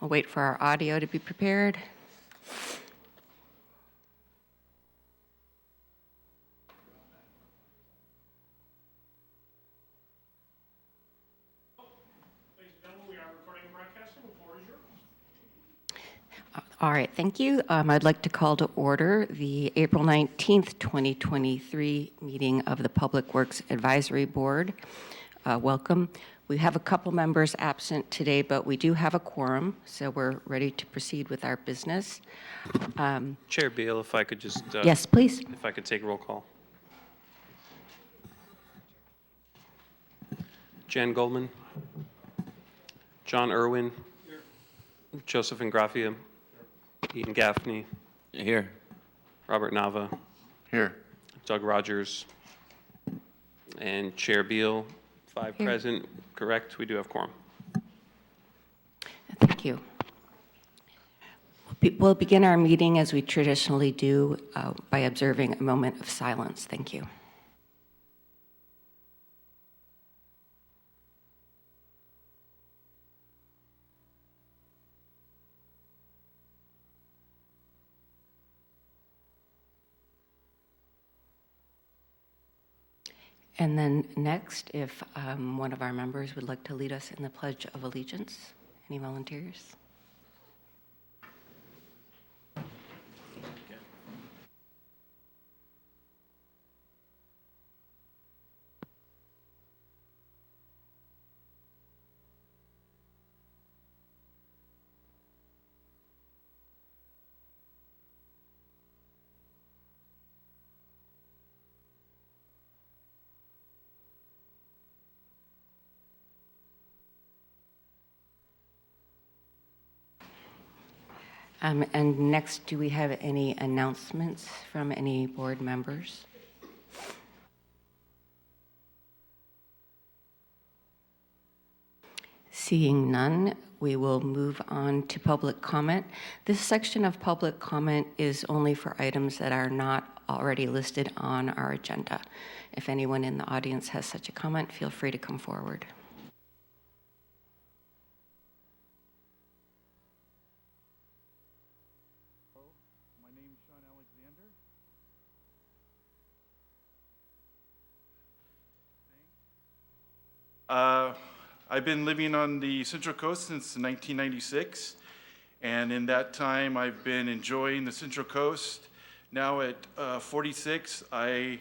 We'll wait for our audio to be prepared. All right, thank you. I'd like to call to order the April 19th, 2023 meeting of the Public Works Advisory Board. Welcome. We have a couple members absent today, but we do have a quorum, so we're ready to proceed with our business. Chair Beal, if I could just... Yes, please. If I could take roll call. Jan Goldman. John Irwin. Here. Joseph Ingraffia. Ian Gaffney. Here. Robert Nava. Here. Doug Rogers. And Chair Beal, 5 Here. present. Correct, we do have quorum. Thank you. We'll begin our meeting as we traditionally do by observing a moment of silence. Thank you. And then next, if one of our members would like to lead us in the Pledge of Allegiance. Any volunteers? And next, do we have any announcements from any board members? Seeing none, we will move on to public comment. This section of public comment is only for items that are not already listed on our agenda. If anyone in the audience has such a comment, feel free to come forward. I've been living on the Central Coast since 1996, and in that time I've been enjoying the Central Coast. Now at 46, I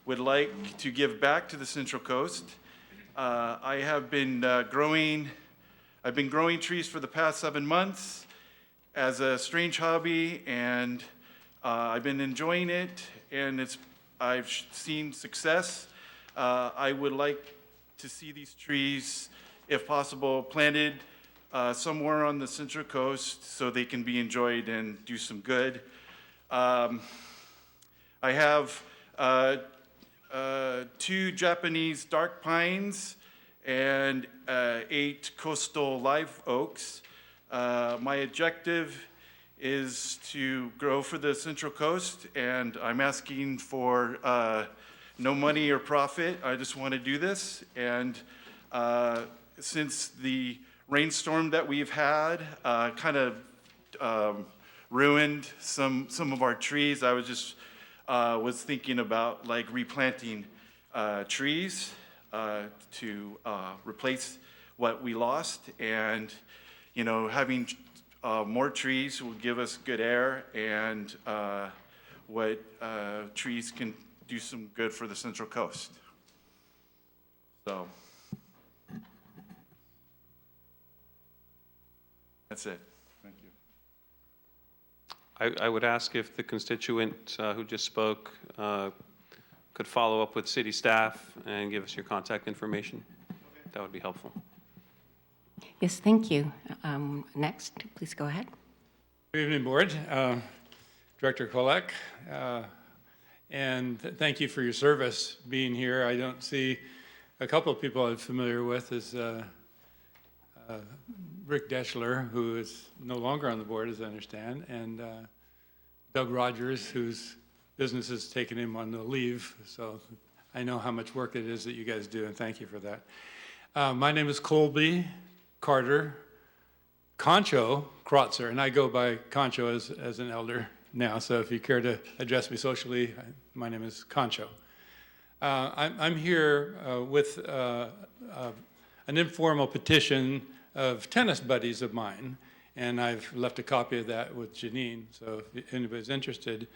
would like to give back to the Central Coast. I have been growing trees for the past 7 months as a strange hobby, and I've been enjoying it, and I've seen success. I would like to see these trees, if possible, planted somewhere on the Central Coast so they can be enjoyed and do some good. I have 2 Japanese dark pines and 8 coastal live oaks. My objective is to grow for the Central Coast, and I'm asking for no money or profit. I just want to do this. And since the rainstorm that we've had kind of ruined some of our trees, I was thinking about like replanting trees to replace what we lost. And having more trees will give us good air, and what trees can do some good for the Central Coast. So that's it. Thank you. I would ask if the constituent who just spoke could follow up with city staff and give us your contact information. That would be helpful. Yes, thank you. Next, please go ahead. Good evening, Board. Director Kolek, and thank you for your service being here. I don't see a couple of people I'm familiar with is Rick Deschler, who is no longer on the board, as I understand, and Doug Rogers, whose business has taken him on the leave. So I know how much work it is that you guys do, and thank you for that. My name is Colby Carter Concho Kreutzer, and I go by Concho as an elder now, so if you care to address me socially, my name is Concho. I'm here with an informal petition of tennis buddies of mine, and I've left a copy of that with Janine, so if anybody's interested.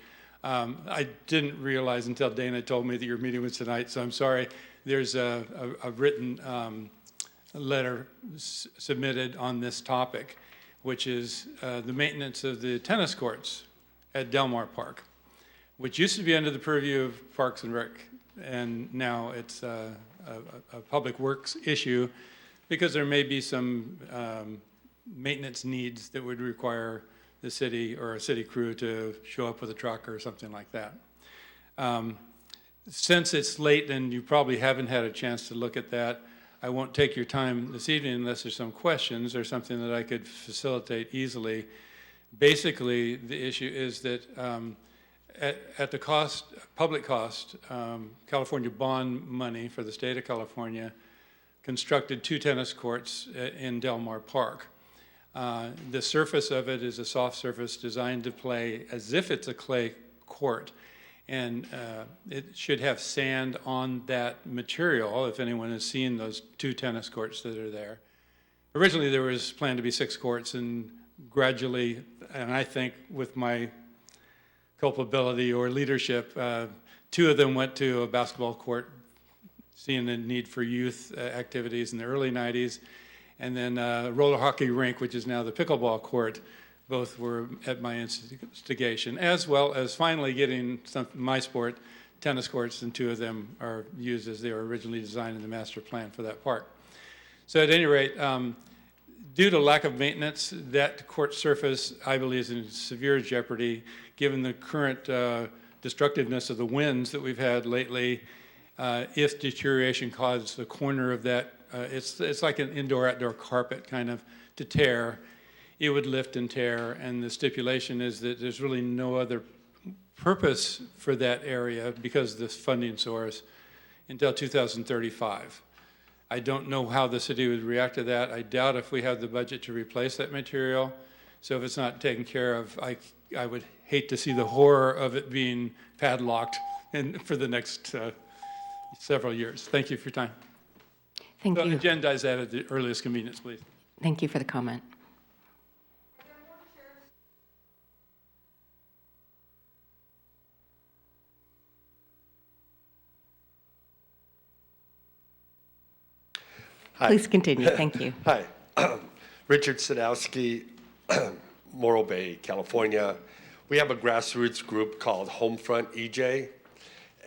I didn't realize until Dana told me that your meeting was tonight, so I'm sorry. There's a written letter submitted on this topic, which is the maintenance of the tennis courts at Delmar Park, which used to be under the purview of Parks and Rec, and now it's a public works issue because there may be some maintenance needs that would require the city or a city crew to show up with a truck or something like that. Since it's late and you probably haven't had a chance to look at that, I won't take your time this evening unless there's some questions or something that I could facilitate easily. Basically, the issue is that at the cost, public cost, California bond money for the state of California constructed 2 tennis courts in Delmar Park. The surface of it is a soft surface designed to play as if it's a clay court. And it should have sand on that material, if anyone has seen those 2 tennis courts that are there. Originally, there was planned to be 6 courts, and gradually, and I think with my culpability or leadership, 2 of them went to a basketball court, seeing the need for youth activities in the early 90s, and then a roller hockey rink, which is now the pickleball court. Both were at my instigation, as well as finally getting my sport, tennis courts, and 2 of them are used as they were originally designed in the master plan for that park. So at any rate, due to lack of maintenance, that court surface, I believe, is in severe jeopardy, given the current destructiveness of the winds that we've had lately. If deterioration caused the corner of that, it's like an indoor-outdoor carpet kind of, to tear, it would lift and tear, and the stipulation is that there's really no other purpose for that area because of this funding source until 2035. I don't know how the city would react to that. I doubt if we have the budget to replace that material. So if it's not taken care of, I would hate to see the horror of it being padlocked for the next several years. Thank you for your time. Thank you. Agendize that at the earliest convenience, please. Thank you for the comment. Hi. Please continue. Thank you. Hi. Richard Sadowski, Morro Bay, California. We have a grassroots group called Homefront EJ,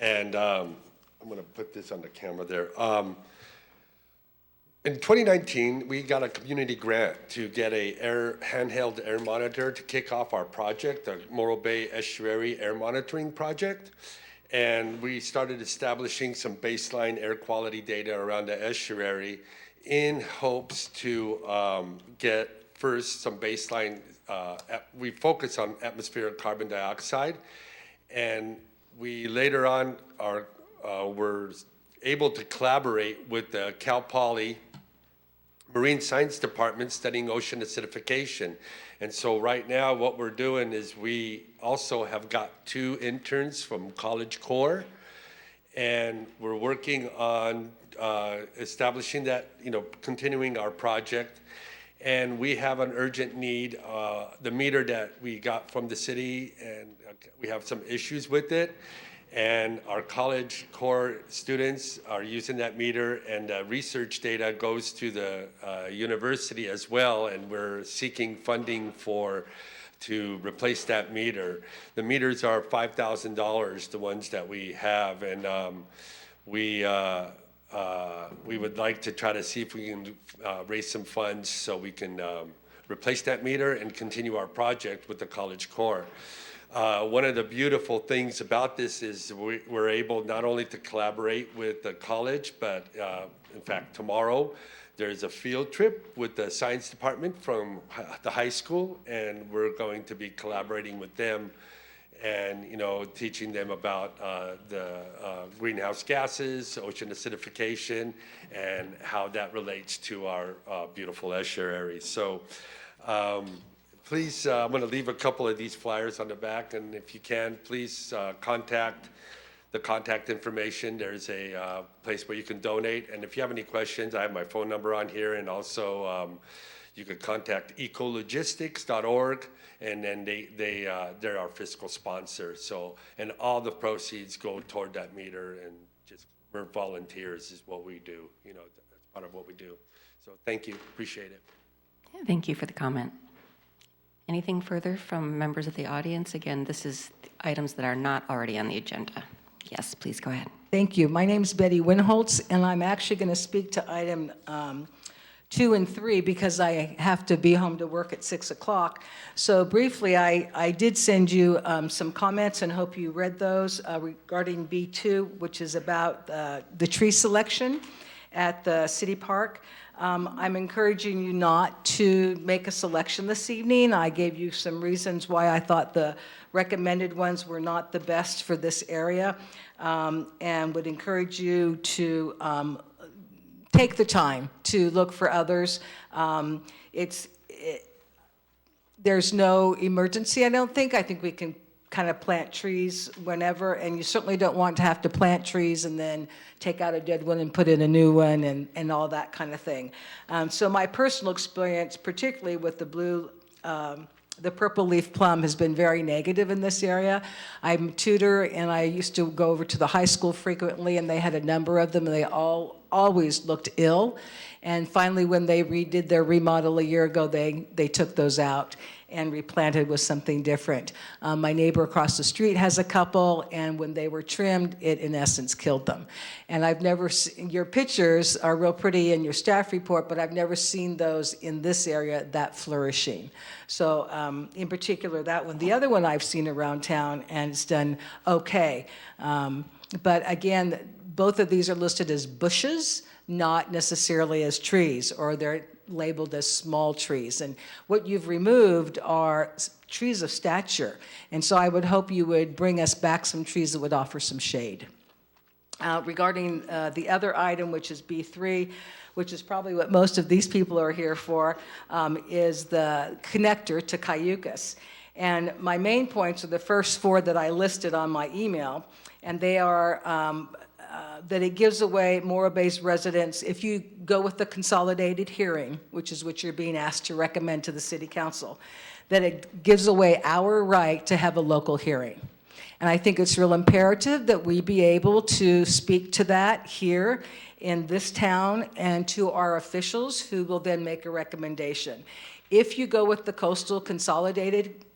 and I'm going to put this on the camera there. In 2019, we got a community grant to get a handheld air monitor to kick off our project, the Morro Bay Estuary Air Monitoring Project. And we started establishing some baseline air quality data around the estuary in hopes to get first some baseline, we focus on atmospheric carbon dioxide, and we later on were able to collaborate with the Cal Poly Marine Science Department studying ocean acidification. And so right now what we're doing is we also have got 2 interns from College Core, and we're working on establishing that, continuing our project. And we have an urgent need. The meter that we got from the city, and we have some issues with it. And our College Core students are using that meter, and research data goes to the university as well, and we're seeking funding to replace that meter. The meters are $5,000, the ones that we have, and we would like to try to see if we can raise some funds so we can replace that meter and continue our project with the College Core. One of the beautiful things about this is we're able not only to collaborate with the college, but in fact, tomorrow there's a field trip with the science department from the high school, and we're going to be collaborating with them and teaching them about the greenhouse gases, ocean acidification, and how that relates to our beautiful estuaries. So Please, I'm going to leave a couple of these flyers on the back, and if you can, please contact the contact information. There's a place where you can donate, and if you have any questions, I have my phone number on here, and also you could contact ecologistics.org, and then they're our fiscal sponsor. So, and all the proceeds go toward that meter, and just we're volunteers is what we do. You know, that's part of what we do. So thank you, appreciate it. Thank you for the comment. Anything further from members of the audience? Again, this is items that are not already on the agenda. Yes, please go ahead. Thank you. My name's Betty Winholtz, and I'm actually going to speak to item 2 and 3 because I have to be home to work at 6 o'clock. So briefly, I did send you some comments and hope you read those regarding B2, which is about the tree selection at the city park. I'm encouraging you not to make a selection this evening. I gave you some reasons why I thought the recommended ones were not the best for this area, and would encourage you to take the time to look for others. There's no emergency, I don't think. I think we can kind of plant trees whenever, and you certainly don't want to have to plant trees and then take out a dead one and put in a new one and all that kind of thing. So my personal experience, particularly with the purple leaf plum, has been very negative in this area. I'm a tutor, and I used to go over to the high school frequently, and they had a number of them, and they always looked ill. And finally, when they redid their remodel a year ago, they took those out and replanted with something different. My neighbor across the street has a couple, and when they were trimmed, it in essence killed them. And I've never seen, your pictures are real pretty in your staff report, but I've never seen those in this area that flourishing. So in particular, that one. The other one I've seen around town, and it's done okay. But again, both of these are listed as bushes, not necessarily as trees, or they're labeled as small trees. And what you've removed are trees of stature. And so I would hope you would bring us back some trees that would offer some shade. Regarding the other item, which is B3, which is probably what most of these people are here for, is the connector to Cayucas. And my main points are the first 4 that I listed on my email, and they are that it gives away Morro Bay's residents, if you go with the consolidated hearing, which is what you're being asked to recommend to the city council, that it gives away our right to have a local hearing. And I think it's real imperative that we be able to speak to that here in this town and to our officials, who will then make a recommendation. If you go with the coastal consolidated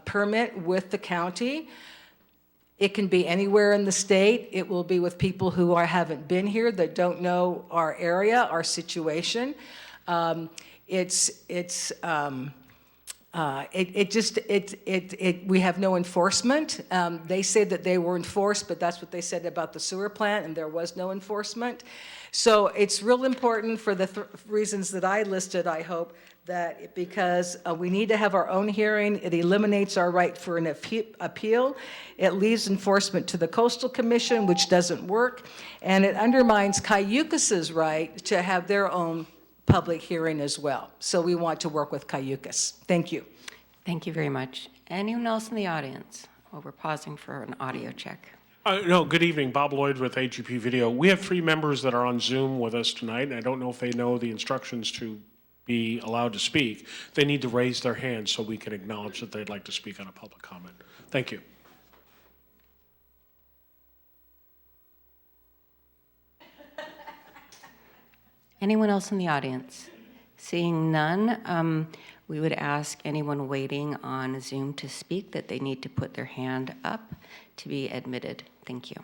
permit with the county, it can be anywhere in the state. It will be with people who haven't been here, that don't know our area, our situation. We have no enforcement. They said that they were enforced, but that's what they said about the sewer plant, and there was no enforcement. So it's real important for the reasons that I listed, I hope, that because we need to have our own hearing, it eliminates our right for an appeal, it leaves enforcement to the Coastal Commission, which doesn't work, and it undermines Cayucas's right to have their own public hearing as well. So we want to work with Cayucas. Thank you. Thank you very much. Anyone else in the audience? Well, we're pausing for an audio check. No, good evening. Bob Lloyd with AGP Video. We have 3 members that are on Zoom with us tonight, and I don't know if they know the instructions to be allowed to speak. They need to raise their hand so we can acknowledge that they'd like to speak on a public comment. Thank you. Anyone else in the audience? Seeing none, we would ask anyone waiting on Zoom to speak that they need to put their hand up to be admitted. Thank you.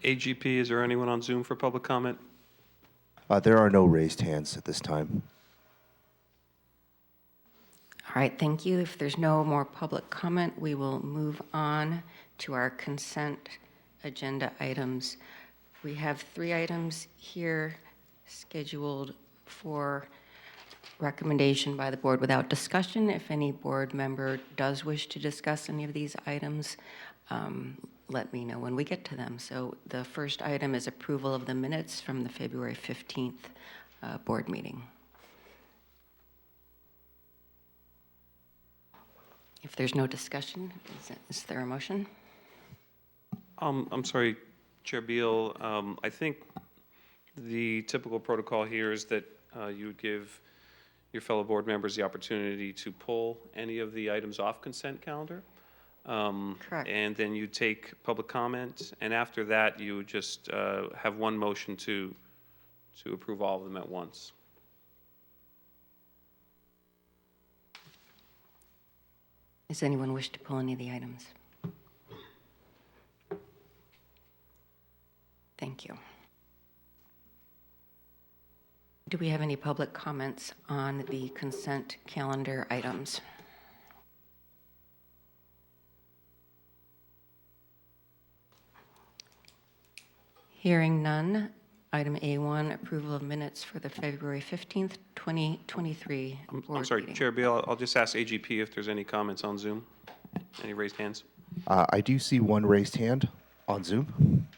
AGP, is there anyone on Zoom for public comment? There are no raised hands at this time. All right, thank you. If there's no more public comment, we will move on to our consent agenda items. We have 3 items here scheduled for recommendation by the board without discussion. If any board member does wish to discuss any of these items, let me know when we get to them. So the first item is approval of the minutes from the February 15th board meeting. If there's no discussion, is there a motion? I'm sorry, Chair Beal. I think the typical protocol here is that you would give your fellow board members the opportunity to pull any of the items off consent calendar. Correct. And then you take public comment, and after that, you would just have one motion to approve all of them at once. Does anyone wish to pull any of the items? Thank you. Do we have any public comments on the consent calendar items? Hearing none, item A1, approval of minutes for the February 15th, 2023 I'm board sorry, meeting. Chair Beal, I'll just ask AGP if there's any comments on Zoom. Any raised hands? I do see one raised hand on Zoom.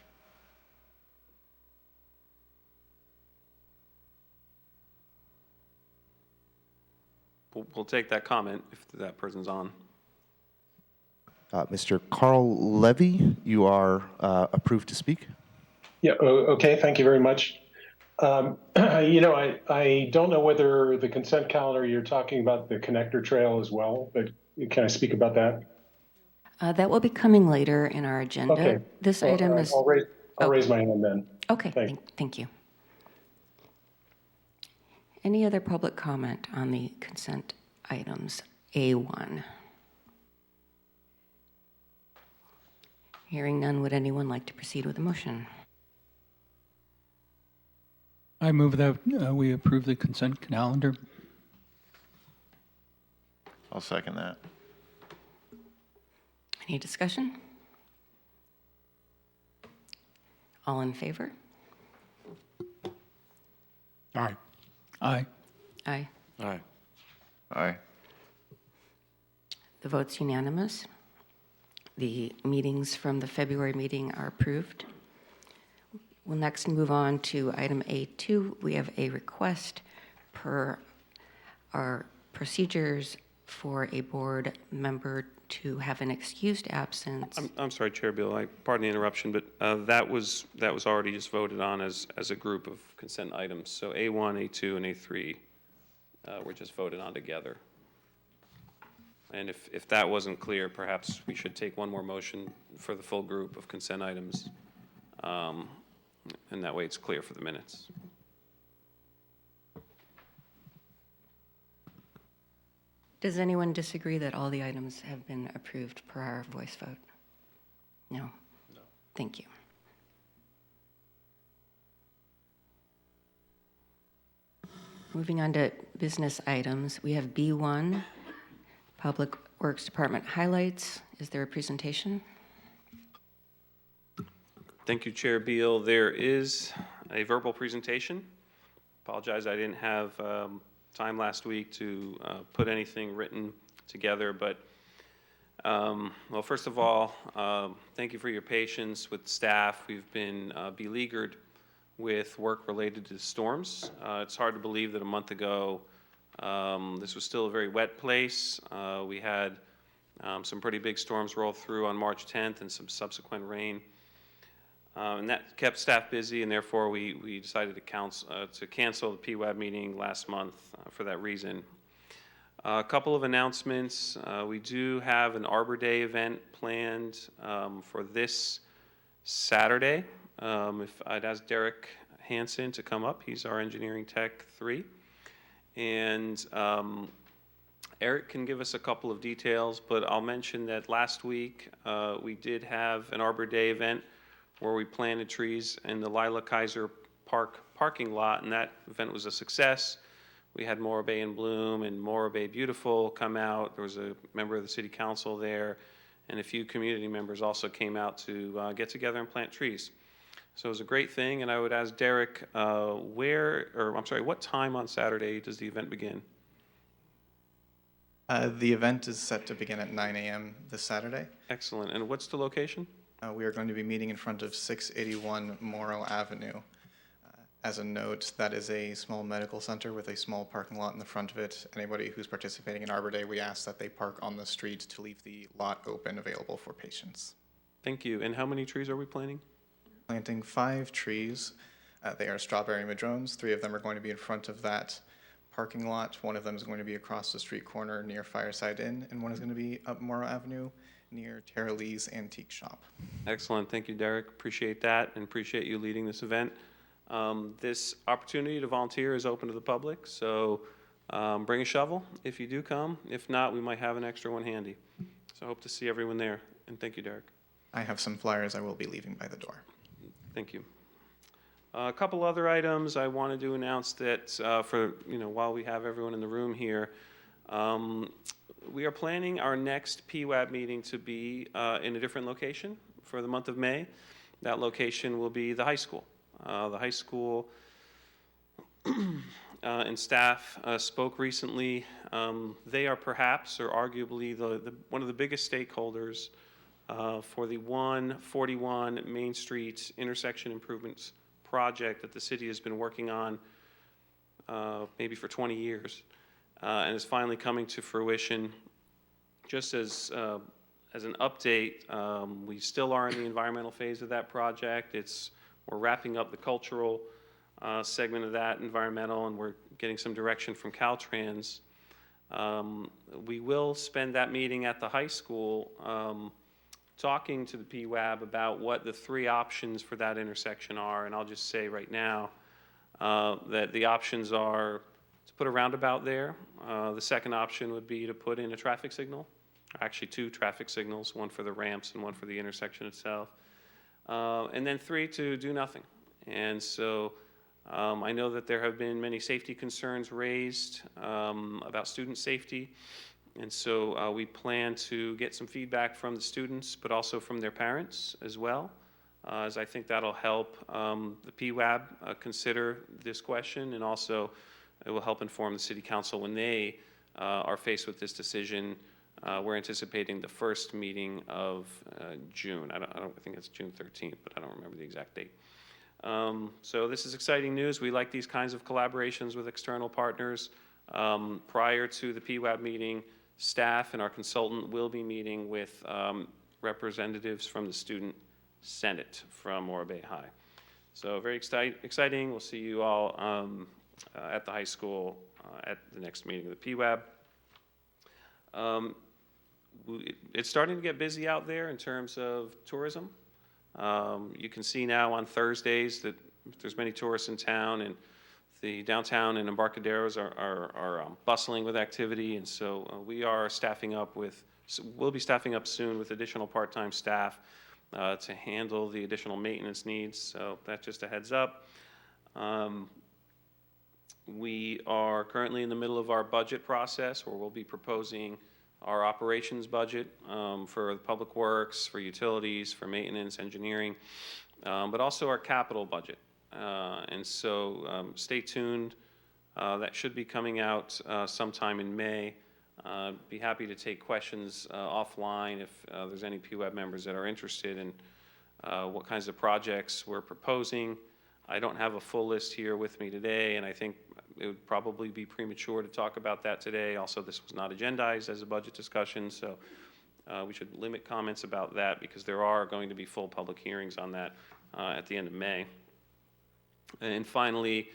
We'll take that comment if that person's on. Mr. Carl Levy, you are approved to speak. Yeah, okay, thank you very much. I don't know whether the consent calendar, you're talking about the connector trail as well, but can I speak about that? That will be coming later in our agenda. Okay. This Well, item is... I'll raise my hand then. Okay, Thanks. thank you. Any other public comment on the consent items A1? Hearing none, would anyone like to proceed with a motion? I move that we approve the consent calendar. I'll second that. Any discussion? All in favor? Aye. Aye. Aye. Aye. Aye. The vote's unanimous. The meetings from the February meeting are approved. We'll next move on to item A2. We have a request per our procedures for a board member to have an excused absence. I'm sorry, Chair Beal, pardon the interruption, but that was already just voted on as a group of consent items. So A1, A2, and A3 were just voted on together. And if that wasn't clear, perhaps we should take one more motion for the full group of consent items. And that way it's clear for the minutes. Does anyone disagree that all the items have been approved per our voice vote? No? No. Thank you. Moving on to business items, we have B1, Public Works Department highlights. Is there a presentation? Thank you, Chair Beal. There is a verbal presentation. Apologize, I didn't have time last week to put anything written together, but well, first of all, thank you for your patience with staff. We've been beleaguered with work related to storms. It's hard to believe that a month ago this was still a very wet place. We had some pretty big storms roll through on March 10th and some subsequent rain. And that kept staff busy, and therefore we decided to cancel the PWAB meeting last month for that reason. A couple of announcements. We do have an Arbor Day event planned for this Saturday. If I'd ask Derek Hansen to come up, he's our Engineering Tech 3. And Eric can give us a couple of details, but I'll mention that last week we did have an Arbor Day event where we planted trees in the Lila Kaiser Park parking lot, and that event was a success. We had Morro Bay in Bloom and Morro Bay Beautiful come out. There was a member of the city council there, and a few community members also came out to get together and plant trees. So it was a great thing, and I would ask Derek, what time on Saturday does the event begin? The event is set to begin at 9 a.m. this Saturday. Excellent. And what's the location? We are going to be meeting in front of 681 Morrow Avenue. As a note, that is a small medical center with a small parking lot in the front of it. Anybody who's participating in Arbor Day, we ask that they park on the street to leave the lot open, available for patients. Thank you. And how many trees are we planting? Planting 5 trees. They are strawberry madrones. 3 of them are going to be in front of that parking lot. 1 of them is going to be across the street corner near Fireside Inn, and 1 is going to be up Morrow Avenue near Tara Lee's Antique Shop. Excellent. Thank you, Derek. Appreciate that and appreciate you leading this event. This opportunity to volunteer is open to the public, so bring a shovel if you do come. If not, we might have an extra one handy. So I hope to see everyone there. And thank you, Derek. I have some flyers I will be leaving by the door. Thank you. A couple other items I wanted to announce that while we have everyone in the room here, we are planning our next PWAB meeting to be in a different location for the month of May. That location will be the high school. The high school and staff spoke recently. They are perhaps or arguably one of the biggest stakeholders for the 141 Main Street intersection improvements project that the city has been working on maybe for 20 years and is finally coming to fruition. Just as an update, we still are in the environmental phase of that project. We're wrapping up the cultural segment of that environmental, and we're getting some direction from Caltrans. We will spend that meeting at the high school talking to the PWAB about what the 3 options for that intersection are. And I'll just say right now that the options are to put a roundabout there. The second option would be to put in a traffic signal, actually 2 traffic signals, one for the ramps and one for the intersection itself. And then 3, to do nothing. And so I know that there have been many safety concerns raised about student safety. And so we plan to get some feedback from the students, but also from their parents as well, as I think that'll help the PWAB consider this question, and also it will help inform the City Council when they are faced with this decision. We're anticipating the first meeting of June. I think it's June 13th, but I don't remember the exact date. So this is exciting news. We like these kinds of collaborations with external partners. Prior to the PWAB meeting, staff and our consultant will be meeting with representatives from the Student Senate from Morro Bay High. So very exciting. We'll see you all at the high school at the next meeting of the PWAB. It's starting to get busy out there in terms of tourism. You can see now on Thursdays that there's many tourists in town, and the downtown and Embarcaderos are bustling with activity, and so we are staffing up we'll be staffing up soon with additional part-time staff to handle the additional maintenance needs, so that's just a heads up. We are currently in the middle of our budget process, where we'll be proposing our operations budget for the public works, for utilities, for maintenance, engineering, but also our capital budget. And so stay tuned. That should be coming out sometime in May. Be happy to take questions offline if there's any PWAB members that are interested in what kinds of projects we're proposing. I don't have a full list here with me today, and I think it would probably be premature to talk about that today. Also, this was not agendized as a budget discussion, so we should limit comments about that because there are going to be full public hearings on that at the end of May. And finally,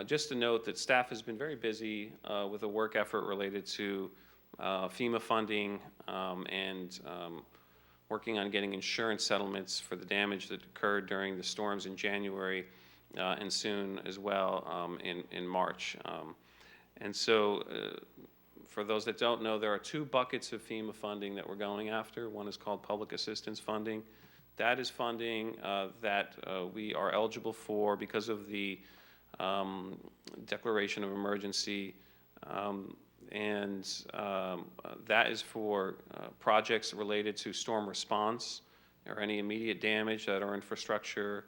just to note that staff has been very busy with a work effort related to FEMA funding and working on getting insurance settlements for the damage that occurred during the storms in January and soon as well in March. And so for those that don't know, there are 2 buckets of FEMA funding that we're going after. One is called public assistance funding. That is funding that we are eligible for because of the declaration of emergency, and that is for projects related to storm response or any immediate damage that our infrastructure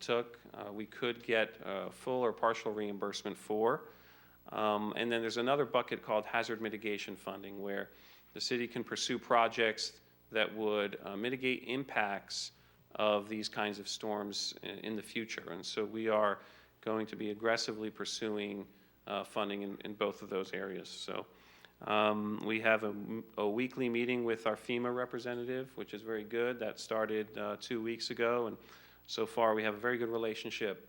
took. We could get full or partial reimbursement for. And then there's another bucket called hazard mitigation funding, where the city can pursue projects that would mitigate impacts of these kinds of storms in the future. And so we are going to be aggressively pursuing funding in both of those areas. So we have a weekly meeting with our FEMA representative, which is very good. That started 2 weeks ago, and so far we have a very good relationship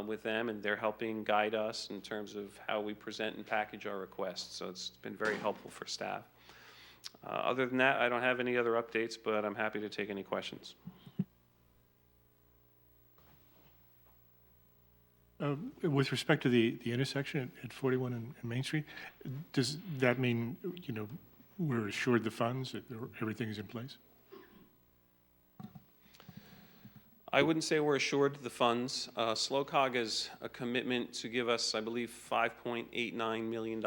with them, and they're helping guide us in terms of how we present and package our requests. So it's been very helpful for staff. Other than that, I don't have any other updates, but I'm happy to take any questions. With respect to the intersection at 41 and Main Street, does that mean, we're assured the funds, that everything is in place? I wouldn't say we're assured the funds. SLOCOG has a commitment to give us, I believe, $5.89 million,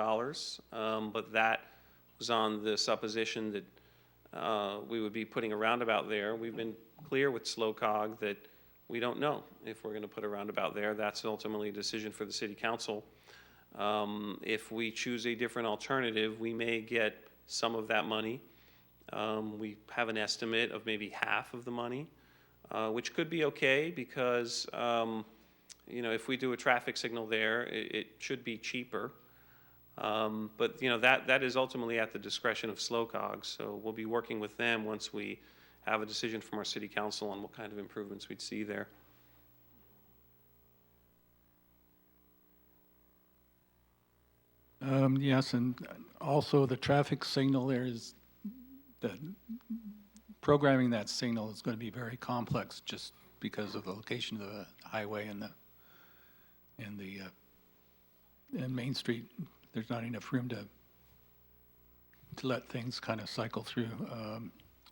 but that was on the supposition that we would be putting a roundabout there. We've been clear with SLOCOG that we don't know if we're going to put a roundabout there. That's ultimately a decision for the city council. If we choose a different alternative, we may get some of that money. We have an estimate of maybe half of the money, which could be okay because, if we do a traffic signal there, it should be cheaper. But that is ultimately at the discretion of SLOCOG. So we'll be working with them once we have a decision from our city council on what kind of improvements we'd see there. Yes, and also the traffic signal there is, the programming that signal is going to be very complex just because of the location of the highway and Main Street. There's not enough room to let things kind of cycle through.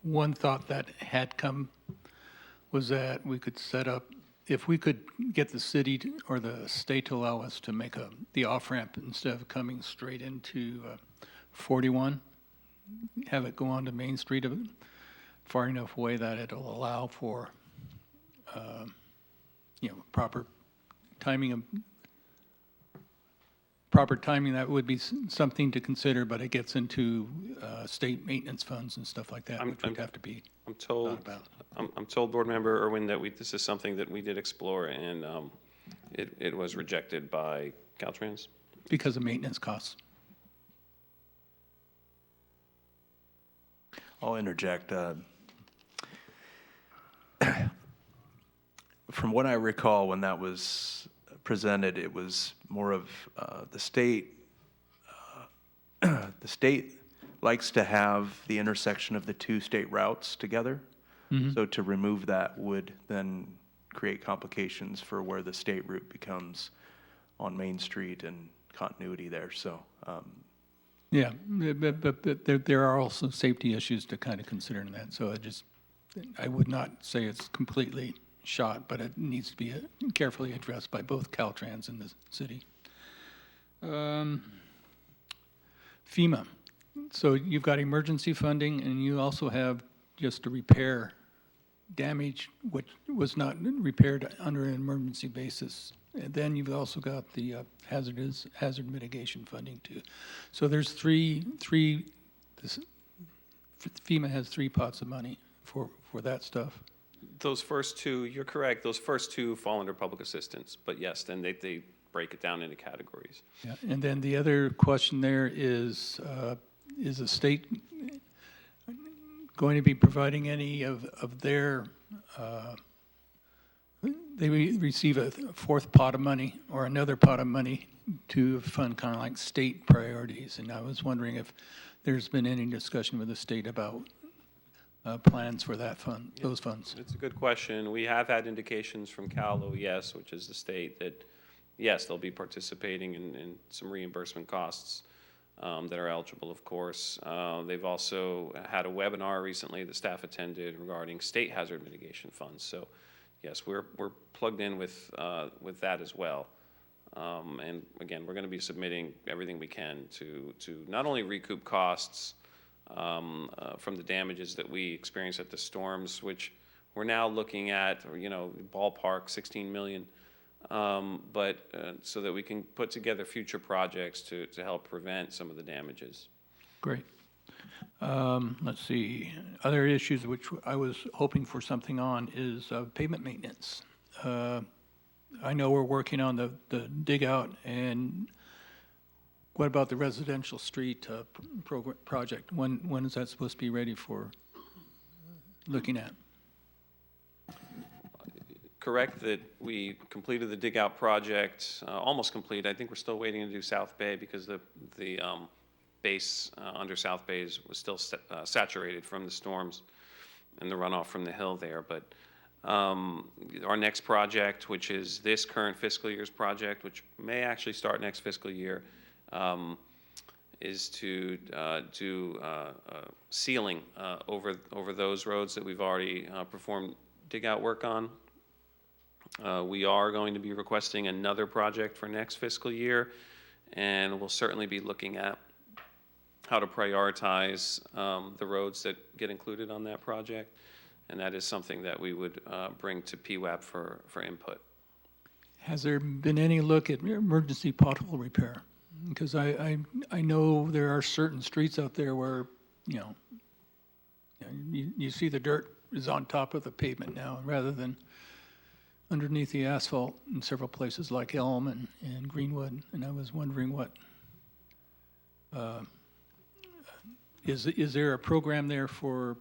One thought that had come was that we could set up, if we could get the city or the state to allow us to make the off-ramp instead of coming straight into 41, have it go on to Main Street far enough away that it'll allow for, proper timing. That would be something to consider, but it gets into state maintenance funds and stuff like that, which would have to be thought about. I'm told, Board Member Irwin, that this is something that we did explore, and it was rejected by Caltrans. Because of maintenance costs. I'll interject. From what I recall, when that was presented, it was more of the state. The state likes to have the intersection of the two state routes together. Mm-hmm. So to remove that would then create complications for where the state route becomes on Main Street and continuity there. So. Yeah, but there are also safety issues to kind of consider in that. So I would not say it's completely shot, but it needs to be carefully addressed by both Caltrans and the city. FEMA. So you've got emergency funding, and you also have just to repair damage which was not repaired under an emergency basis. And then you've also got the hazard mitigation funding too. So there's FEMA has 3 pots of money for that stuff. Those first two, you're correct, those first two fall under public assistance, but yes, then they break it down into categories. Yeah, and then the other question there is the state going to be providing any of their, they receive a 4th pot of money or another pot of money to fund kind of like state priorities. And I was wondering if there's been any discussion with the state about plans for that fund, those funds. It's a good question. We have had indications from CalOES, which is the state, that yes, they'll be participating in some reimbursement costs that are eligible, of course. They've also had a webinar recently that staff attended regarding state hazard mitigation funds. So yes, we're plugged in with that as well. And again, we're going to be submitting everything we can to not only recoup costs from the damages that we experienced at the storms, which we're now looking at, ballpark $16 million but so that we can put together future projects to help prevent some of the damages. Great. Let's see, other issues which I was hoping for something on is pavement maintenance. I know we're working on the dig out, and what about the residential street project? When is that supposed to be ready for looking at? Correct that we completed the dig out project, almost complete. I think we're still waiting to do South Bay because the base under South Bay was still saturated from the storms and the runoff from the hill there. But our next project, which is this current fiscal year's project, which may actually start next fiscal year, is to do sealing over those roads that we've already performed dig out work on. We are going to be requesting another project for next fiscal year, and we'll certainly be looking at how to prioritize the roads that get included on that project, and that is something that we would bring to PWAP for input. Has there been any look at emergency pothole repair? Because I know there are certain streets out there where, you see the dirt is on top of the pavement now rather than underneath the asphalt in several places like Elm and Greenwood, and I was wondering what, is there a program there for,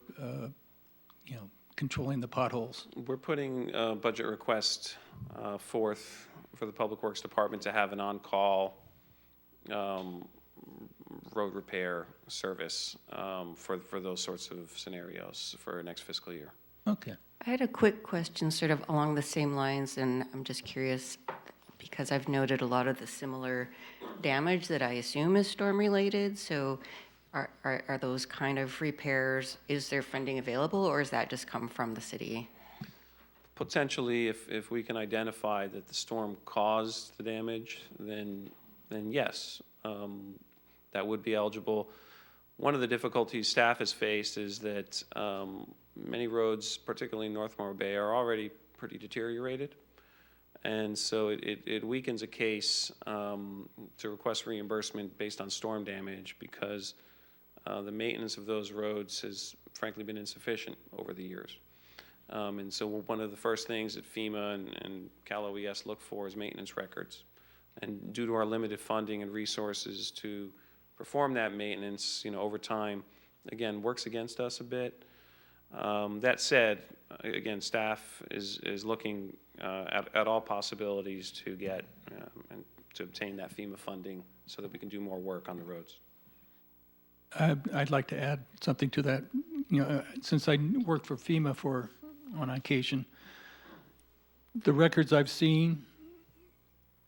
controlling the potholes? We're putting a budget request forth for the Public Works Department to have an on-call road repair service for those sorts of scenarios for next fiscal year. Okay. I had a quick question sort of along the same lines, and I'm just curious because I've noted a lot of the similar damage that I assume is storm-related. So are those kind of repairs, is there funding available, or is that just come from the city? Potentially, if we can identify that the storm caused the damage, then yes, that would be eligible. One of the difficulties staff has faced is that many roads, particularly in North Morro Bay, are already pretty deteriorated. And so it weakens a case to request reimbursement based on storm damage because the maintenance of those roads has frankly been insufficient over the years. And so one of the first things that FEMA and Cal OES look for is maintenance records. And due to our limited funding and resources to perform that maintenance, over time, again, works against us a bit. That said, again, staff is looking at all possibilities to get and to obtain that FEMA funding so that we can do more work on the roads. I'd like to add something to that. Since I worked for FEMA on occasion, the records I've seen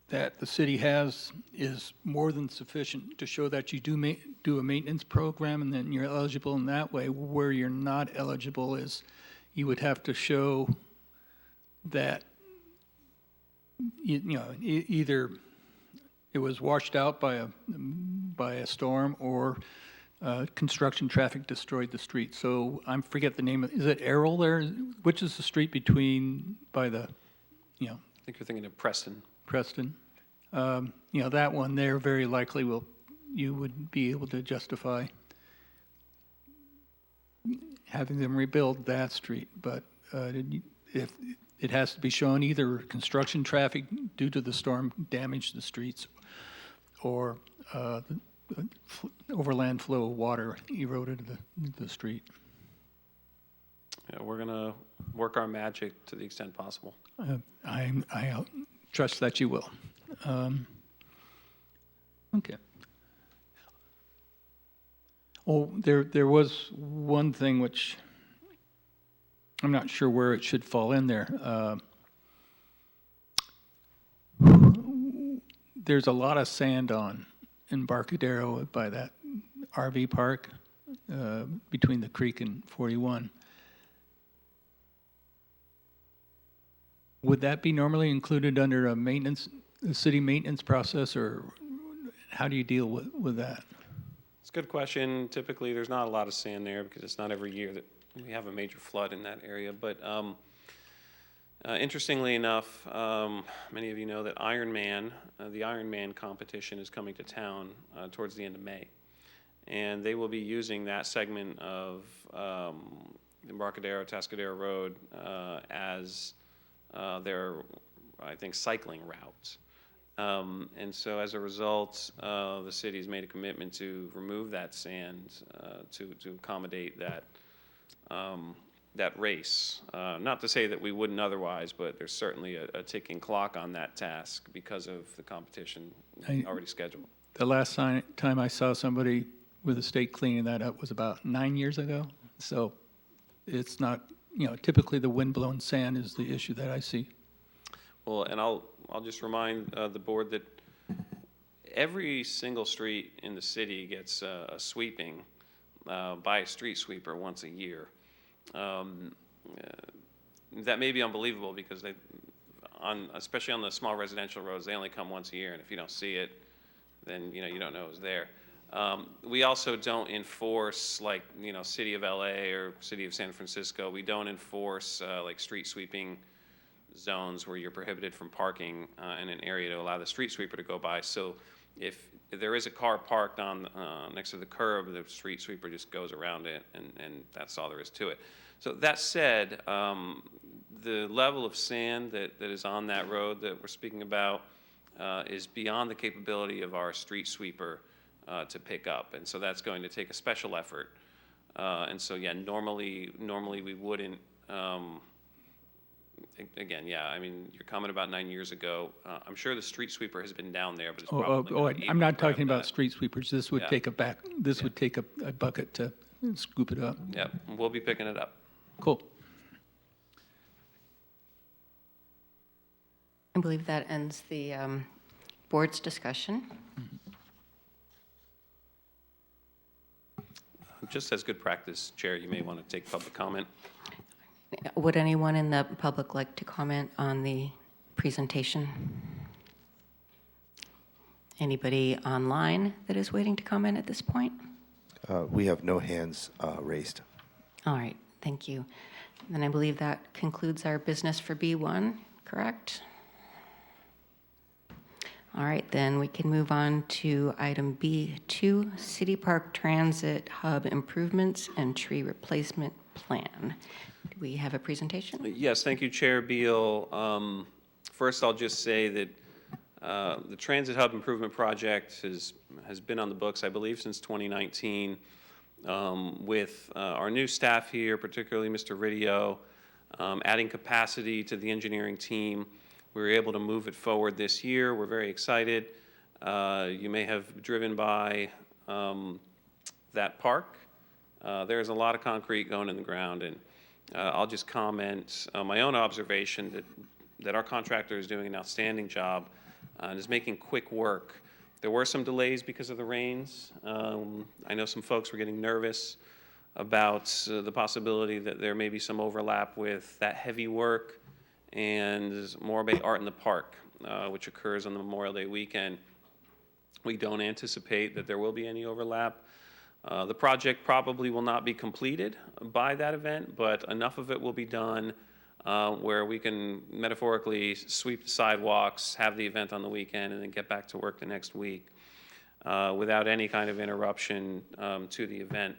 that the city has is more than sufficient to show that you do a maintenance program and then you're eligible in that way. Where you're not eligible is you would have to show that either it was washed out by a storm or construction traffic destroyed the street. So I forget the name of, is it Errol there? Which is the street by the, I think you're thinking of Preston. Preston. That one there very likely you would be able to justify having them rebuild that street. But if it has to be shown either construction traffic due to the storm damaged the streets or overland flow water eroded the street. Yeah, we're going to work our magic to the extent possible. I trust that you will. Okay. Oh, there was one thing which I'm not sure where it should fall in there. There's a lot of sand on Embarcadero by that RV park between the creek and 41. Would that be normally included under a city maintenance process, or how do you deal with that? It's a good question. Typically, there's not a lot of sand there because it's not every year that we have a major flood in that area. But Interestingly enough, many of you know that the Ironman competition is coming to town towards the end of May. And they will be using that segment of the Embarcadero, Tascadero Road as their, I think, cycling route. And so as a result, the city's made a commitment to remove that sand to accommodate that that race. Not to say that we wouldn't otherwise, but there's certainly a ticking clock on that task because of the competition already scheduled. The last time I saw somebody with the state cleaning that up was about 9 years ago. So it's not, typically the windblown sand is the issue that I see. Well, and I'll just remind the board that every single street in the city gets a sweeping by a street sweeper once a year. That may be unbelievable because especially on the small residential roads, they only come once a year, and if you don't see it, then you don't know it's there. We also don't enforce, like, City of LA or City of San Francisco. We don't enforce like street sweeping zones where you're prohibited from parking in an area to allow the street sweeper to go by. So if there is a car parked on next to the curb, the street sweeper just goes around it, and that's all there is to it. So that said, the level of sand that is on that road that we're speaking about is beyond the capability of our street sweeper to pick up, and so that's going to take a special effort. And so, yeah, normally we wouldn't. Again, yeah, I mean, your comment about 9 years ago, I'm sure the street sweeper has been down there, but it's probably I'm not talking about street sweepers. This would take would take a bucket to scoop it up. Yeah, we'll be picking it up. Cool. I believe that ends the board's discussion. Just as good practice, Chair, you may want to take public comment. Would anyone in the public like to comment on the presentation? Anybody online that is waiting to comment at this point? We have no hands raised. All right, thank you. Then I believe that concludes our business for B1, correct? All right, then we can move on to item B2, City Park Transit Hub Improvements and Tree Replacement Plan. Do we have a presentation? Yes, thank you, Chair Beal. First, I'll just say that the Transit Hub Improvement Project has been on the books, I believe, since 2019. With our new staff here, particularly Mr. Ridio, adding capacity to the engineering team, we were able to move it forward this year. We're very excited. You may have driven by that park. There's a lot of concrete going in the ground, and I'll just comment my own observation that our contractor is doing an outstanding job and is making quick work. There were some delays because of the rains. I know some folks were getting nervous about the possibility that there may be some overlap with that heavy work and Morro Bay Art in the Park, which occurs on the Memorial Day weekend. We don't anticipate that there will be any overlap. The project probably will not be completed by that event, but enough of it will be done where we can metaphorically sweep the sidewalks, have the event on the weekend, and then get back to work the next week without any kind of interruption to the event.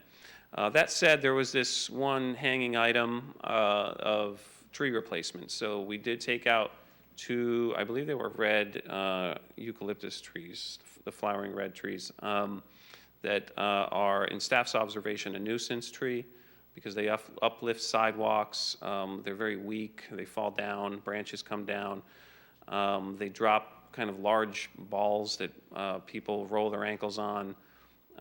That said, there was this one hanging item of tree replacement. So we did take out 2, I believe they were red eucalyptus trees, the flowering red trees, that are, in staff's observation, a nuisance tree because they uplift sidewalks. They're very weak. They fall down. Branches come down. They drop kind of large balls that people roll their ankles on.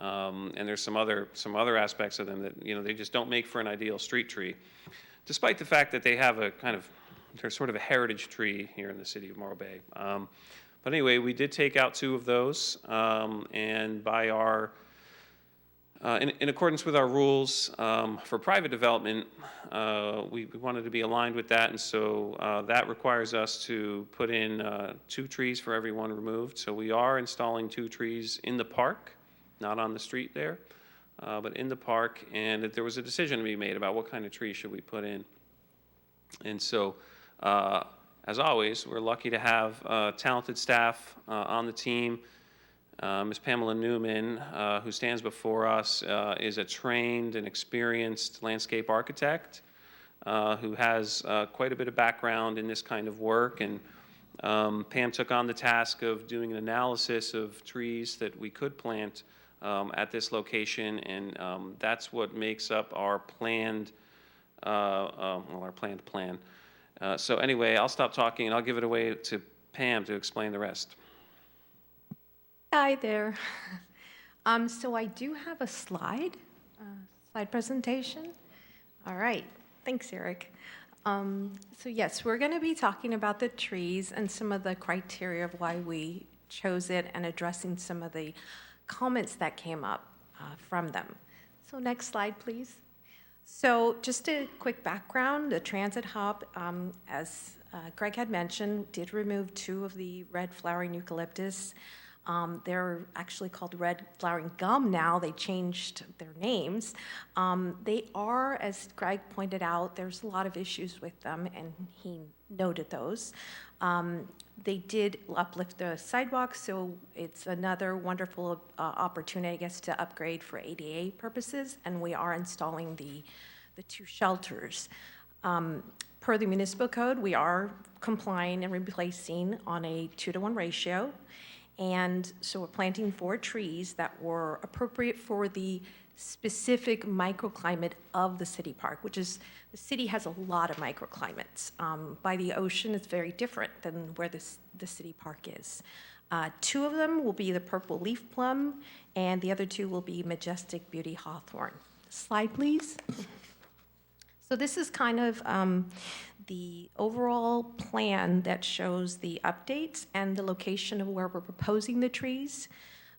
And there's some other aspects of them that, they just don't make for an ideal street tree, despite the fact that they have they're sort of a heritage tree here in the city of Morro Bay. But anyway, we did take out 2 of those, and by in accordance with our rules for private development, we wanted to be aligned with that, and so that requires us to put in 2 trees for every 1 removed. So we are installing 2 trees in the park, not on the street there, but in the park, and there was a decision to be made about what kind of tree should we put in. And so As always, we're lucky to have talented staff on the team. Ms. Pamela Newman, who stands before us, is a trained and experienced landscape architect who has quite a bit of background in this kind of work. And Pam took on the task of doing an analysis of trees that we could plant at this location, and that's what makes up our planned, plan. So anyway, I'll stop talking and I'll give it away to Pam to explain the rest. Hi there. So I do have a slide presentation. All right, thanks, Eric. So yes, we're going to be talking about the trees and some of the criteria of why we chose it and addressing some of the comments that came up from them. So next slide, please. So just a quick background, the transit hub, as Greg had mentioned, did remove 2 of the red flowering eucalyptus. They're actually called red flowering gum now. They changed their names. They are, as Greg pointed out, there's a lot of issues with them, and he noted those. They did uplift the sidewalks, so it's another wonderful opportunity, I guess, to upgrade for ADA purposes, and we are installing the 2 shelters. Per the municipal code, we are complying and replacing on a 2-to-1 ratio. And so we're planting 4 trees that were appropriate for the specific microclimate of the city park, which is, the city has a lot of microclimates. By the ocean, it's very different than where the city park is. 2 of them will be the purple leaf plum, and the other 2 will be majestic beauty hawthorn. Slide, please. So this is kind of the overall plan that shows the updates and the location of where we're proposing the trees.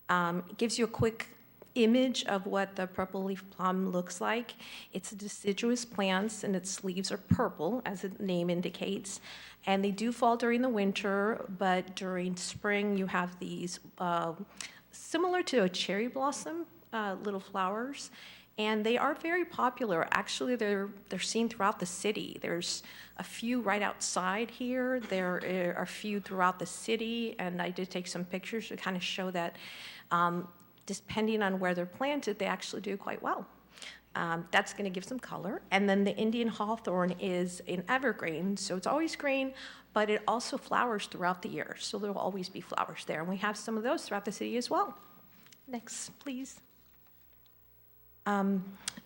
It gives you a quick image of what the purple leaf plum looks like. It's a deciduous plant, and its leaves are purple, as the name indicates. And they do fall during the winter, but during spring you have these, similar to a cherry blossom, little flowers. And they are very popular. Actually, they're seen throughout the city. There's a few right outside here. There are a few throughout the city, and I did take some pictures to kind of show that depending on where they're planted, they actually do quite well. That's going to give some color. And then the Indian hawthorn is an evergreen, so it's always green, but it also flowers throughout the year. So there will always be flowers there, and we have some of those throughout the city as well. Next, please.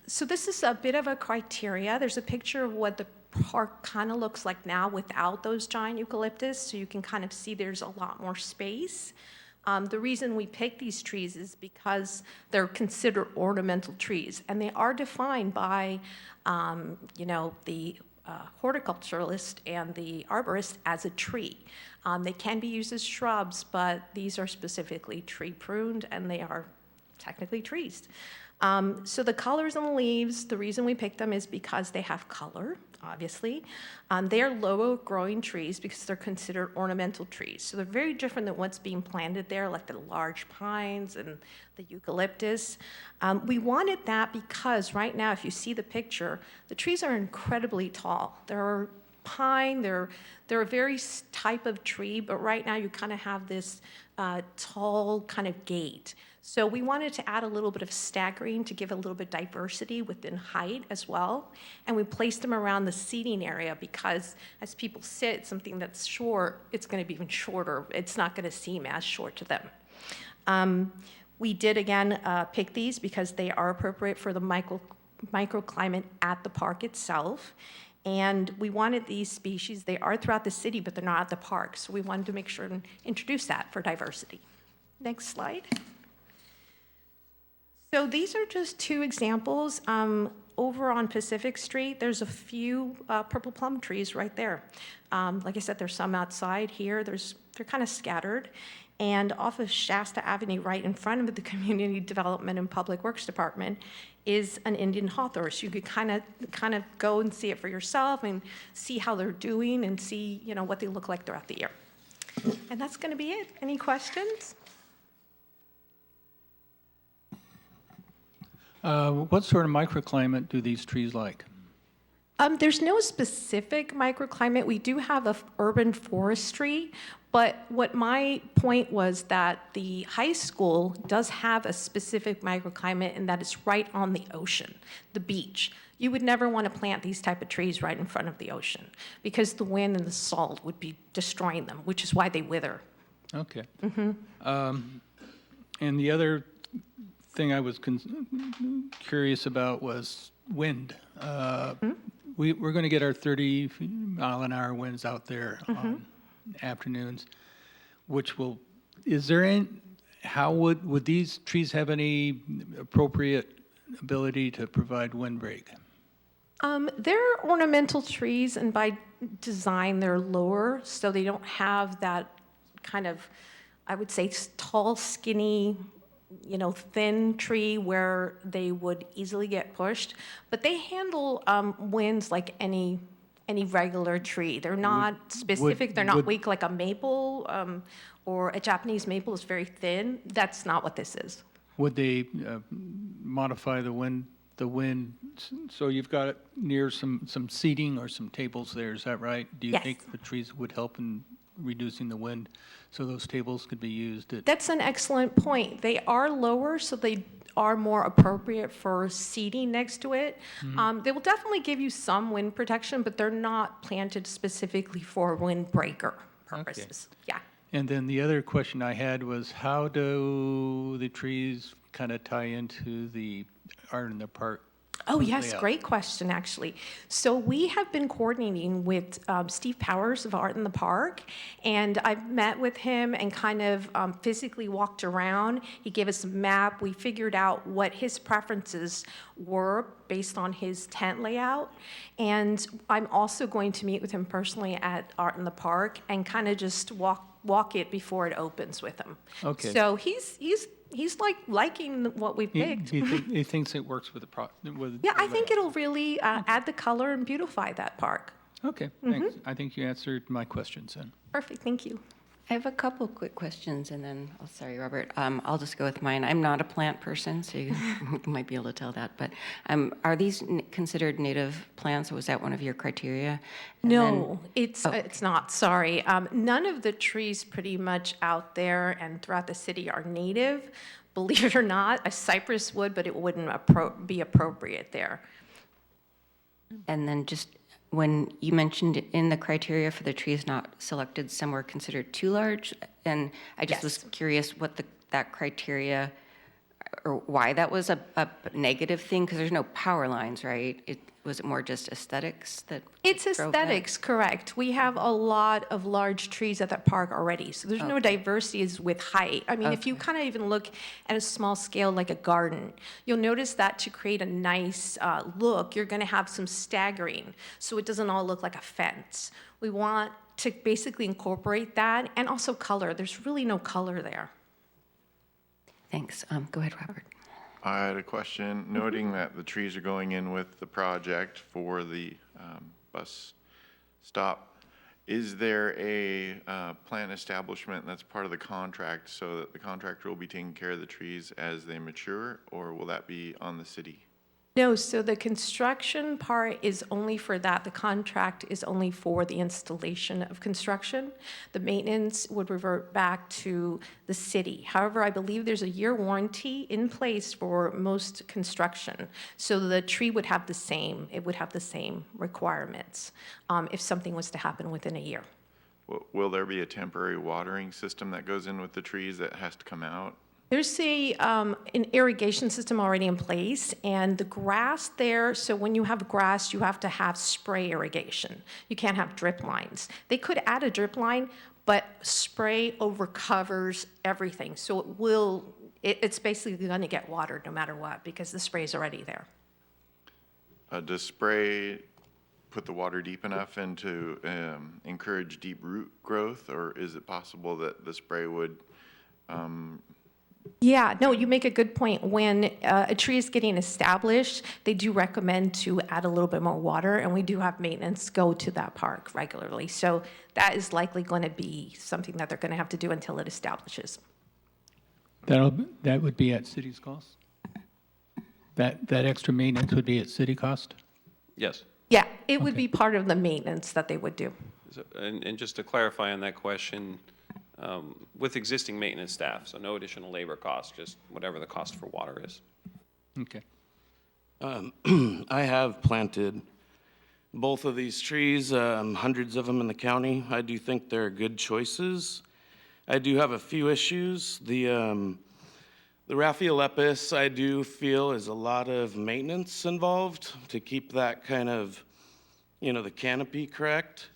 So this is a bit of a criteria. There's a picture of what the park kind of looks like now without those giant eucalyptus, so you can kind of see there's a lot more space. The reason we pick these trees is because they're considered ornamental trees, and they are defined by, the horticulturalist and the arborist as a tree. They can be used as shrubs, but these are specifically tree pruned, and they are technically trees. So the colors on the leaves, the reason we picked them is because they have color, obviously. They are lower growing trees because they're considered ornamental trees. So they're very different than what's being planted there, like the large pines and the eucalyptus. We wanted that because right now, if you see the picture, the trees are incredibly tall. They're pine, they're a very type of tree, but right now you kind of have this tall kind of gate. So we wanted to add a little bit of staggering to give a little bit of diversity within height as well. And we placed them around the seating area because as people sit, something that's short, it's going to be even shorter. It's not going to seem as short to them. We did, again, pick these because they are appropriate for the microclimate at the park itself. And we wanted these species, they are throughout the city, but they're not at the park. So we wanted to make sure and introduce that for diversity. Next slide. So these are just 2 examples. Over on Pacific Street, there's a few purple plum trees right there. Like I said, there's some outside here. They're kind of scattered. And off of Shasta Avenue, right in front of the Community Development and Public Works Department, is an Indian hawthorn. So you could kind of go and see it for yourself and see how they're doing and see, what they look like throughout the year. And that's going to be it. Any questions? What sort of microclimate do these trees like? There's no specific microclimate. We do have urban forestry, but what my point was that the high school does have a specific microclimate and that it's right on the ocean, the beach. You would never want to plant these type of trees right in front of the ocean because the wind and the salt would be destroying them, which is why they wither. Okay. And the other thing I was curious about was wind. We're going to get our 30-mile-an-hour winds out there on afternoons, which will, how would these trees have any appropriate ability to provide windbreak? They're ornamental trees, and by design, they're lower, so they don't have that kind of, I would say, tall, skinny, thin tree where they would easily get pushed. But they handle winds like any regular tree. They're not specific. They're not weak like a maple or a Japanese maple is very thin. That's not what this is. Would they modify the wind? So you've got it near some seating or some tables there. Is that right? Do you Yes. think the trees would help in reducing the wind, so those tables could be used at? That's an excellent point. They are lower, so they are more appropriate for seating next to it. They will definitely give you some wind protection, but they're not planted specifically for windbreaker purposes. Yeah. And then the other question I had was, how do the trees kind of tie into the Art in the Park? Oh, yes, layout? great question, actually. So we have been coordinating with Steve Powers of Art in the Park, and I've met with him and kind of physically walked around. He gave us a map. We figured out what his preferences were based on his tent layout, and I'm also going to meet with him personally at Art in the Park and kind of just walk it before it opens with him. Okay. So he's like liking what we picked. He thinks it works with the Yeah, I think it'll really add the color and beautify that park. Okay, thanks. I think you answered my questions then. Perfect, thank you. I have a couple quick questions, and then, oh, sorry, Robert, I'll just go with mine. I'm not a plant person, so you might be able to tell that, but are these considered native plants, or was that one of your criteria? And No, then- it's not, sorry. None of the trees pretty much out there and throughout the city are native. Believe it or not, a cypress would, but it wouldn't be appropriate there. And then just when you mentioned in the criteria for the trees not selected, some were considered too large, and I just was curious what that criteria, or why that was a negative thing, because there's no power lines, right? Was it more just aesthetics that It's drove that? aesthetics, correct. We have a lot of large trees at that park already, so there's no diversities with height. I mean, if you kind of even look at a small scale like a garden, you'll notice that to create a nice look, you're going to have some staggering, so it doesn't all look like a fence. We want to basically incorporate that, and also color. There's really no color there. Thanks. Go ahead, Robert. I had a question, noting that the trees are going in with the project for the bus stop. Is there a plant establishment that's part of the contract so that the contractor will be taking care of the trees as they mature, or will that be on the city? No, so the construction part is only for that. The contract is only for the installation of construction. The maintenance would revert back to the city. However, I believe there's a year warranty in place for most construction. So the tree would have the same, it would have the same requirements if something was to happen within a year. Will there be a temporary watering system that goes in with the trees that has to come out? There's an irrigation system already in place, and the grass there, so when you have grass, you have to have spray irrigation. You can't have drip lines. They could add a drip line, but spray over covers everything. So it's basically going to get watered no matter what, because the spray is already there. Does spray put the water deep enough and to encourage deep root growth, or is it possible that the spray would Yeah, no, you make a good point. When a tree is getting established, they do recommend to add a little bit more water, and we do have maintenance go to that park regularly. So that is likely going to be something that they're going to have to do until it establishes. That would be at city's cost? That extra maintenance would be at city cost? Yes. Yeah, it would be part of the maintenance that they would do. And just to clarify on that question, with existing maintenance staff, so no additional labor costs, just whatever the cost for water is. Okay. I have planted both of these trees, hundreds of them in the county. I do think they're good choices. I do have a few issues. The Raphiolepis, I do feel, is a lot of maintenance involved to keep that kind of, the canopy correct.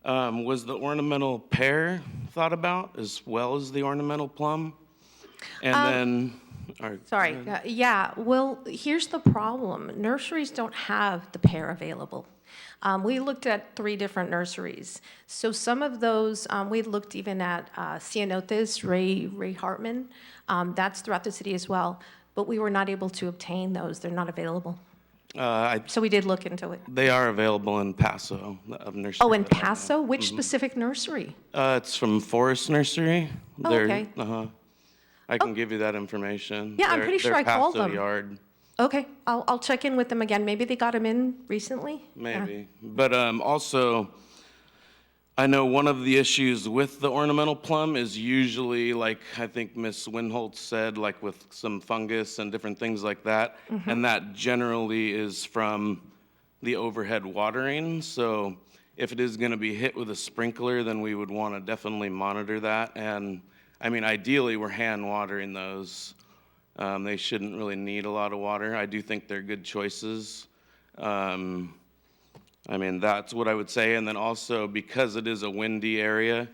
Was the ornamental pear thought about as well as the ornamental plum? And then, Sorry, yeah, well, here's the problem. Nurseries don't have the pear available. We looked at 3 different nurseries. So some of those, we looked even at Ceanothus, Ray Hartman. That's throughout the city as well. But we were not able to obtain those. They're not available. So we did look into it. they are available in Paso, of nursery. Oh, in that I know. Paso? Which specific nursery? It's from Forest Nursery. Oh, They're- okay. I can give you that information. Yeah, I'm They're- pretty sure they're I called Paso them. Yard. Okay, I'll check in with them again. Maybe they got them in recently? Yeah. Maybe. But also, I know one of the issues with the ornamental plum is usually, like I think Ms. Winholtz said, like with some fungus and different things like that. And that generally is from the overhead watering. So if it is going to be hit with a sprinkler, then we would want to definitely monitor that. And I mean, ideally, we're hand watering those. They shouldn't really need a lot of water. I do think they're good choices. I mean, that's what I would say. And then also, because it is a windy area,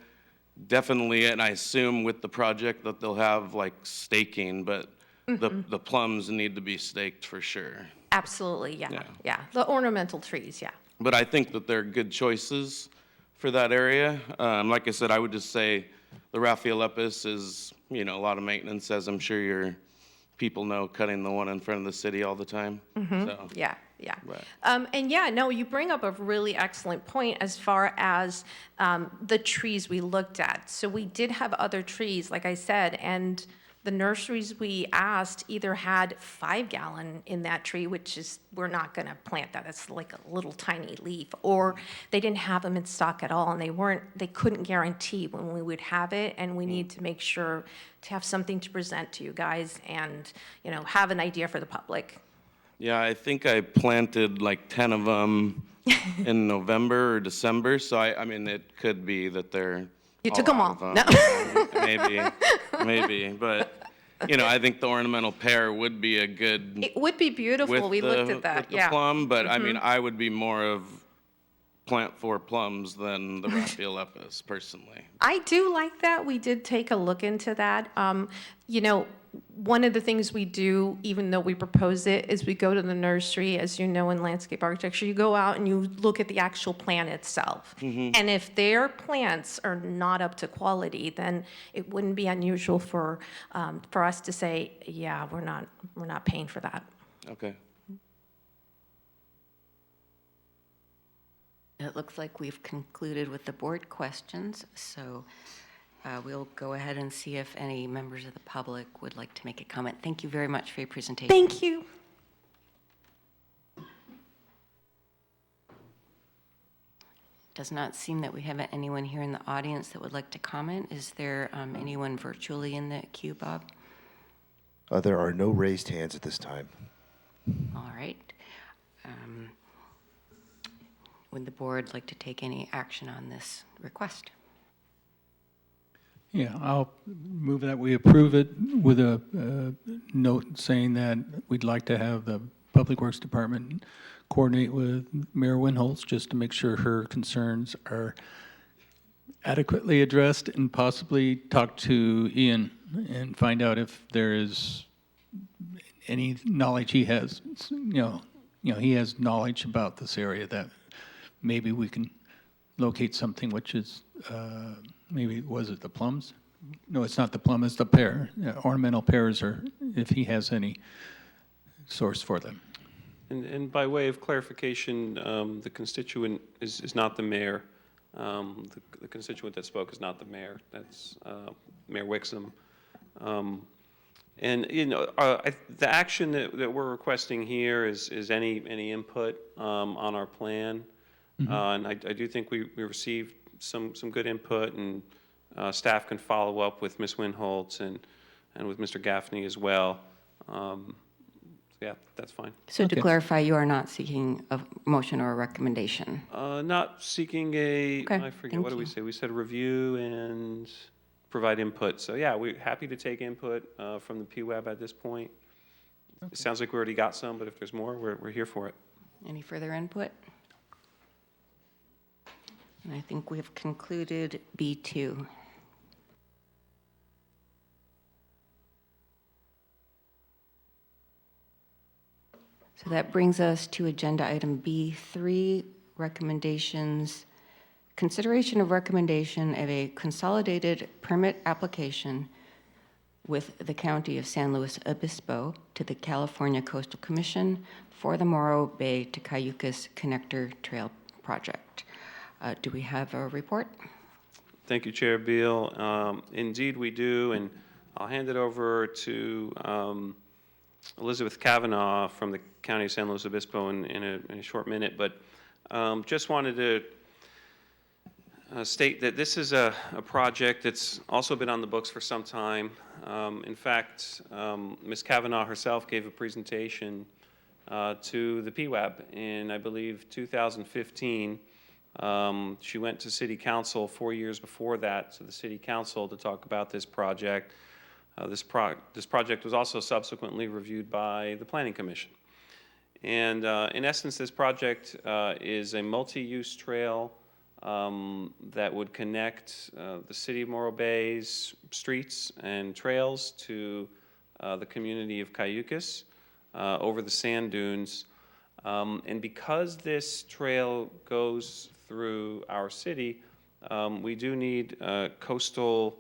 definitely, and I assume with the project that they'll have like staking, but the plums need to be staked for sure. Absolutely, yeah, Yeah. yeah. The ornamental trees, yeah. But I think that they're good choices for that area. Like I said, I would just say the Raphiolepis is, a lot of maintenance, as I'm sure your people know, cutting the one in front of the city all the time. So, Yeah, yeah. Right. And yeah, no, you bring up a really excellent point as far as the trees we looked at. So we did have other trees, like I said, and the nurseries we asked either had 5-gallon in that tree, which is, we're not gonna plant that, it's like a little tiny leaf, or they didn't have them in stock at all, and they couldn't guarantee when we would have it, and we need to make sure to have something to present to you guys and, have an idea for the public. Yeah, I think I planted like 10 of them in November or December, so I mean, it could be that they're You took them all. out of No. maybe, but, I think the ornamental pear would be a good It would be beautiful. with We looked the- at that, with the yeah. plum, but I mean, I would be more of plant 4 plums than the Raphiolepis, personally. I do like that. We did take a look into that. One of the things we do, even though we propose it, is we go to the nursery, as you know, in landscape architecture, you go out and you look at the actual plant itself. And if their plants are not up to quality, then it wouldn't be unusual for us to say, yeah, we're not paying for that. Okay. It looks like we've concluded with the board questions, so we'll go ahead and see if any members of the public would like to make a comment. Thank you very much for your presentation. Thank you. Does not seem that we have anyone here in the audience that would like to comment. Is there anyone virtually in the queue, Bob? There are no raised hands at this time. All right. Would the board like to take any action on this request? Yeah, I'll move that we approve it with a note saying that we'd like to have the Public Works Department coordinate with Mayor Winholtz just to make sure her concerns are adequately addressed and possibly talk to Ian and find out if there is any knowledge he has. He has knowledge about this area that maybe we can locate something which is, maybe, was it the plums? No, it's not the plum, it's the pear. Ornamental pears, or if he has any source for them. And by way of clarification, the constituent is not the mayor. The constituent that spoke is not the mayor. That's Mayor Wixom. And, the action that we're requesting here is any input on our plan. And I do think we received some good input, and staff can follow up with Ms. Winholtz and with Mr. Gaffney as well. Yeah, that's fine. So to Okay. clarify, you are not seeking a motion or a recommendation? Not seeking I forget, thank what did we you. say? We said review and provide input. So yeah, we're happy to take input from the PWAB at this point. It sounds like we already got some, but if there's more, we're here for it. Any further input? And I think we have concluded B2. So that brings us to agenda item B3, recommendations. Consideration of recommendation of a consolidated permit application with the County of San Luis Obispo to the California Coastal Commission for the Morro Bay to Cayucas Connector Trail Project. Do we have a report? Thank you, Chair Beal. Indeed, we do, and I'll hand it over to Elizabeth Kavanaugh from the County of San Luis Obispo in a short minute, but just wanted to state that this is a project that's also been on the books for some time. In fact, Ms. Kavanaugh herself gave a presentation to the PWAB in, I believe, 2015. She went to City Council 4 years before that, to the City Council, to talk about this project. This project was also subsequently reviewed by the Planning Commission. And in essence, this project is a multi-use trail that would connect the city of Morro Bay's streets and trails to the community of Cayucas over the sand dunes. And because this trail goes through our city, we do need coastal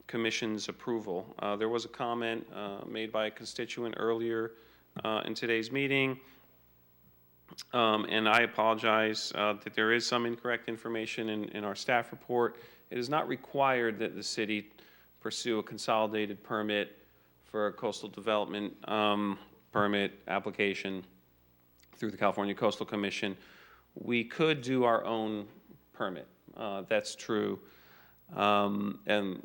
Commission's approval. There was a comment made by a constituent earlier in today's meeting, and I apologize that there is some incorrect information in our staff report. It is not required that the city pursue a consolidated permit for a coastal development permit application through the California Coastal Commission. We could do our own permit. That's true. And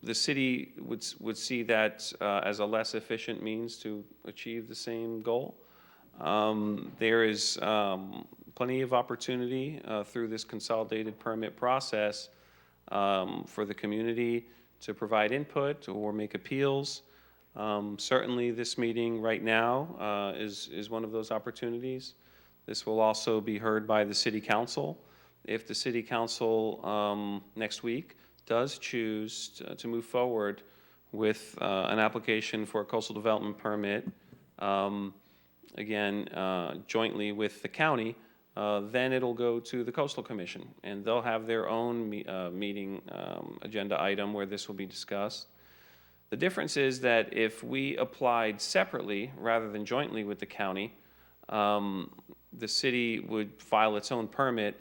the city would see that as a less efficient means to achieve the same goal. There is plenty of opportunity through this consolidated permit process for the community to provide input or make appeals. Certainly this meeting right now is one of those opportunities. This will also be heard by the City Council. If the City Council next week does choose to move forward with an application for a coastal development permit, again, jointly with the county, then it'll go to the Coastal Commission, and they'll have their own meeting agenda item where this will be discussed. The difference is that if we applied separately rather than jointly with the county, the city would file its own permit.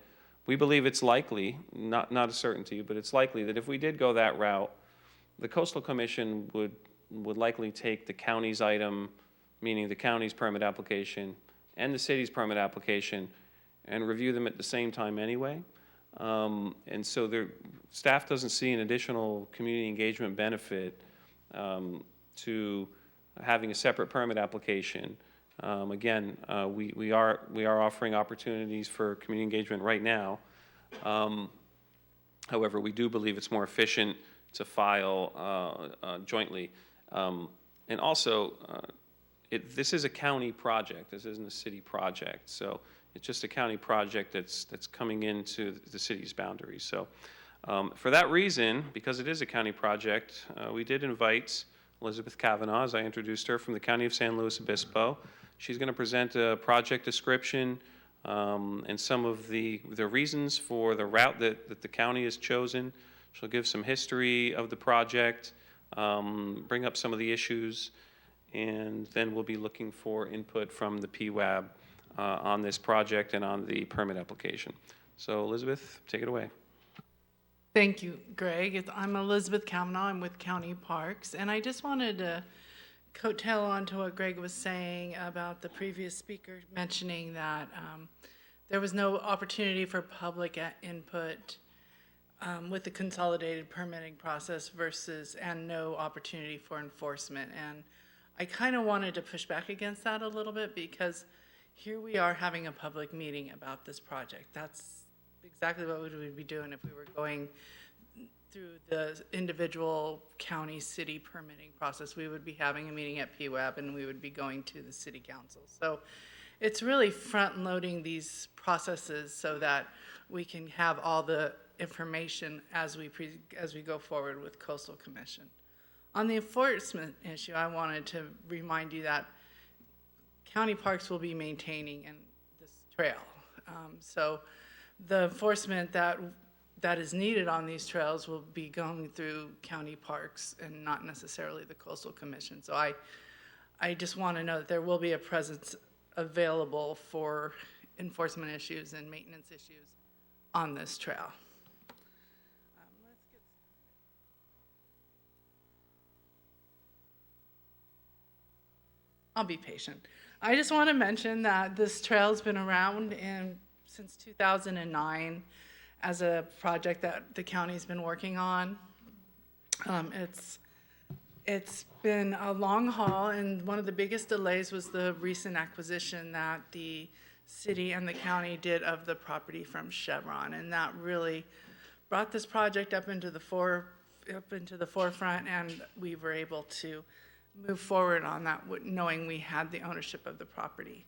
We believe it's likely, not a certainty, but it's likely that if we did go that route, the Coastal Commission would likely take the county's item, meaning the county's permit application, and the city's permit application, and review them at the same time anyway. And so staff doesn't see an additional community engagement benefit to having a separate permit application. Again, we are offering opportunities for community engagement right now. However, we do believe it's more efficient to file jointly. And also, this is a county project. This isn't a city project. So it's just a county project that's coming into the city's boundaries. So for that reason, because it is a county project, we did invite Elizabeth Kavanaugh, as I introduced her, from the County of San Luis Obispo. She's going to present a project description and some of the reasons for the route that the county has chosen. She'll give some history of the project, bring up some of the issues, and then we'll be looking for input from the PWAB on this project and on the permit application. So Elizabeth, take it away. Thank you, Greg. I'm Elizabeth Kavanaugh. I'm with County Parks, and I just wanted to coattail onto what Greg was saying about the previous speaker mentioning that there was no opportunity for public input with the consolidated permitting process and no opportunity for enforcement. And I kind of wanted to push back against that a little bit because here we are having a public meeting about this project. That's exactly what we would be doing if we were going through the individual county city permitting process. We would be having a meeting at PWAB and we would be going to the city council. So it's really front loading these processes so that we can have all the information as we go forward with Coastal Commission. On the enforcement issue, I wanted to remind you that county parks will be maintaining this trail. So the enforcement that is needed on these trails will be going through county parks and not necessarily the Coastal Commission. So I just want to know that there will be a presence available for enforcement issues and maintenance issues on this trail. I'll be patient. I just want to mention that this trail's been around since 2009 as a project that the county's been working on. It's been a long haul, and one of the biggest delays was the recent acquisition that the city and the county did of the property from Chevron, and that really brought this project up into the forefront, and we were able to move forward on that, knowing we had the ownership of the property.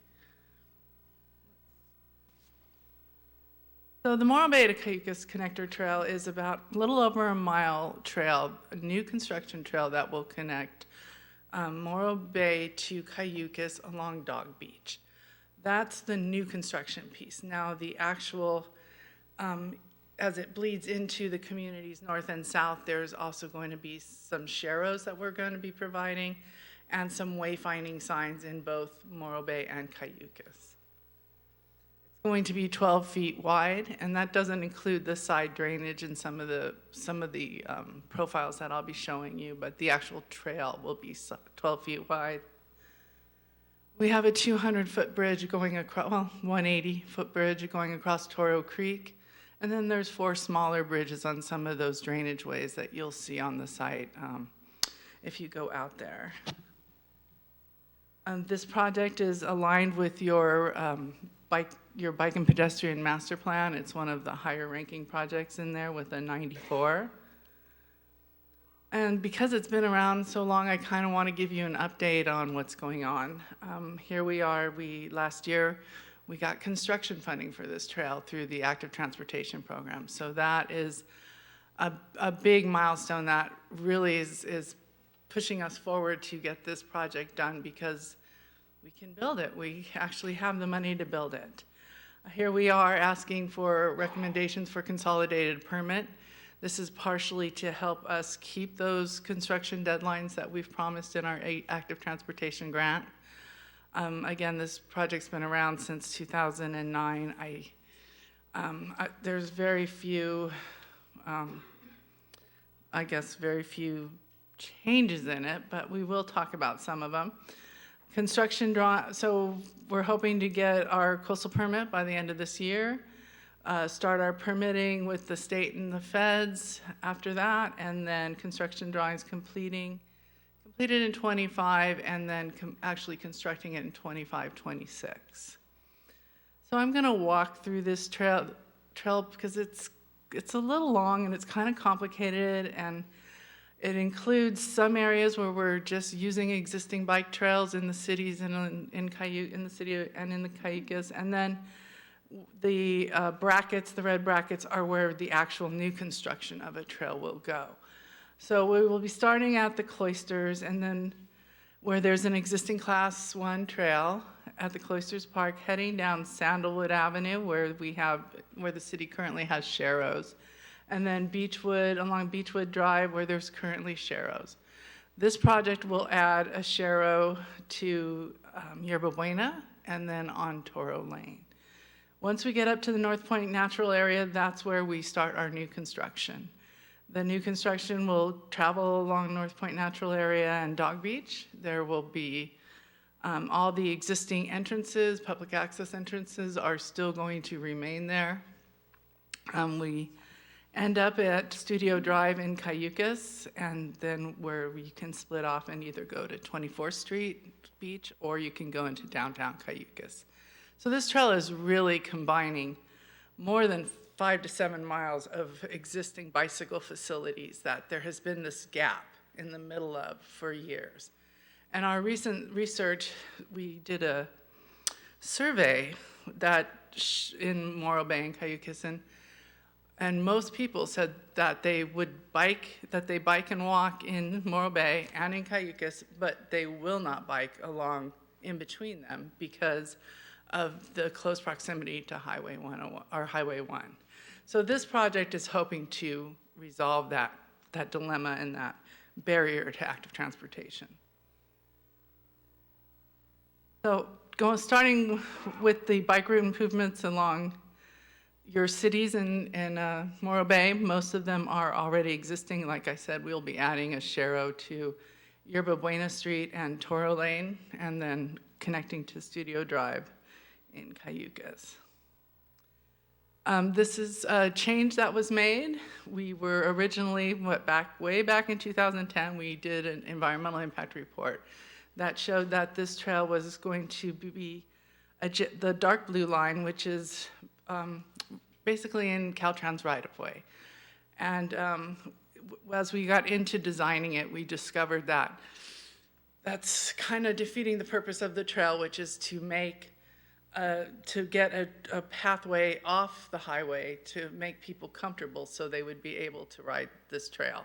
So the Morro Bay to Cayucas Connector Trail is about a little over a mile trail, a new construction trail that will connect Morro Bay to Cayucas along Dog Beach. That's the new construction piece. Now the actual, as it bleeds into the communities north and south, there's also going to be some sharrows that we're going to be providing and some wayfinding signs in both Morro Bay and Cayucas. Going to be 12 feet wide, and that doesn't include the side drainage and some of the profiles that I'll be showing you, but the actual trail will be 12 feet wide. We have a 200-foot bridge going across, well, 180-foot bridge going across Toro Creek, and then there's 4 smaller bridges on some of those drainage ways that you'll see on the site if you go out there. This project is aligned with your bike and pedestrian master plan. It's one of the higher ranking projects in there with a 94. And because it's been around so long, I kind of want to give you an update on what's going on. Here we are, last year, we got construction funding for this trail through the Active Transportation Program. So that is a big milestone that really is pushing us forward to get this project done because we can build it. We actually have the money to build it. Here we are asking for recommendations for consolidated permit. This is partially to help us keep those construction deadlines that we've promised in our active transportation grant. Again, this project's been around since 2009. There's very few, I guess, very few changes in it, but we will talk about some of them. Construction so we're hoping to get our coastal permit by the end of this year, start our permitting with the state and the feds after that, and then construction drawings completed in 25, and then actually constructing it in 25, 26. So I'm gonna walk through this trail because it's a little long and it's kind of complicated, and it includes some areas where we're just using existing bike trails in the cities and in the city and in the Cayucas, and then the brackets, the red brackets, are where the actual new construction of a trail will go. So we will be starting at the Cloisters, and then where there's an existing Class 1 trail at the Cloisters Park, heading down Sandalwood Avenue, where the city currently has sharrows, and then along Beechwood Drive, where there's currently sharrows. This project will add a sharrow to Yerba Buena and then on Toro Lane. Once we get up to the North Point Natural Area, that's where we start our new construction. The new construction will travel along North Point Natural Area and Dog Beach. There will be all the existing entrances, public access entrances are still going to remain there. We end up at Studio Drive in Cayucas, and then where we can split off and either go to 24th Street Beach or you can go into downtown Cayucas. So this trail is really combining more than 5 to 7 miles of existing bicycle facilities that there has been this gap in the middle of for years. And our recent research, we did a survey that in Morro Bay and Cayucas, and most people said that they bike and walk in Morro Bay and in Cayucas, but they will not bike along in between them because of the close proximity to Highway 101 or Highway 1. So this project is hoping to resolve that dilemma and that barrier to active transportation. So starting with the bike route improvements along your cities in Morro Bay, most of them are already existing. Like I said, we'll be adding a Shero to Yerba Buena Street and Toro Lane, and then connecting to Studio Drive in Cayucas. This is a change that was made. We were originally, way back in 2010, we did an environmental impact report that showed that this trail was going to be the dark blue line, which is basically in Caltrans right-of-way. And as we got into designing it, we discovered that that's kind of defeating the purpose of the trail, which is to get a pathway off the highway to make people comfortable so they would be able to ride this trail.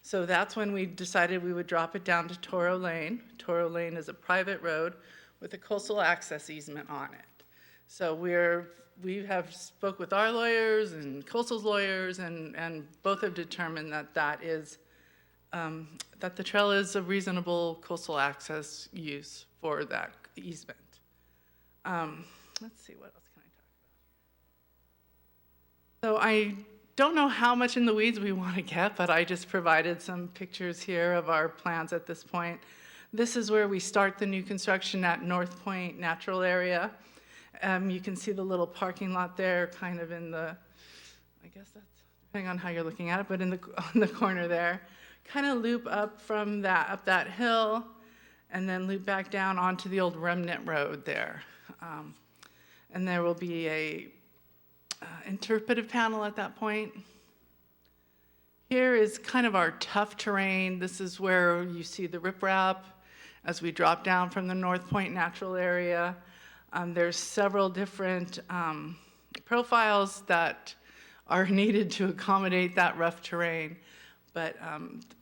So that's when we decided we would drop it down to Toro Lane. Toro Lane is a private road with a coastal access easement on it. So we have spoke with our lawyers and coastal's lawyers, and both have determined that that the trail is a reasonable coastal access use for that easement. Let's see, what else can I talk about? So I don't know how much in the weeds we want to get, but I just provided some pictures here of our plans at this point. This is where we start the new construction at North Point Natural Area. You can see the little parking lot there, kind of in the, I guess that's, depending on how you're looking at it, but on the corner there. Kind of loop up from up that hill, and then loop back down onto the old remnant road there. And there will be a interpretive panel at that point. Here is kind of our tough terrain. This is where you see the riprap as we drop down from the North Point Natural Area. There's several different profiles that are needed to accommodate that rough terrain, but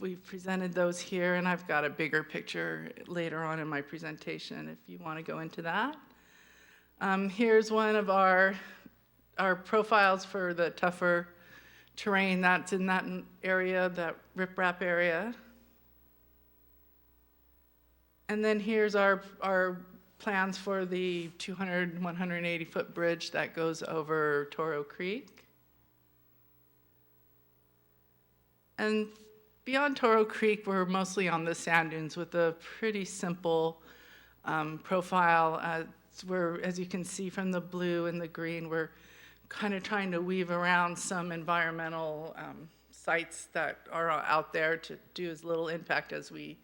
we've presented those here, and I've got a bigger picture later on in my presentation if you want to go into that. Here's one of our profiles for the tougher terrain that's in that area, that riprap area. And then here's our plans for the 180-foot bridge that goes over Toro Creek. And beyond Toro Creek, we're mostly on the sand dunes with a pretty simple profile. Where, as you can see from the blue and the green, we're kind of trying to weave around some environmental sites that are out there to do as little impact as we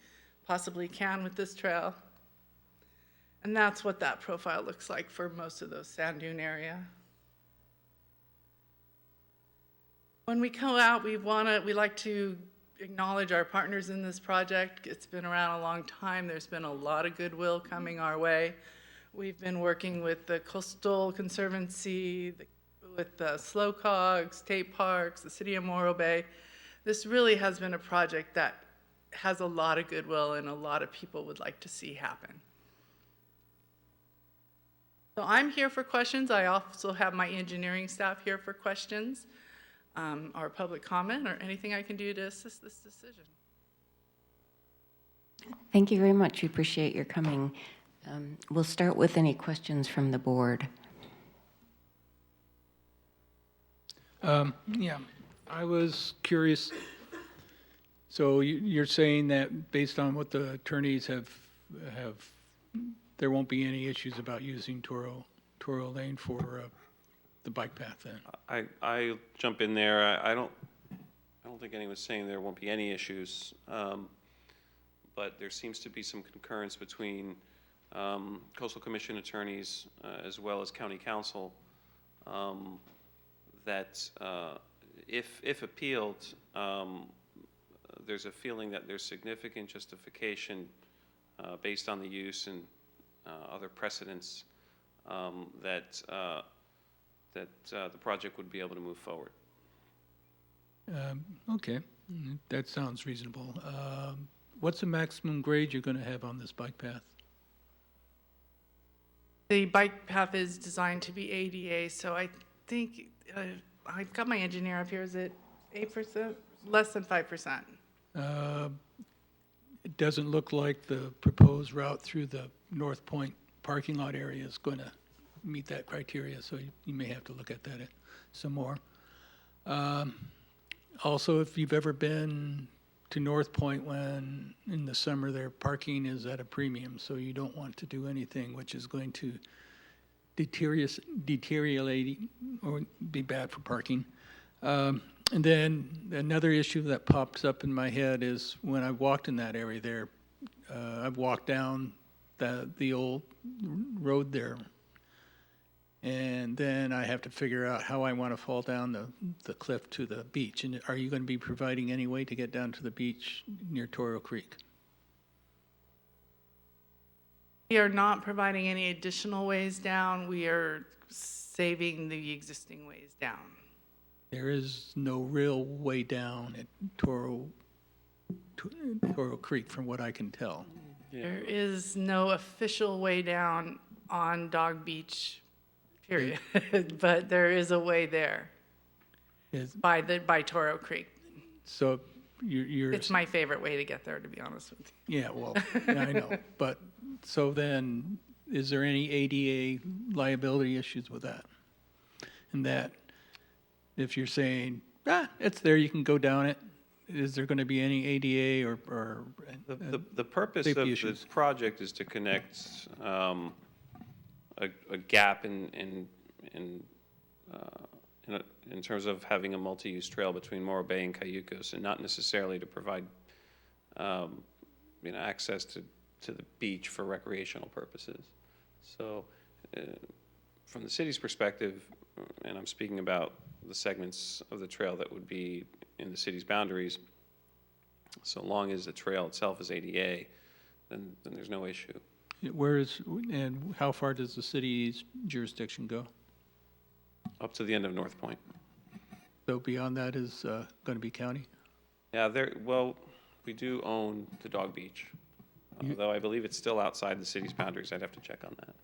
possibly can with this trail. And that's what that profile looks like for most of those sand dune area. When we come out, we like to acknowledge our partners in this project. It's been around a long time. There's been a lot of goodwill coming our way. We've been working with the Coastal Conservancy, with the Slow Cogs, State Parks, the City of Morro Bay. This really has been a project that has a lot of goodwill and a lot of people would like to see happen. So I'm here for questions. I also have my engineering staff here for questions, or public comment, or anything I can do to assist this decision. Thank you very much. We appreciate your coming. We'll start with any questions from the board. Yeah. I was curious, so you're saying that based on what the attorneys have, there won't be any issues about using Toro Lane for the bike path then? I jump in there. I don't think anyone's saying there won't be any issues, but there seems to be some concurrence between Coastal Commission attorneys as well as County Council that if appealed, there's a feeling that there's significant justification based on the use and other precedents that the project would be able to move forward. Okay, that sounds reasonable. What's the maximum grade you're going to have on this bike path? The bike path is designed to be ADA, so I think, I've got my engineer up here, is it 8%? Less than 5%. It doesn't look like the proposed route through the North Point parking lot area is going to meet that criteria, so you may have to look at that some more. Also, if you've ever been to North Point, when in the summer their parking is at a premium, so you don't want to do anything which is going to deteriorate or be bad for parking. And then another issue that pops up in my head is when I walked in that area there, I've walked down the old road there, and then I have to figure out how I want to fall down the cliff to the beach. And are you going to be providing any way to get down to the beach near Toro Creek? We are not providing any additional ways down. We are saving the existing ways down. There is no real way down at Toro Creek, from what I can tell. Yeah. There is no official way down on Dog Beach, period. But there is a way there by Toro Creek. So you're. It's my favorite way to get there, to be honest with you. Yeah, well, yeah, I know. But so then, is there any ADA liability issues with that? And that, if you're saying, it's there, you can go down it, is there going to be any ADA or The purpose of safety this issues? project is to connect a gap in terms of having a multi-use trail between Morro Bay and Cayucos, and not necessarily to provide access to the beach for recreational purposes. So from the city's perspective, and I'm speaking about the segments of the trail that would be in the city's boundaries, so long as the trail itself is ADA, then there's no issue. And how far does the city's jurisdiction go? Up to the end of North Point. So beyond that is going to be county? Yeah, well, we do own the Dog Beach, although I believe it's still outside the city's boundaries. I'd have to check on that.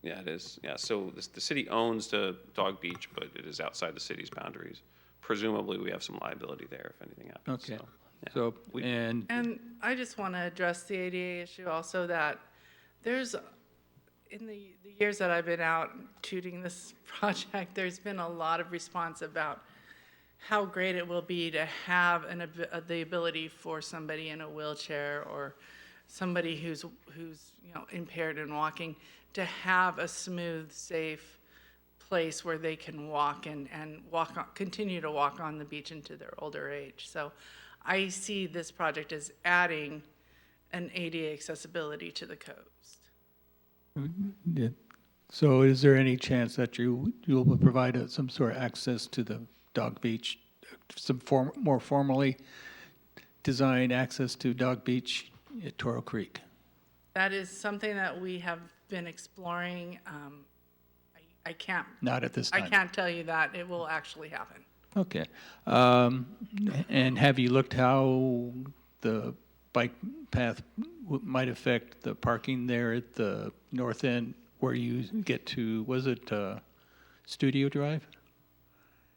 Yeah, it is. Yeah, so the city owns the Dog Beach, but it is outside the city's boundaries. Presumably, we have some liability there if anything happens. Okay. So, So, and And I just want to address the ADA issue also, that there's, in the years that I've been out tooting this project, there's been a lot of response about how great it will be to have the ability for somebody in a wheelchair or somebody who's impaired in walking to have a smooth, safe place where they can walk and continue to walk on the beach into their older age. So I see this project as adding an ADA accessibility to the coast. yeah. So is there any chance that you will provide some sort of access to the Dog Beach, some more formally designed access to Dog Beach at Toro Creek? That is something that we have been exploring. I can't. Not at this time. I can't tell you that it will actually happen. Okay. And have you looked how the bike path might affect the parking there at the north end where you get to, was it Studio Drive?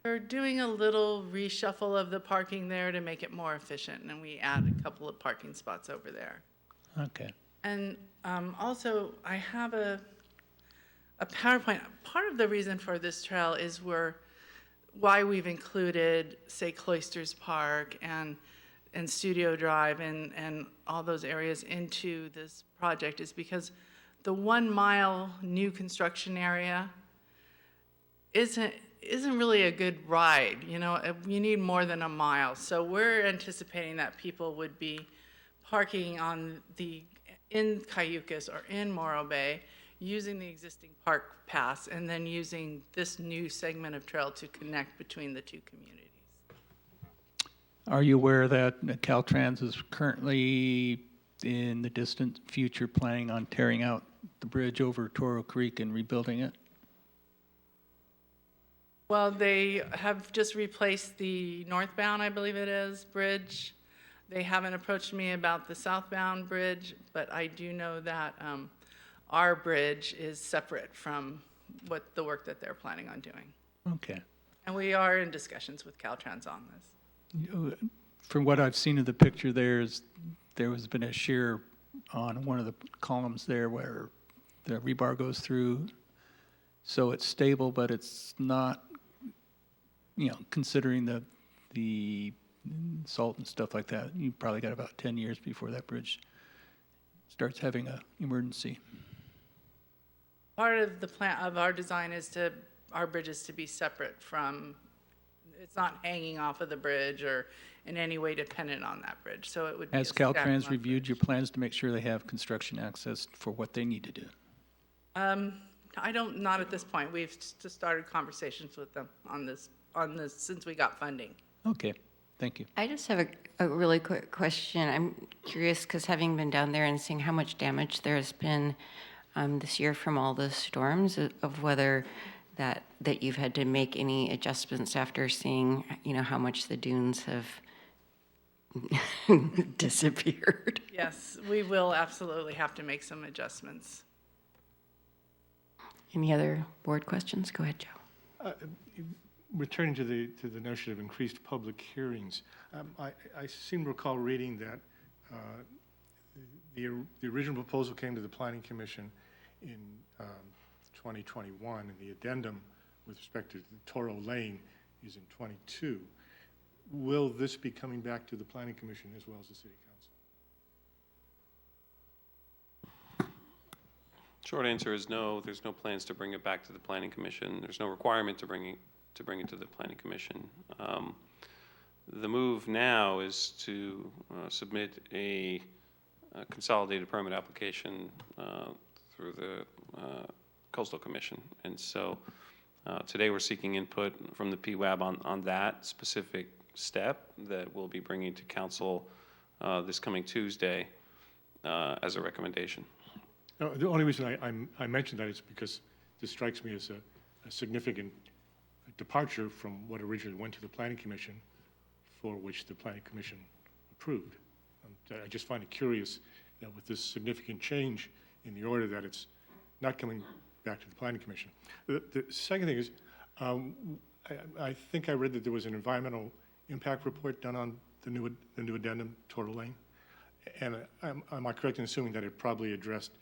We're doing a little reshuffle of the parking there to make it more efficient, and we add a couple of parking spots over there. Okay. And also, I have a PowerPoint. Part of the reason for this trail is why we've included, say, Cloisters Park and Studio Drive and all those areas into this project is because the 1 mile new construction area isn't really a good ride. You know, you need more than a mile. So we're anticipating that people would be parking in Cayucas or in Morro Bay, using the existing park paths, and then using this new segment of trail to connect between the two communities. Are you aware that Caltrans is currently in the distant future planning on tearing out the bridge over Toro Creek and rebuilding it? Well, they have just replaced the northbound, I believe it is, bridge. They haven't approached me about the southbound bridge, but I do know that our bridge is separate from the work that they're planning on doing. Okay. And we are in discussions with Caltrans on this. From what I've seen of the picture, there has been a shear on one of the columns there where the rebar goes through. So it's stable, but it's not, you know, considering the salt and stuff like that, you probably got about 10 years before that bridge starts having an emergency. Part of the plan of our design is our bridges to be separate from, it's not hanging off of the bridge or in any way dependent on that bridge. So it would be Has Caltrans reviewed your plans to make sure they have construction access for what they need to do? Not at this point. We've just started conversations with them on this since we got funding. Okay, thank you. I just have a really quick question. I'm curious because having been down there and seeing how much damage there has been this year from all the storms, of whether that you've had to make any adjustments after seeing, you know, how much the dunes have disappeared. Yes, we will absolutely have to make some adjustments. Any other board questions? Go ahead, Joe. Returning to the notion of increased public hearings, I seem to recall reading that the original proposal came to the Planning Commission in 2021, and the addendum with respect to Toro Lane is in 22. Will this be coming back to the Planning Commission as well as the City Council? Short answer is no. There's no plans to bring it back to the Planning Commission. There's no requirement to bring it to the Planning Commission. The move now is to submit a consolidated permit application through the Coastal Commission. And so today we're seeking input from the PWAB on that specific step that we'll be bringing to Council this coming Tuesday as a recommendation. No, the only reason I mentioned that is because this strikes me as a significant departure from what originally went to the Planning Commission, for which the Planning Commission approved. I just find it curious that with this significant change in the order that it's not coming back to the Planning Commission. The second thing is, I think I read that there was an environmental impact report done on the new addendum, Toro Lane. And am I correct in assuming that it probably addressed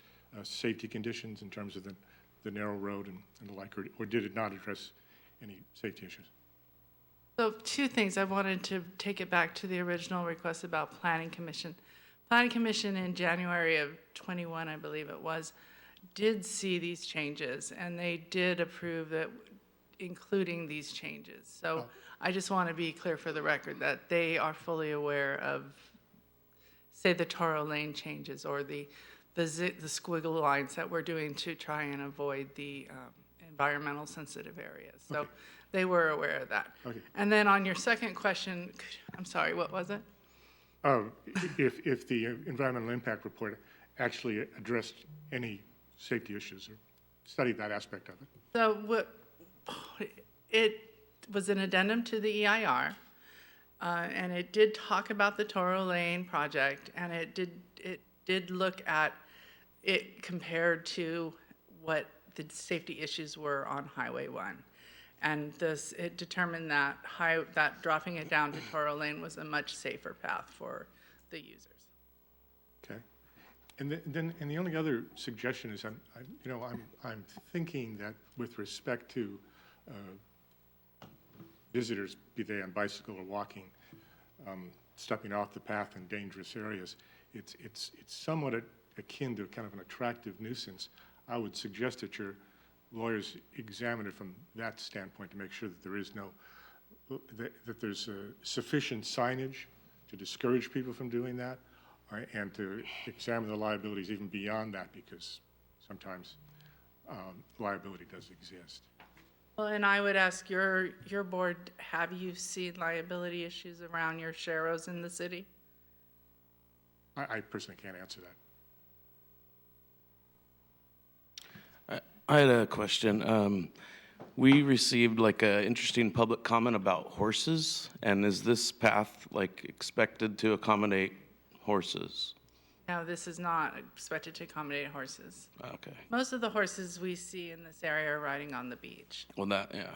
safety conditions in terms of the narrow road and the like, or did it not address any safety issues? So two things. I wanted to take it back to the original request about Planning Commission. Planning Commission in January of 21, I believe it was, did see these changes, and they did approve that, including these changes. So I just want to be clear for the record that they are fully aware of, say, the Toro Lane changes or the squiggle lines that we're doing to try and avoid the environmental sensitive areas. So they were aware of that. Okay. And then on your second question, I'm sorry, what was it? If the environmental impact report actually addressed any safety issues or studied that aspect of it. So it was an addendum to the EIR, and it did talk about the Toro Lane project, and it did look at it compared to what the safety issues were on Highway 1. And it determined that dropping it down to Toro Lane was a much safer path for the users. Okay. And the only other suggestion is I'm thinking that with respect to visitors, be they on bicycle or walking, stepping off the path in dangerous areas. It's somewhat akin to kind of an attractive nuisance. I would suggest that your lawyers examine it from that standpoint to make sure that there is no, that there's sufficient signage to discourage people from doing that, and to examine the liabilities even beyond that, because sometimes liability does exist. Well, and I would ask your board, have you seen liability issues around your sharrows in the city? I personally can't answer that. I had a question. We received like an interesting public comment about horses, and is this path like expected to accommodate horses? No, this is not expected to accommodate horses. Okay. Most of the horses we see in this area are riding on the beach. Well, yeah.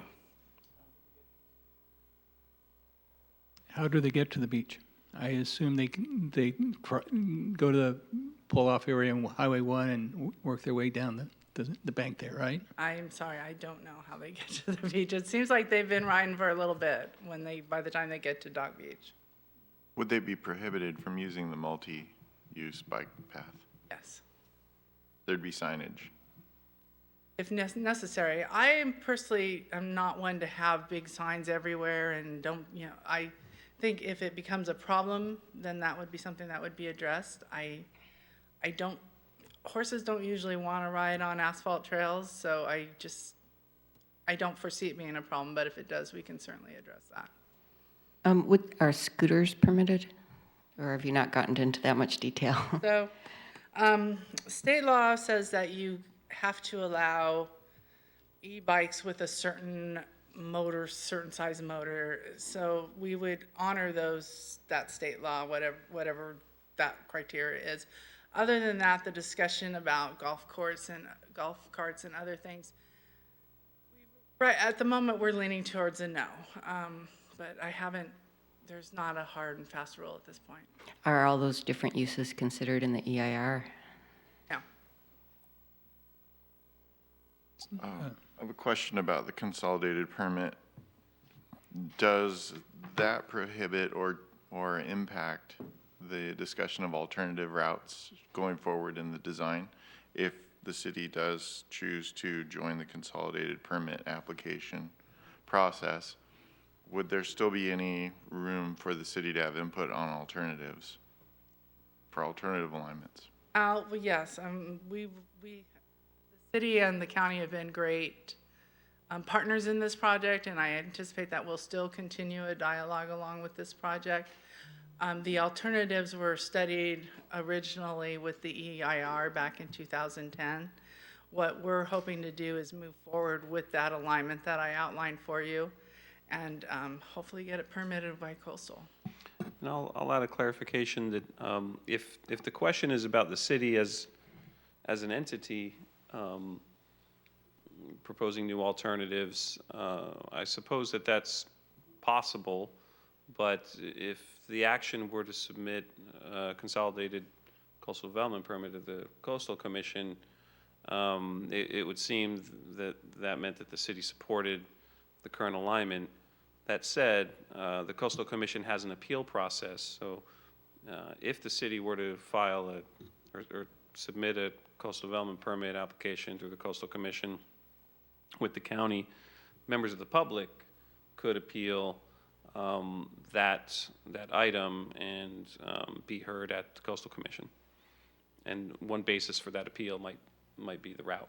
How do they get to the beach? I assume they go to the pull-off area on Highway 1 and work their way down the bank there, right? I'm sorry, I don't know how they get to the beach. It seems like they've been riding for a little bit by the time they get to Dog Beach. Would they be prohibited from using the multi-use bike path? Yes. There'd be signage. If necessary. I personally am not one to have big signs everywhere and I think if it becomes a problem, then that would be something that would be addressed. Horses don't usually want to ride on asphalt trails, so I don't foresee it being a problem, but if it does, we can certainly address that. Are scooters permitted? Or have you not gotten into that much detail? So, state law says that you have to allow e-bikes with a certain size motor. So we would honor that state law, whatever that criteria is. Other than that, the discussion about golf carts and other things, right at the moment we're leaning towards a no. But there's not a hard and fast rule at this point. Are all those different uses considered in the EIR? No. I have a question about the consolidated permit. Does that prohibit or impact the discussion of alternative routes going forward in the design if the city does choose to join the consolidated permit application process? Would there still be any room for the city to have input on alternatives, for alternative alignments? Well, yes, the city and the county have been great partners in this project, and I anticipate that we'll still continue a dialogue along with this project. The alternatives were studied originally with the EIR back in 2010. What we're hoping to do is move forward with that alignment that I outlined for you, and hopefully get it permitted by coastal. And I'll add a clarification that if the question is about the city as an entity proposing new alternatives, I suppose that's possible. But if the action were to submit a consolidated coastal development permit to the Coastal Commission, it would seem that meant that the city supported the current alignment. That said, the Coastal Commission has an appeal process, so if the city were to file or submit a coastal development permit application through the Coastal Commission with the county, members of the public could appeal that item and be heard at the Coastal Commission. And one basis for that appeal might be the route.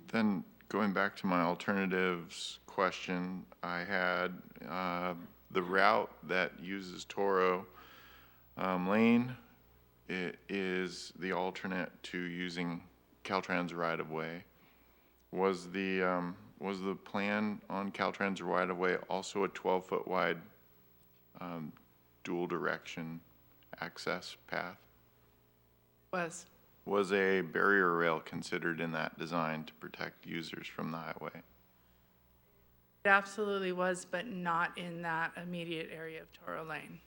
Then going back to my alternatives question, I had the route that uses Toro Lane. It is the alternate to using Caltrans right-of-way. Was the plan on Caltrans right-of-way also a 12-foot wide dual direction access path? Was a barrier rail considered in that design to protect users from the highway? It absolutely was, but not in that immediate area of Toro Lane.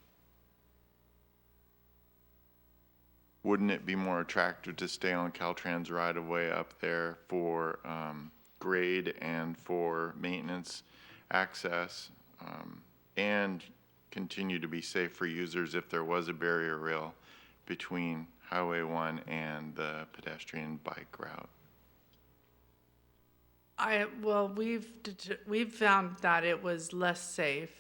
Wouldn't it be more attractive to stay on Caltrans right-of-way up there for grade and for maintenance access, and continue to be safe for users if there was a barrier rail between Highway 1 and the pedestrian bike route. Well, we've found that it was less safe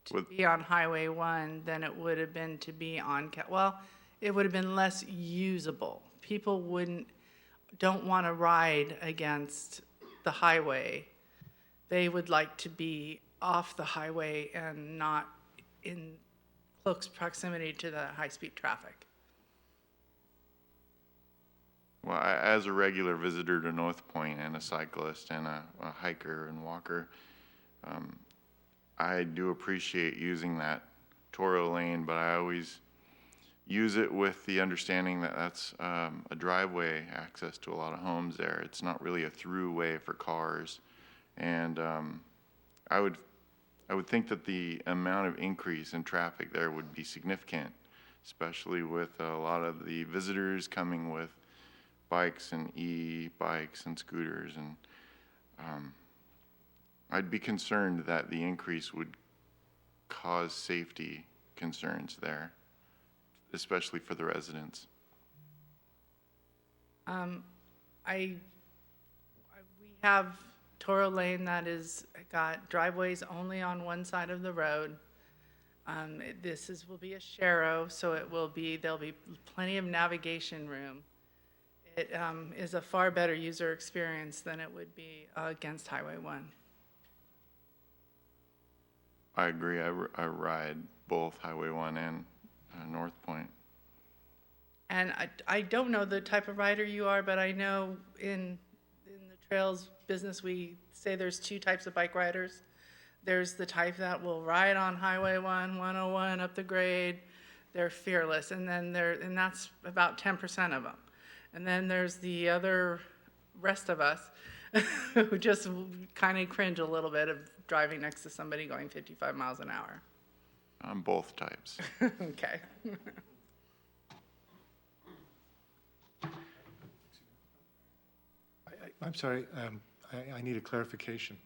to be on Highway 1 than it would have been to be on, well, it would have been less usable. People don't want to ride against the highway. They would like to be off the highway and not in close proximity to the high-speed traffic. Well, as a regular visitor to North Point and a cyclist and a hiker and walker, I do appreciate using that Toro lane, but I always use it with the understanding that that's a driveway access to a lot of homes there. It's not really a throughway for cars. And I would think that the amount of increase in traffic there would be significant, especially with a lot of the visitors coming with bikes and e-bikes and scooters. And I'd be concerned that the increase would cause safety concerns there, especially for the residents. We have Toro Lane that is got driveways only on one side of the road. Will be a sharrow, so there'll be plenty of navigation room. It is a far better user experience than it would be against Highway 1. I agree. I ride both Highway 1 and North Point. And I don't know the type of rider you are, but I know in the trails business, we say there's two types of bike riders. There's the type that will ride on Highway 101 up the grade. They're fearless, and that's about 10% of them. And then there's the other rest of us who just kind of cringe a little bit of driving next to somebody going 55 miles an hour. I'm both types. Okay. I'm sorry, I need a clarification.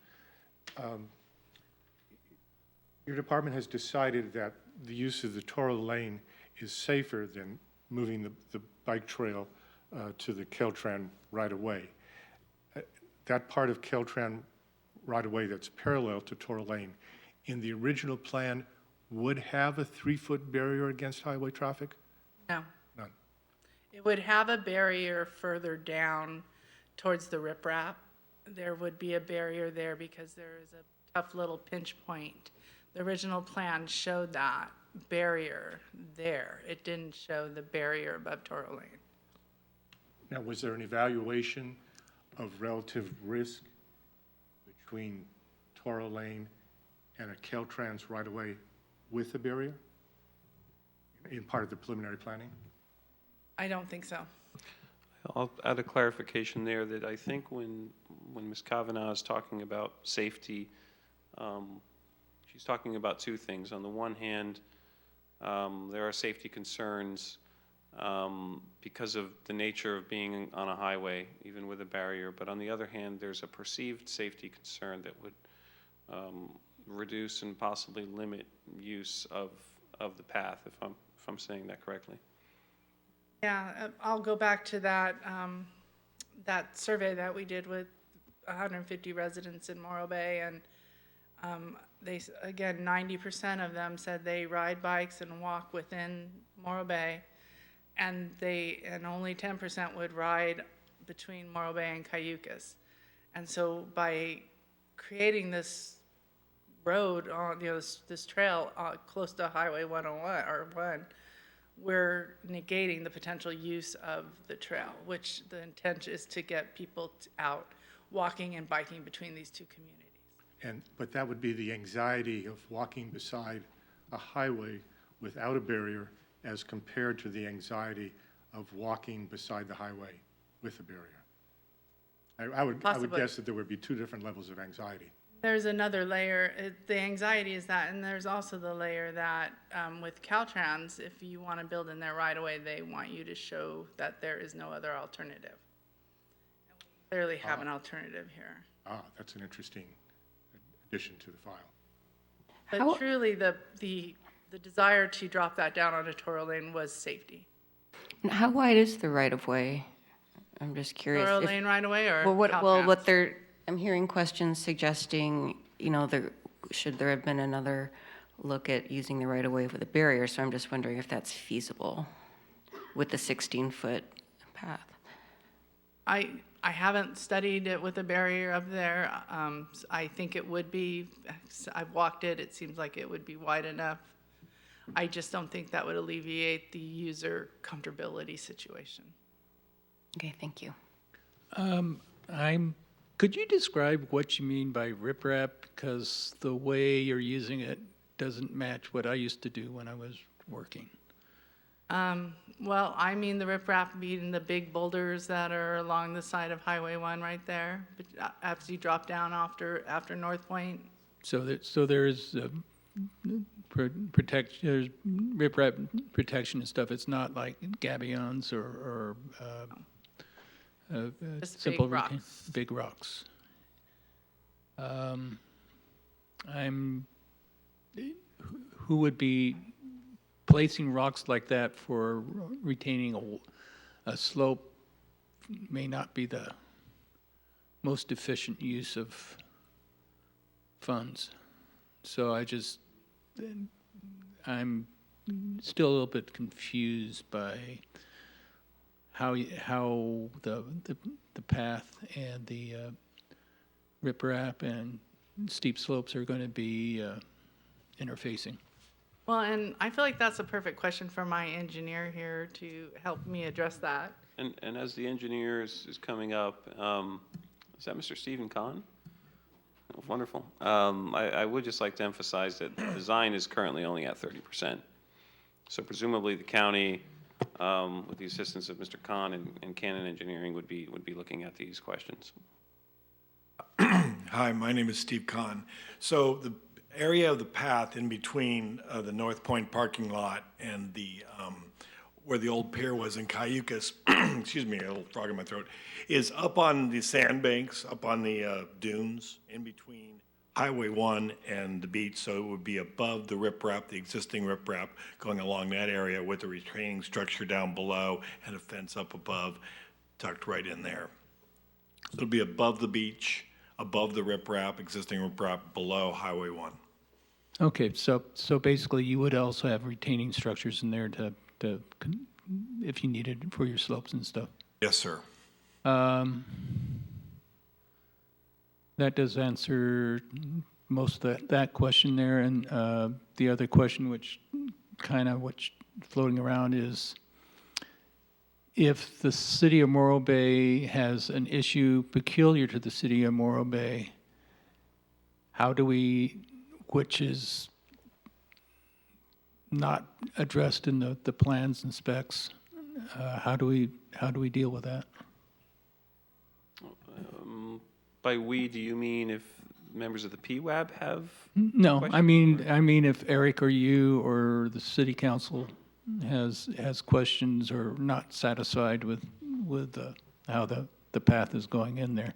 Your department has decided that the use of the Toro lane is safer than moving the bike trail to the Caltran right-of-way. That part of Caltran right-of-way that's parallel to Toro Lane, in the original plan, would have a 3-foot barrier against highway traffic? No. None. It would have a barrier further down towards the riprap. There would be a barrier there because there is a tough little pinch point. The original plan showed that barrier there. It didn't show the barrier above Toro Lane. Now, was there an evaluation of relative risk between Toro Lane and a Caltrans right-of-way with a barrier in part of the preliminary planning? I don't think so. I'll add a clarification there that I think when Ms. Kavanaugh is talking about safety, she's talking about two things. On the one hand, there are safety concerns because of the nature of being on a highway, even with a barrier. But on the other hand, there's a perceived safety concern that would reduce and possibly limit use of the path, if I'm saying that correctly. Yeah, I'll go back to that that survey that we did with 150 residents in Morro Bay, and they, again, 90% of them said they ride bikes and walk within Morro Bay, and only 10% would ride between Morro Bay and Cayucas. And so by creating this road on, this trail close to Highway 101, we're negating the potential use of the trail, which the intent is to get people out walking and biking between these two communities. But that would be the anxiety of walking beside a highway without a barrier as compared to the anxiety of walking beside the highway with a barrier. I would guess that there would be two different levels of anxiety. There's another layer. The anxiety is that, and there's also the layer that with Caltrans, if you want to build in their right away, they want you to show that there is no other alternative. clearly have an alternative here. Ah, that's an interesting addition to the file. But How- truly, the desire to drop that down on a Toro lane was safety. And how wide is the right-of-way? I'm just curious. Toro if- lane right away or Well, what outpath? they're, I'm hearing questions suggesting, should there have been another look at using the right-of-way with a barrier? So I'm just wondering if that's feasible with the 16-foot path. I haven't studied it with a barrier up there. I think it would be, I've walked it, it seems like it would be wide enough. I just don't think that would alleviate the user comfortability situation. Okay, thank you. Could you describe what you mean by riprap? Because the way you're using it doesn't match what I used to do when I was working. Well, I mean the riprap being the big boulders that are along the side of Highway 1 right there, as you drop down after North Point. So there's there's riprap protection and stuff. It's not like gabions or Just simple big rocks. big rocks. Who would be placing rocks like that for retaining a slope may not be the most efficient use of funds. So I'm still a little bit confused by how the path and the riprap and steep slopes are going to be interfacing. Well, and I feel like that's a perfect question for my engineer here to help me address that. And as the engineer is coming up, is that Mr. Stephen Kahn? Oh, wonderful. I would just like to emphasize that the design is currently only at 30%. So presumably the county, with the assistance of Mr. Kahn and Cannon Engineering, would be looking at these questions. Hi, my name is Steve Kahn. So the area of the path in between the North Point parking lot and the where the old pier was in Cayucas, excuse me, a little frog in my throat, is up on the sandbanks, up on the dunes in between Highway 1 and the beach. So it would be above the riprap, the existing riprap, going along that area with the retaining structure down below and a fence up above, tucked right in there. So it'll be above the beach, above the riprap, existing riprap, below Highway 1. Okay, so basically you would also have retaining structures in there to if you needed for your slopes and stuff. Yes, sir. That does answer most of that question there, and the other question, which what's floating around, is if the city of Morro Bay has an issue peculiar to the city of Morro Bay, which is not addressed in the plans and specs, how do we deal with that? By we, do you mean if members of the PWAB have? No, questions? I mean if Eric or you or the city council has questions or not satisfied with how the path is going in there.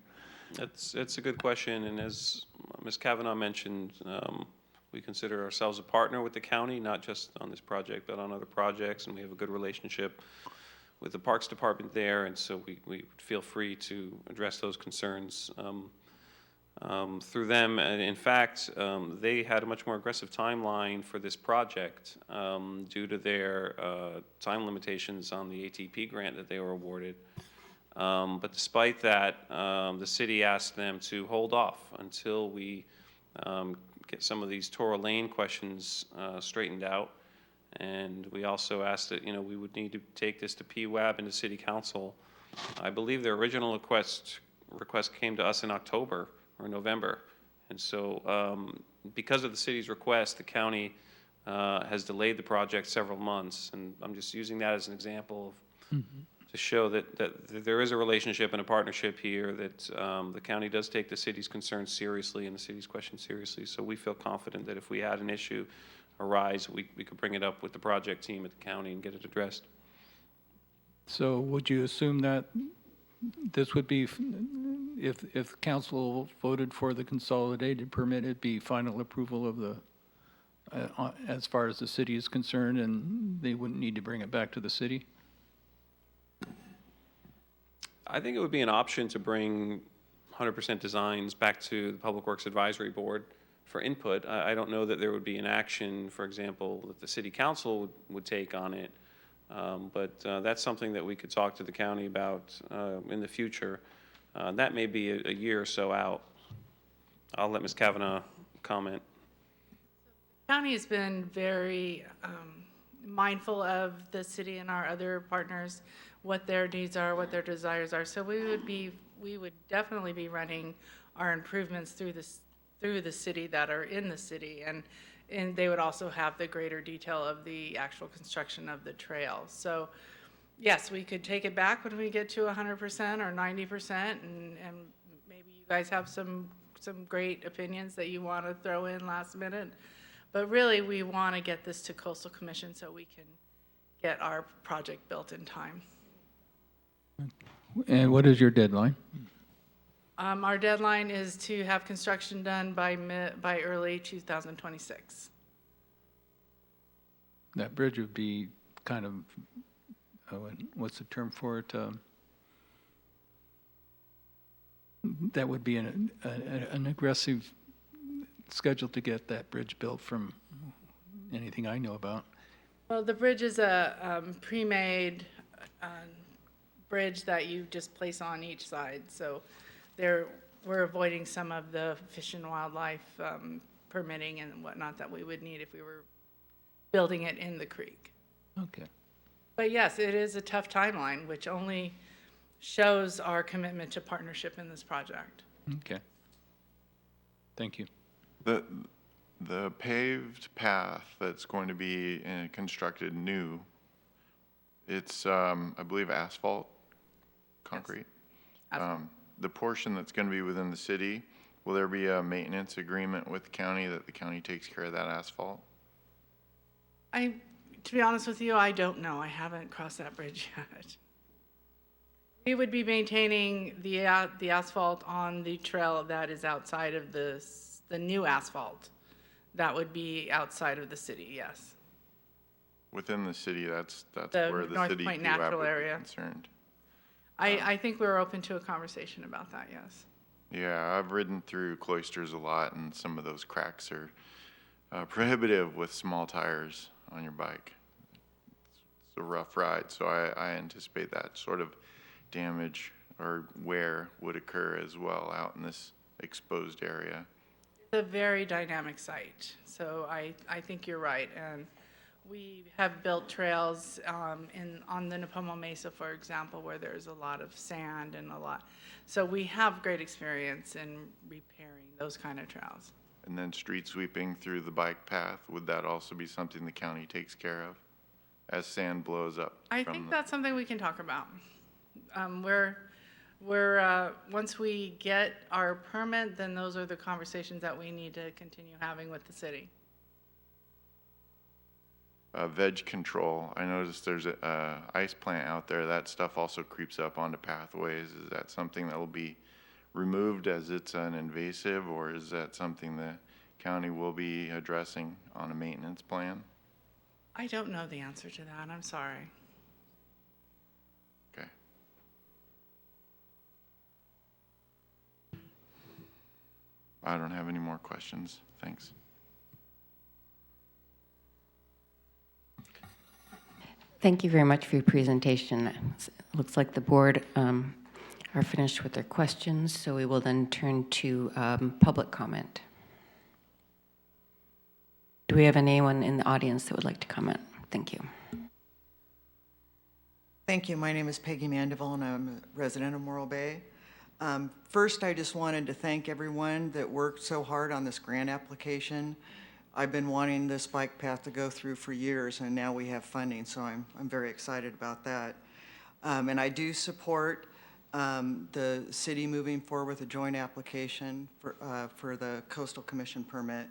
It's a good question, and as Ms. Kavanaugh mentioned, we consider ourselves a partner with the county, not just on this project, but on other projects, and we have a good relationship with the Parks Department there, and so we feel free to address those concerns through them. And in fact, they had a much more aggressive timeline for this project due to their time limitations on the ATP grant that they were awarded. But despite that, the city asked them to hold off until we get some of these Toro Lane questions straightened out. And we also asked that, we would need to take this to PWAB and to City Council. I believe their original request came to us in October or November. And so because of the city's request, the county has delayed the project several months. And I'm just using that as an example of to show that there is a relationship and a partnership here, that the county does take the city's concerns seriously and the city's questions seriously. So we feel confident that if we had an issue arise, we could bring it up with the project team at the county and get it addressed. So would you assume that this would be, if council voted for the consolidated permit, it'd be final approval of the, as far as the city is concerned, and they wouldn't need to bring it back to the city? I think it would be an option to bring 100% designs back to the Public Works Advisory Board for input. I don't know that there would be an action, for example, that the city council would take on it. But that's something that we could talk to the county about in the future. That may be a year or so out. I'll let Ms. Kavanaugh comment. County has been very mindful of the city and our other partners, what their needs are, what their desires are. So we would definitely be running our improvements through the city that are in the city, and they would also have the greater detail of the actual construction of the trail. So yes, we could take it back when we get to 100% or 90%, and maybe you guys have some great opinions that you want to throw in last minute. But really, we want to get this to Coastal Commission so we can get our project built in time. And what is your deadline? Our deadline is to have construction done by early 2026. That bridge would be kind of, what's the term for it? That would be an aggressive schedule to get that bridge built from anything I know about. Well, the bridge is a pre-made bridge that you just place on each side. So we're avoiding some of the fish and wildlife permitting and whatnot that we would need if we were building it in the creek. Okay. But yes, it is a tough timeline, which only shows our commitment to partnership in this project. Okay. Thank you. The paved path that's going to be constructed new, it's, I believe, asphalt, concrete? Yes. Asphalt. The portion that's going to be within the city, will there be a maintenance agreement with the county that the county takes care of that asphalt? To be honest with you, I don't know. I haven't crossed that bridge yet. We would be maintaining the asphalt on the trail that is outside of the new asphalt. That would be outside of the city, yes. Within the city, that's The where the North city Point PUAP natural would be area. concerned. I think we're open to a conversation about that, yes. Yeah, I've ridden through Cloisters a lot, and some of those cracks are prohibitive with small tires on your bike. It's a rough ride, so I anticipate that sort of damage or wear would occur as well out in this exposed area. It's a very dynamic site, so I think you're right. And we have built trails on the Nipomo Mesa, for example, where there's a lot of sand and a lot. So we have great experience in repairing those kind of trails. And then street sweeping through the bike path, would that also be something the county takes care of as sand blows up? I think that's something we can talk about. Once we get our permit, then those are the conversations that we need to continue having with the city. Veg control, I noticed there's a ice plant out there. That stuff also creeps up onto pathways. Is that something that will be removed as it's an invasive, or is that something the county will be addressing on a maintenance plan? I don't know the answer to that. I'm sorry. Okay. I don't have any more questions. Thanks. Thank you very much for your presentation. It looks like the board are finished with their questions, so we will then turn to public comment. Do we have anyone in the audience that would like to comment? Thank you. Thank you. My name is Peggy Mandeville, and I'm a resident of Morro Bay. First, I just wanted to thank everyone that worked so hard on this grant application. I've been wanting this bike path to go through for years, and now we have funding, so I'm very excited about that. And I do support the city moving forward with a joint application for the Coastal Commission permit.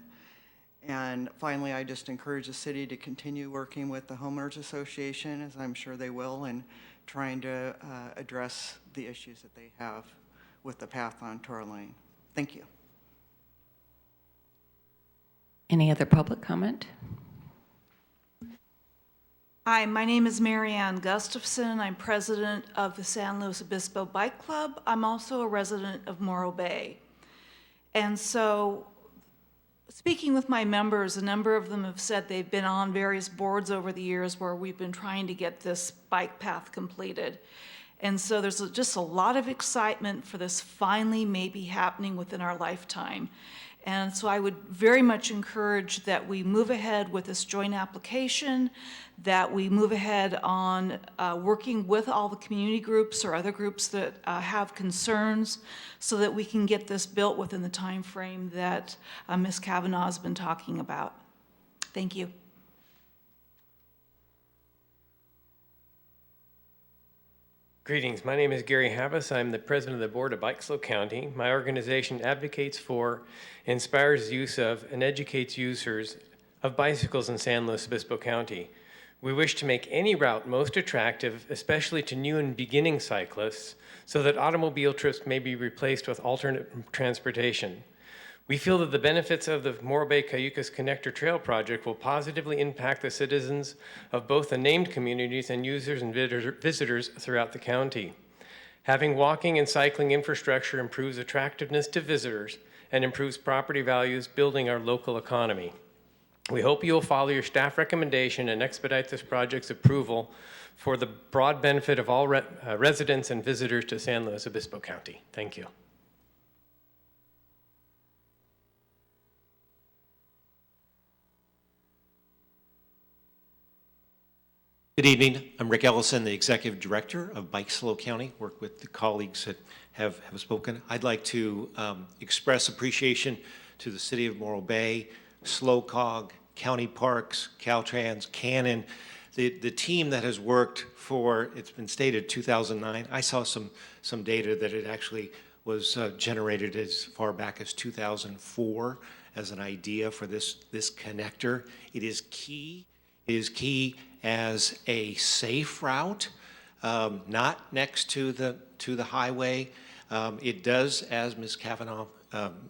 And finally, I just encourage the city to continue working with the Homeowners Association, as I'm sure they will, and trying to address the issues that they have with the path on Tor Lane. Thank you. Any other public comment? Hi, my name is Marianne Gustafson. I'm president of the San Luis Obispo Bike Club. I'm also a resident of Morro Bay. And so, speaking with my members, a number of them have said they've been on various boards over the years where we've been trying to get this bike path completed. And so there's just a lot of excitement for this finally maybe happening within our lifetime. And so I would very much encourage that we move ahead with this joint application, that we move ahead on working with all the community groups or other groups that have concerns so that we can get this built within the time frame that Ms. Kavanaugh has been talking about. Thank you. Greetings, my name is Gary Havas. I'm the president of the board of Bike Slow County. My organization advocates for, inspires use of, and educates users of bicycles in San Luis Obispo County. We wish to make any route most attractive, especially to new and beginning cyclists, so that automobile trips may be replaced with alternate transportation. We feel that the benefits of the Morro Bay Cayucos Connector Trail project will positively impact the citizens of both the named communities and users and visitors throughout the county. Having walking and cycling infrastructure improves attractiveness to visitors and improves property values, building our local economy. We hope you will follow your staff recommendation and expedite this project's approval for the broad benefit of all residents and visitors to San Luis Obispo County. Thank you. Good evening. I'm Rick Ellison, the Executive Director of Bike Slow County, work with the colleagues that have spoken. I'd like to express appreciation to the City of Morro Bay, SlowCog, County Parks, Caltrans, Canon, the team that has worked for, it's been stated 2009. I saw some data that it actually was generated as far back as 2004 as an idea for this connector. It is key. It is key as a safe route, not next to the highway. It does, as Ms. Kavanaugh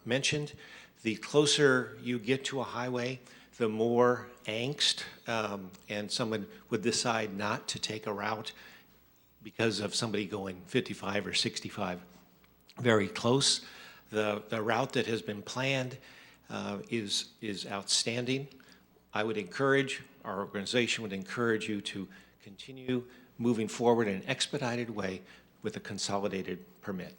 mentioned, the closer you get to a highway, the more angst, and someone would decide not to take a route because of somebody going 55 or 65 very close. The route that has been planned is outstanding. I would encourage, our organization would encourage you to continue moving forward in an expedited way with a consolidated permit.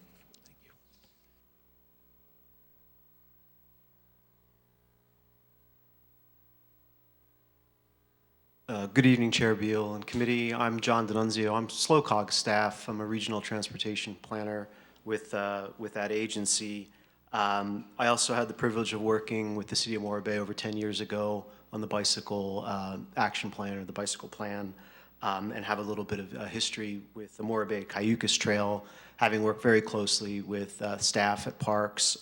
Good evening, Chair Beal and committee. I'm John D'Annunzio. I'm SlowCog staff. I'm a regional transportation planner with that agency. I also had the privilege of working with the City of Morro Bay over 10 years ago on the bicycle action plan or the bicycle plan, and have a little bit of history with the Morro Bay Cayucos Trail, having worked very closely with staff at Parks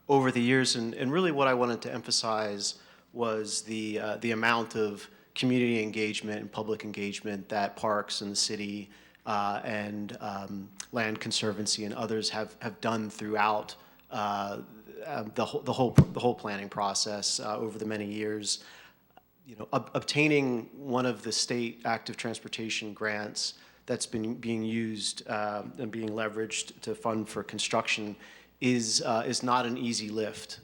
over the years. And really what I wanted to emphasize was the amount of community engagement and public engagement that Parks and the city and Land Conservancy and others have done throughout the whole planning process over the many years. You know, obtaining one of the state active transportation grants that's been being used and being leveraged to fund for construction is not an easy lift.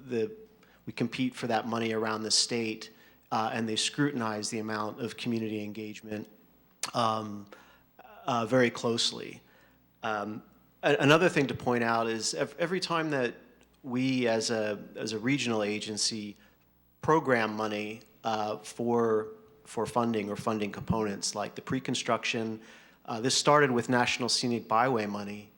We compete for that money around the state, and they scrutinize the amount of community engagement very closely. Another thing to point out is every time that we as a regional agency program money for funding or funding components like the pre-construction, this started with National Scenic Byway money,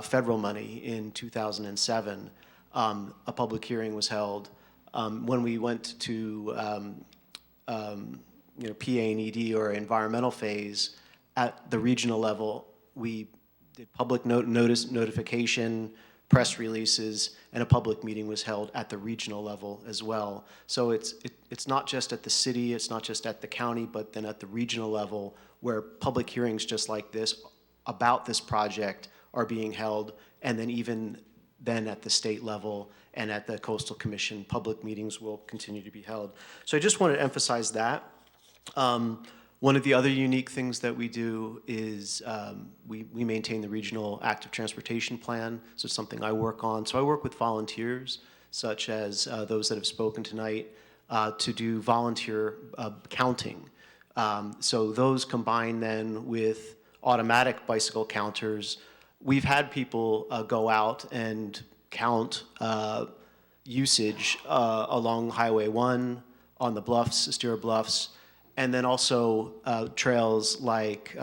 federal money in 2007. A public hearing was held. When we went to PA&ED or environmental phase at the regional level, we did public notification, press releases, and a public meeting was held at the regional level as well. So it's not just at the city, it's not just at the county, but then at the regional level where public hearings just like this about this project are being held, and then even then at the state level and at the Coastal Commission, public meetings will continue to be held. So I just want to emphasize that. One of the other unique things that we do is we maintain the Regional Active Transportation Plan. So it's something I work on. So I work with volunteers, such as those that have spoken tonight, to do volunteer counting. So those combine then with automatic bicycle counters. We've had people go out and count usage along Highway 1, on the bluffs, Estero Bluffs, and then also trails like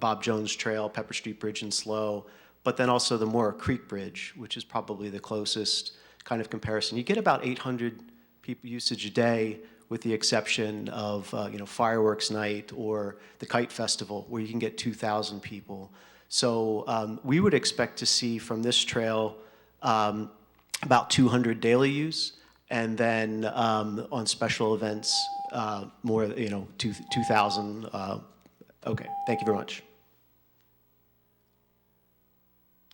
Bob Jones Trail, Pepper Street Bridge and Slow, but then also the Mora Creek Bridge, which is probably the closest kind of comparison. You get about 800 people usage a day, with the exception of fireworks night or the Kite Festival, where you can get 2,000 people. So we would expect to see from this trail about 200 daily use, and then on special events, more, 2,000. Okay, thank you very much.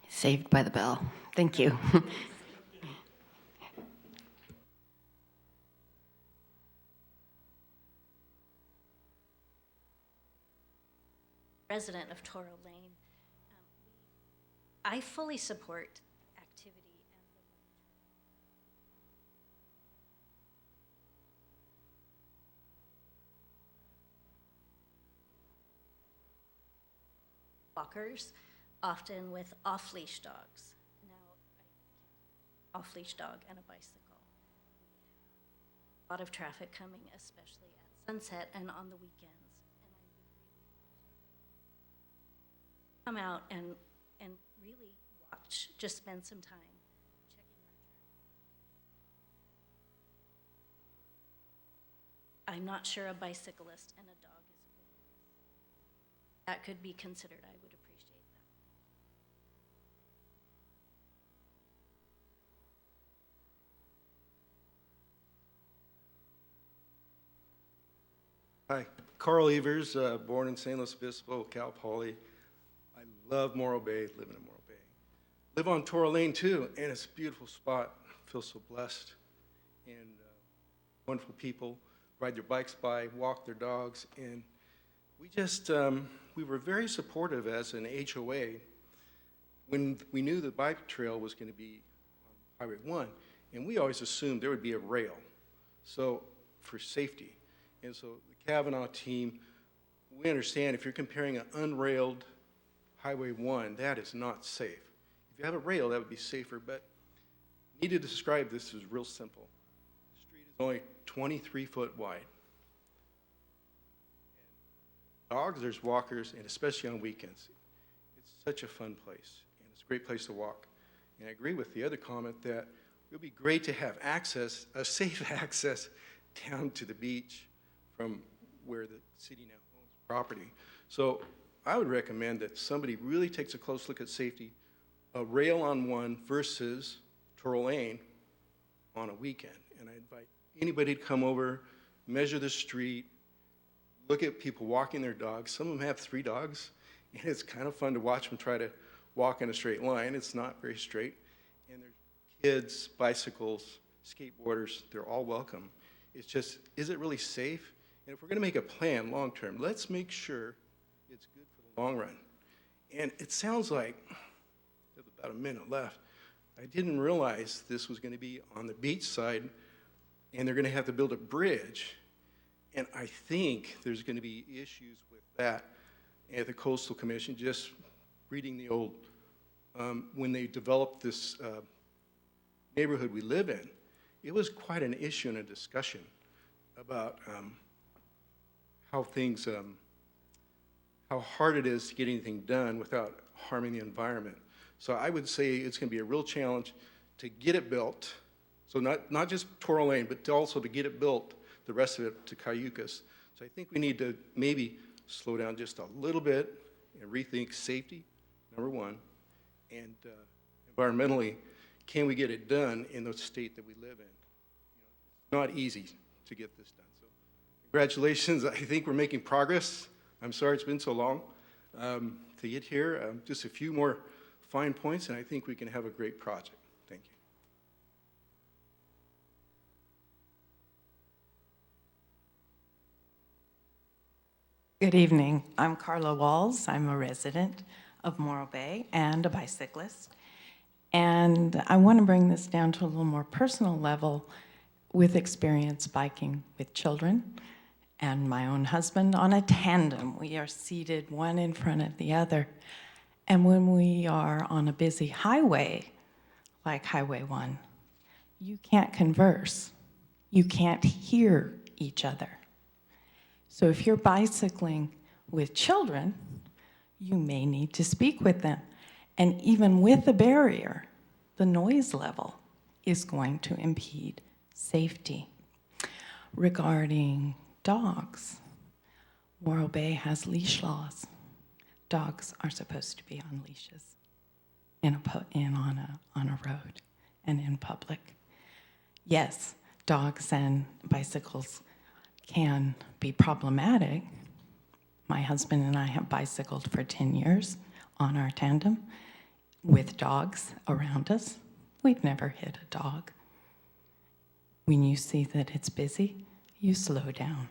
Saved by the bell. Thank you. Resident of Toro Lane. I fully support activity and walkers, often with off-leash dogs. Now, off-leash dog and a bicycle. A lot of traffic coming, especially at sunset and on the weekends. Come out and really watch, just spend some time checking our traffic. I'm not sure a bicyclist and a dog is a good mix. That could be considered. I would appreciate that. Hi, Carl Evers, born in San Luis Obispo, Cal Poly. I love Morro Bay, living in Morro Bay. Live on Toro Lane too, and it's a beautiful spot. I feel so blessed. And wonderful people ride their bikes by, walk their dogs, and we just, we were very supportive as an HOA when we knew the bike trail was going to be on Highway 1, and we always assumed there would be a rail, so for safety. And so the Kavanaugh team, we understand if you're comparing an unrailed Highway 1, that is not safe. If you have a rail, that would be safer, but need to describe this is real simple. The street is only 23 foot wide. And dogs, there's walkers, and especially on weekends. It's such a fun place, and it's a great place to walk. And I agree with the other comment that it would be great to have access, a safe access down to the beach from where the city now owns property. So I would recommend that somebody really takes a close look at safety, a rail on one versus Toro Lane on a weekend. And I invite anybody to come over, measure the street, look at people walking their dogs. Some of them have 3 dogs, and it's kind of fun to watch them try to walk in a straight line. It's not very straight. And there's kids, bicycles, skateboarders, they're all welcome. It's just, is it really safe? And if we're gonna make a plan long-term, let's make sure it's good for the long run. And it sounds like, we have about a minute left, I didn't realize this was gonna be on the beach side, and they're gonna have to build a bridge. And I think there's gonna be issues with that at the Coastal Commission, just reading the old, when they developed this neighborhood we live in, it was quite an issue and a discussion about how things, how hard it is to get anything done without harming the environment. So I would say it's going to be a real challenge to get it built. So not just Toro Lane, but also to get it built, the rest of it to Cayucas. So I think we need to maybe slow down just a little bit and rethink safety, number one, and environmentally, can we get it done in the state that we live in? It's not easy to get this done. So congratulations. I think we're making progress. I'm sorry it's been so long to get here. Just a few more fine points, and I think we can have a great project. Thank you. Good evening. I'm Carla Walls. I'm a resident of Morro Bay and a bicyclist. And I want to bring this down to a little more personal level with experience biking with children and my own husband on a tandem. We are seated one in front of the other. And when we are on a busy highway, like Highway 1, you can't converse. You can't hear each other. So if you're bicycling with children, you may need to speak with them. And even with the barrier, the noise level is going to impede safety. Regarding dogs, Morro Bay has leash laws. Dogs are supposed to be on leashes on a road and in public. Yes, dogs and bicycles can be problematic. My husband and I have bicycled for 10 years on our tandem with dogs around us. We've never hit a dog. When you see that it's busy, you slow down.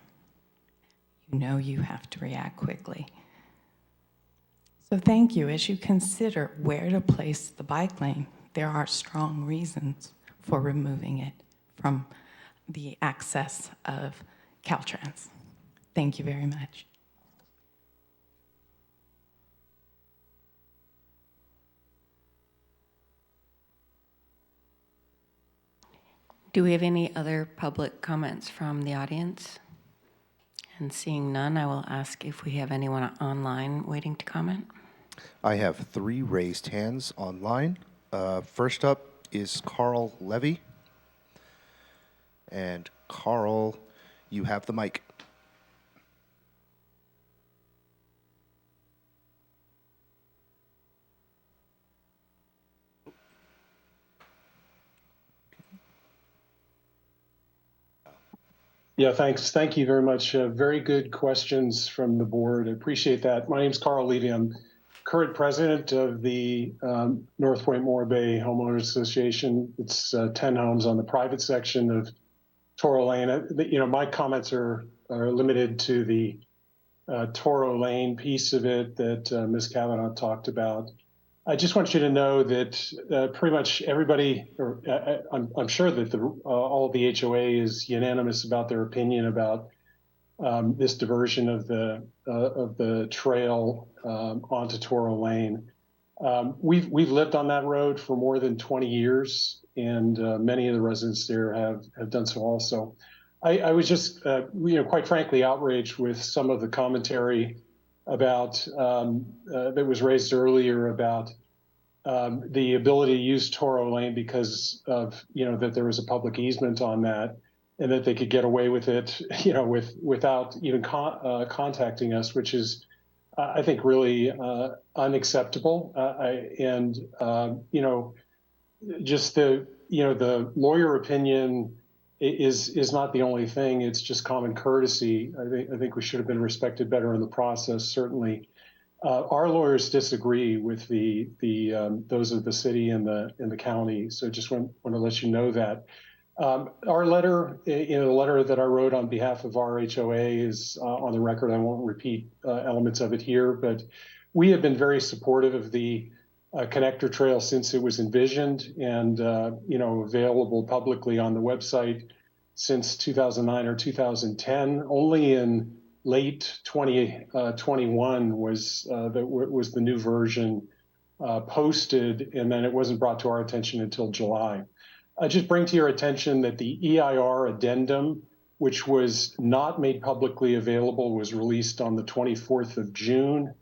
You know you have to react quickly. So thank you. As you consider where to place the bike lane, there are strong reasons for removing it from the access of Caltrans. Thank you very much. Do we have any other public comments from the audience? And seeing none, I will ask if we have anyone online waiting to comment. I have 3 raised hands online. First up is Carl Levy. And Carl, you have the mic. Yeah, thanks. Thank you very much. Very good questions from the board. I appreciate that. My name's Carl Levy. I'm current president of the North Point Morro Bay Homeowners Association. It's 10 homes on the private section of Toro Lane. My comments are limited to the Toro Lane piece of it that Ms. Kavanaugh talked about. I just want you to know that pretty much everybody, or I'm sure that all the HOA is unanimous about their opinion about this diversion of the trail onto Toro Lane. We've lived on that road for more than 20 years, and many of the residents there have done so also. I was just, quite frankly, outraged with some of the commentary about that was raised earlier about the ability to use Toro Lane because of that there was a public easement on that, and that they could get away with it, without even contacting us, which is, I think, really unacceptable. Just the lawyer opinion is not the only thing. It's just common courtesy. I think we should have been respected better in the process, certainly. Our lawyers disagree with those of the city and the county. So just want to let you know that. Our letter, the letter that I wrote on behalf of our HOA is on the record. I won't repeat elements of it here, but we have been very supportive of the connector trail since it was envisioned and available publicly on the website since 2009 or 2010. Only in late 2021 was the new version posted, and then it wasn't brought to our attention until July. I just bring to your attention that the EIR addendum, which was not made publicly available, was released on the 24th of June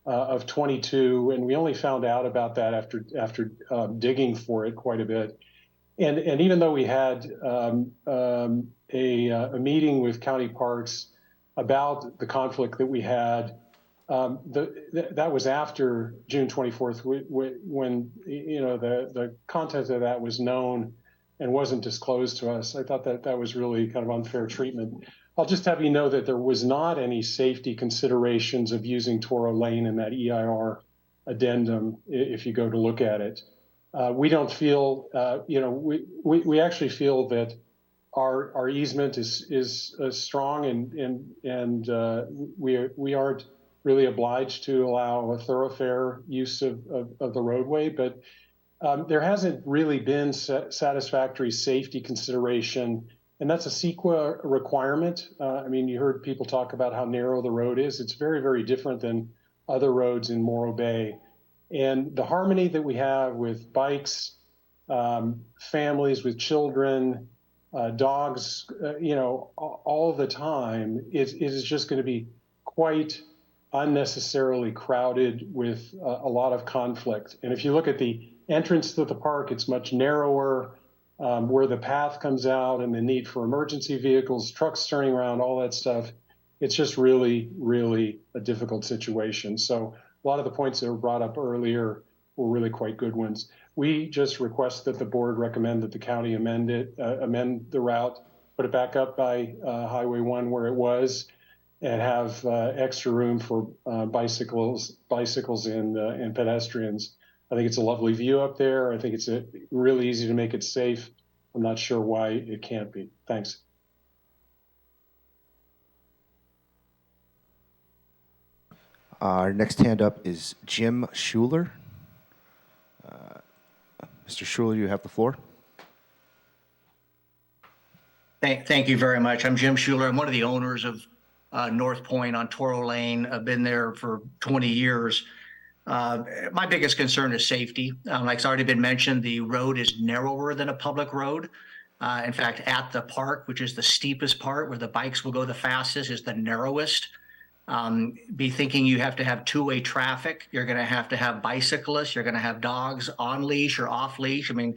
of 22, and we only found out about that after digging for it quite a bit. And even though we had a meeting with County Parks about the conflict that we had, that was after June 24th, when the content of that was known and wasn't disclosed to us. I thought that was really kind of unfair treatment. I'll just have you know that there was not any safety considerations of using Toro Lane in that EIR addendum, if you go to look at it. We don't feel, we actually feel that our easement is strong and we aren't really obliged to allow a thoroughfare use of the roadway, but there hasn't really been satisfactory safety consideration, and that's a CEQA requirement. I mean, you heard people talk about how narrow the road is. It's very, very different than other roads in Morro Bay. And the harmony that we have with bikes, families with children, dogs, all the time, it is just going to be quite unnecessarily crowded with a lot of conflict. And if you look at the entrance to the park, it's much narrower, where the path comes out and the need for emergency vehicles, trucks turning around, all that stuff. It's just really, really a difficult situation. So a lot of the points that were brought up earlier were really quite good ones. We just request that the board recommend that the county amend the route, put it back up by Highway 1 where it was, and have extra room for bicycles and pedestrians. I think it's a lovely view up there. I think it's really easy to make it safe. I'm not sure why it can't be. Thanks. Our next hand up is Jim Schuler. Mr. Schuler, you have the floor. Thank you very much. I'm Jim Schuler. I'm one of the owners of North Point on Toro Lane. I've been there for 20 years. My biggest concern is safety. Like it's already been mentioned, the road is narrower than a public road. In fact, at the park, which is the steepest part where the bikes will go the fastest, is the narrowest. Be thinking you have to have two-way traffic. You're going to have bicyclists. You're going to have dogs on leash or off leash. I mean,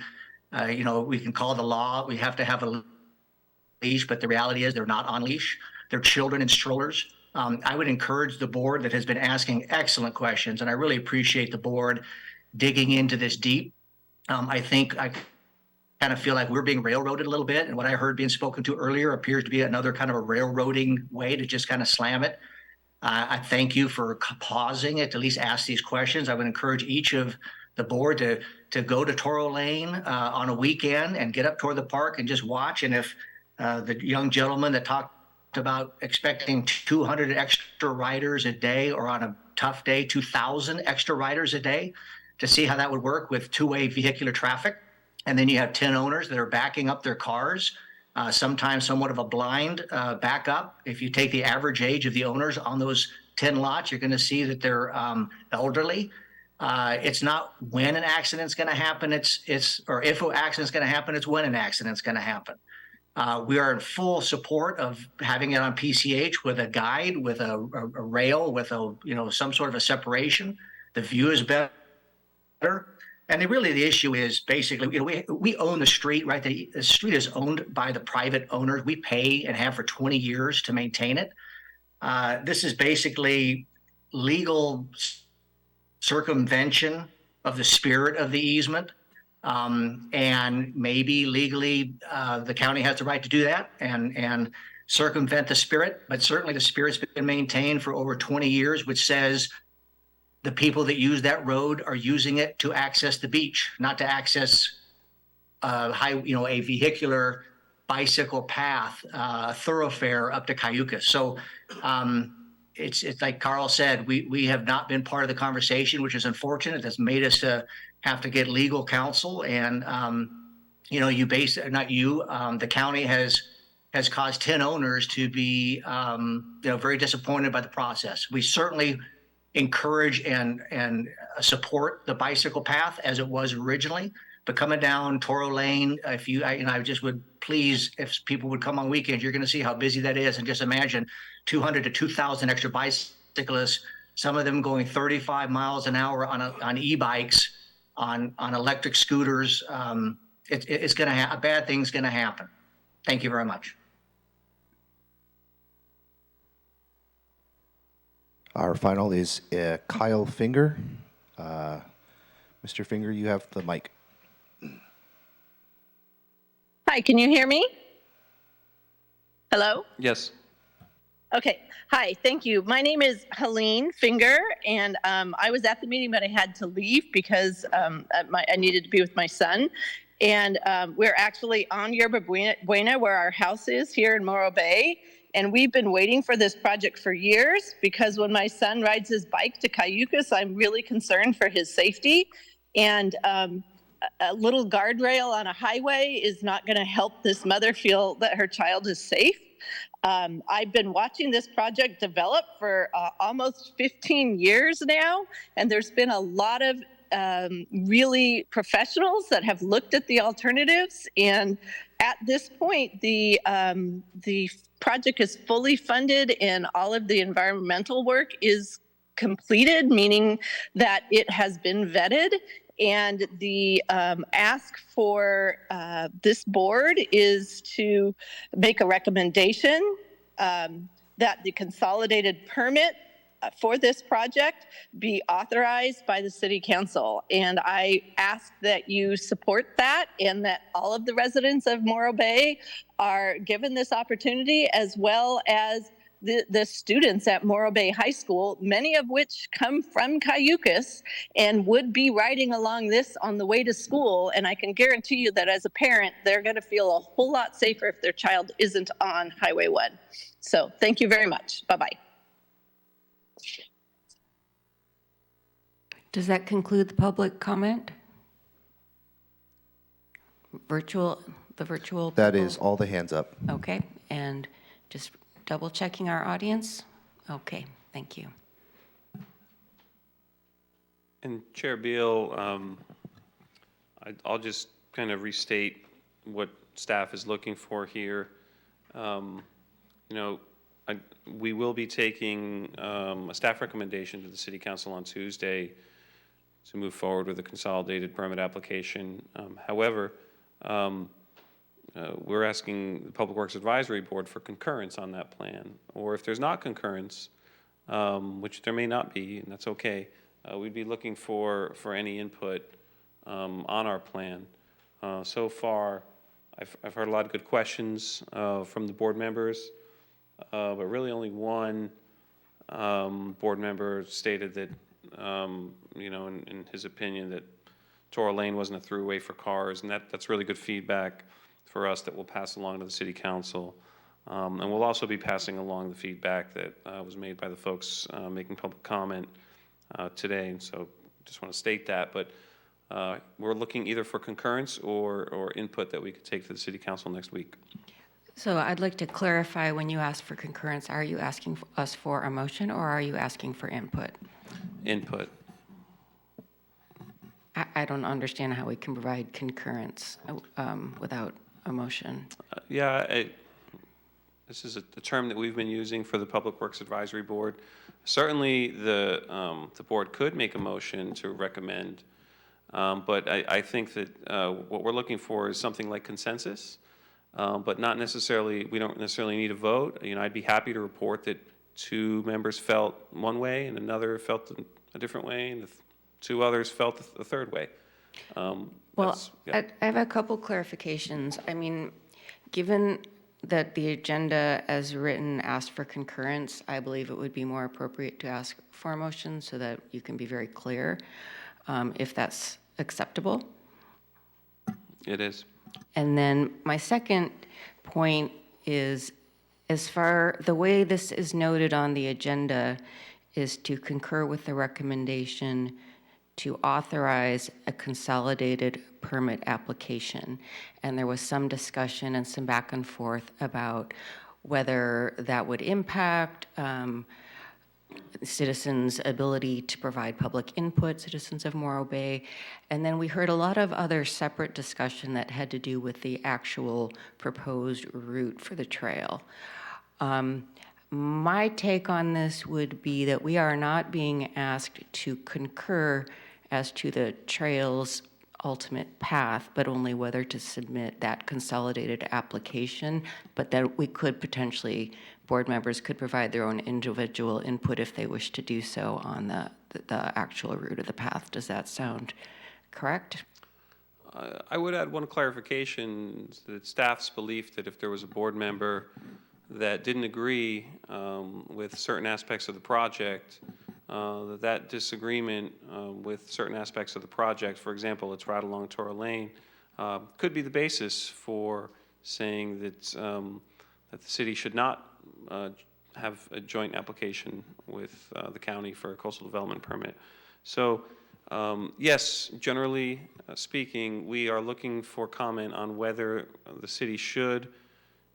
we can call the law. We have to have a leash, but the reality is they're not on leash. They're children in strollers. I would encourage the board that has been asking excellent questions, and I really appreciate the board digging into this deep. I think I kind of feel like we're being railroaded a little bit, and what I heard being spoken to earlier appears to be another kind of a railroading way to just kind of slam it. I thank you for pausing it to at least ask these questions. I would encourage each of the board to go to Toro Lane on a weekend and get up toward the park and just watch. And if the young gentleman that talked about expecting 200 extra riders a day, or on a tough day, 2,000 extra riders a day, to see how that would work with two-way vehicular traffic. And then you have 10 owners that are backing up their cars, sometimes somewhat of a blind backup. If you take the average age of the owners on those 10 lots, you're going to see that they're elderly. It's not when an accident's going to happen, or if an accident's going to happen, it's when an accident's going to happen. We are in full support of having it on PCH with a guide, with a rail, with some sort of a separation. The view is better. And really the issue is basically, we own the street, right? The street is owned by the private owners. We pay and have for 20 years to maintain it. This is basically legal circumvention of the spirit of the easement. And maybe legally the county has the right to do that and circumvent the spirit, but certainly the spirit's been maintained for over 20 years, which says the people that use that road are using it to access the beach, not to access a vehicular bicycle path, a thoroughfare up to Cayucas. So it's like Carl said, we have not been part of the conversation, which is unfortunate. That's made us to have to get legal counsel. And the county has caused 10 owners to be very disappointed by the process. We certainly encourage and support the bicycle path as it was originally, but coming down Toro Lane, I just would please, if people would come on weekends, you're going to see how busy that is. And just imagine 200 to 2,000 extra bicyclists, some of them going 35 miles an hour on e-bikes, on electric scooters. It's going to a bad thing's going to happen. Thank you very much. Our final is Kyle Finger. Mr. Finger, you have the mic. Hi, can you hear me? Hello? Yes. Okay, hi, thank you. My name is Helene Finger, and I was at the meeting, but I had to leave because I needed to be with my son. And we're actually on Yerba Buena, where our house is here in Morro Bay. And we've been waiting for this project for years because when my son rides his bike to Cayucas, I'm really concerned for his safety. And a little guardrail on a highway is not going to help this mother feel that her child is safe. I've been watching this project develop for almost 15 years now, and there's been a lot of really professionals that have looked at the alternatives. And at this point, the project is fully funded, and all of the environmental work is completed, meaning that it has been vetted. And the ask for this board is to make a recommendation that the consolidated permit for this project be authorized by the City Council. And I ask that you support that and that all of the residents of Morro Bay are given this opportunity, as well as the students at Morro Bay High School, many of which come from Cayucas and would be riding along this on the way to school. And I can guarantee you that as a parent, they're going to feel a whole lot safer if their child isn't on Highway 1. So thank you very much. Bye-bye. Does that conclude the public comment? The virtual? That people? is all the hands up. Okay, and just double checking our audience? Okay, thank you. And Chair Beal, I'll just kind of restate what staff is looking for here. We will be taking a staff recommendation to the City Council on Tuesday to move forward with a consolidated permit application. However, we're asking the Public Works Advisory Board for concurrence on that plan. Or if there's not concurrence, which there may not be, and that's okay, we'd be looking for any input on our plan. So far, I've heard a lot of good questions from the board members, but really only one board member stated that, in his opinion, that Toro Lane wasn't a throughway for cars, and that's really good feedback for us that we'll pass along to the City Council. And we'll also be passing along the feedback that was made by the folks making public comment today. And so just want to state that, but we're looking either for concurrence or input that we could take to the City Council next week. So I'd like to clarify, when you ask for concurrence, are you asking us for a motion or are you asking for input? Input. I don't understand how we can provide concurrence without a motion. This is a term that we've been using for the Public Works Advisory Board. Certainly, the board could make a motion to recommend, but I think that what we're looking for is something like consensus, but not necessarily. We don't necessarily need a vote. I'd be happy to report that 2 members felt one way and another felt a different way, and 2 others felt a third way. Well, I have a couple clarifications. I mean, given that the agenda as written asked for concurrence, I believe it would be more appropriate to ask for a motion so that you can be very clear if that's acceptable. It is. And then my second point is, the way this is noted on the agenda is to concur with the recommendation to authorize a consolidated permit application. And there was some discussion and some back and forth about whether that would impact citizens' ability to provide public input, citizens of Morro Bay. And then we heard a lot of other separate discussion that had to do with the actual proposed route for the trail. My take on this would be that we are not being asked to concur as to the trail's ultimate path, but only whether to submit that consolidated application, but that we could potentially, board members could provide their own individual input if they wish to do so on the actual route of the path. Does that sound correct? I would add one clarification, that staff's belief that if there was a board member that didn't agree with certain aspects of the project, that disagreement with certain aspects of the project, for example, it's right along Toro Lane, could be the basis for saying that, that the city should not have a joint application with the county for a coastal development permit. So yes, generally speaking, we are looking for comment on whether the city should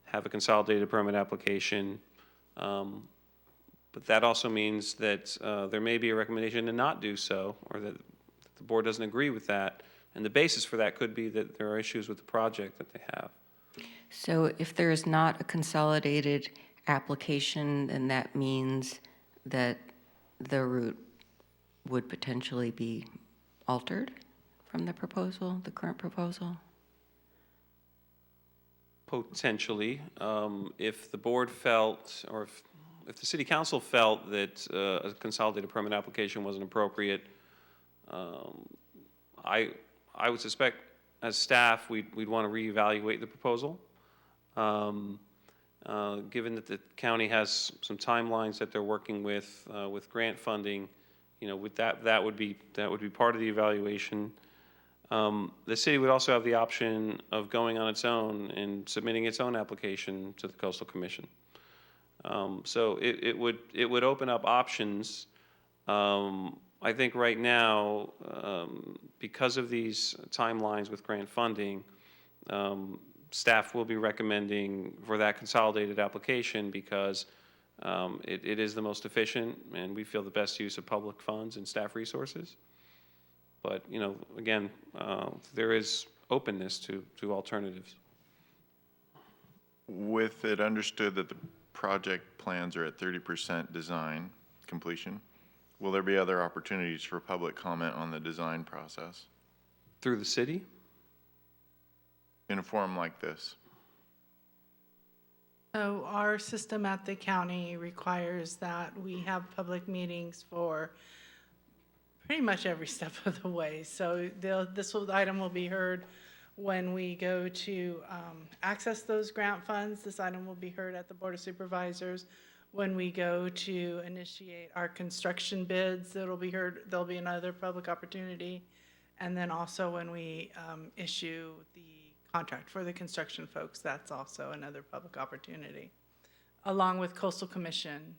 have a consolidated permit application. But that also means that there may be a recommendation to not do so, or that the board doesn't agree with that. And the basis for that could be that there are issues with the project that they have. So if there is not a consolidated application, then that means that the route would potentially be altered from the proposal, the current proposal? Potentially, if the board felt, or if the city council felt that a consolidated permit application wasn't appropriate, I would suspect as staff we'd want to reevaluate the proposal. Given that the county has some timelines that they're working with grant funding, you know, with that would be part of the evaluation. The city would also have the option of going on its own and submitting its own application to the Coastal Commission. So it would open up options. I think right now, because of these timelines with grant funding, staff will be recommending for that consolidated application because it is the most efficient and we feel the best use of public funds and staff resources. But, you know, again, there is openness to alternatives. With it understood that the project plans are at 30% design completion, will there be other opportunities for public comment on the design process? Through the city? In a forum like this? So our system at the county requires that we have public meetings for pretty much every step of the way. So this item will be heard when we go to access those grant funds. This item will be heard at the Board of Supervisors. When we go to initiate our construction bids, it'll be heard, there'll be another public opportunity. And then also when we issue the contract for the construction folks, that's also another public opportunity, along with Coastal Commission,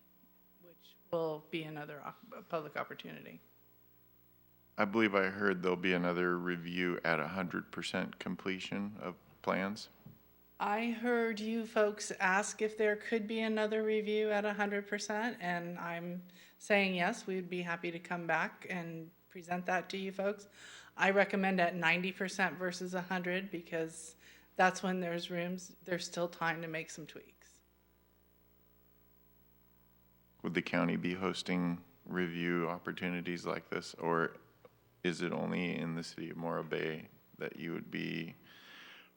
which will be another public opportunity. I believe I heard there'll be another review at 100% completion of plans. I heard you folks ask if there could be another review at 100%, and I'm saying yes, we'd be happy to come back and present that to you folks. I recommend at 90% versus 100 because that's when there's still time to make some tweaks. Would the county be hosting review opportunities like this, or is it only in the city of Morro Bay that you would be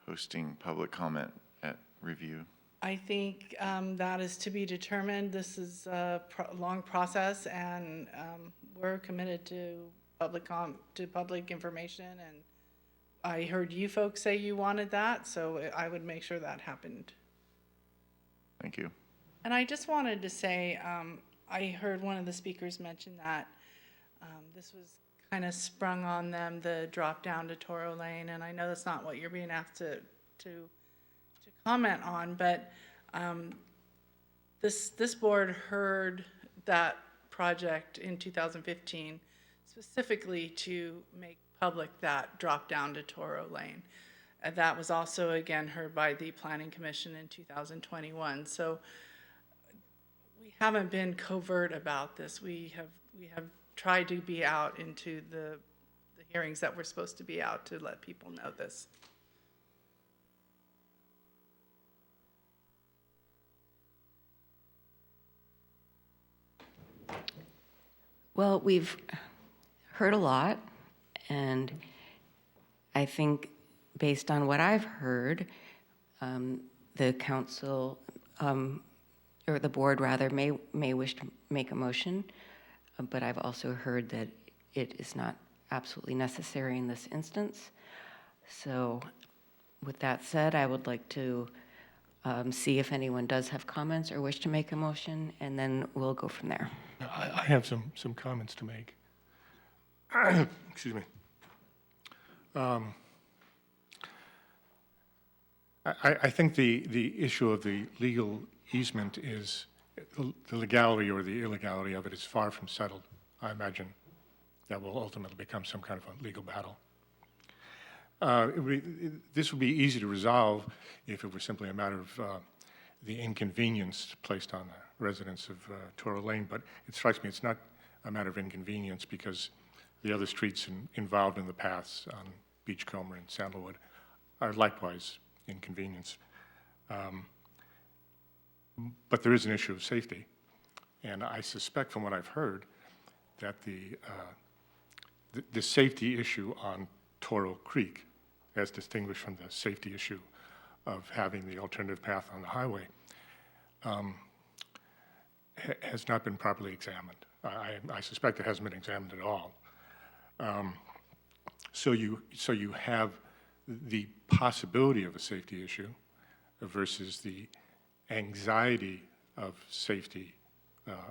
hosting public comment at review? I think that is to be determined. This is a long process, and we're committed to public information. And I heard you folks say you wanted that, so I would make sure that happened. Thank you. And I just wanted to say, I heard one of the speakers mention that this was kind of sprung on them, the drop down to Toro Lane, and I know that's not what you're being asked to comment on, but this board heard that project in 2015 specifically to make public that drop down to Toro Lane. And that was also again heard by the Planning Commission in 2021. So we haven't been covert about this. We have tried to be out into the hearings that we're supposed to be out to let people know this. Well, we've heard a lot, and I think based on what I've heard, the council, or the board rather, may wish to make a motion, but I've also heard that it is not absolutely necessary in this instance. So with that said, I would like to see if anyone does have comments or wish to make a motion, and then we'll go from there. I have some comments to make. Excuse me. I think the issue of the legal easement is, the legality or the illegality of it is far from settled. I imagine that will ultimately become some kind of a legal battle. This would be easy to resolve if it were simply a matter of the inconvenience placed on the residents of Toro Lane, but it strikes me it's not a matter of inconvenience because the other streets involved in the paths on Beachcomber and Sandalwood are likewise inconvenience. But there is an issue of safety, and I suspect from what I've heard that the safety issue on Toro Creek, as distinguished from the safety issue of having the alternative path on the highway, has not been properly examined. I suspect it hasn't been examined at all. So you have the possibility of a safety issue versus the anxiety of safety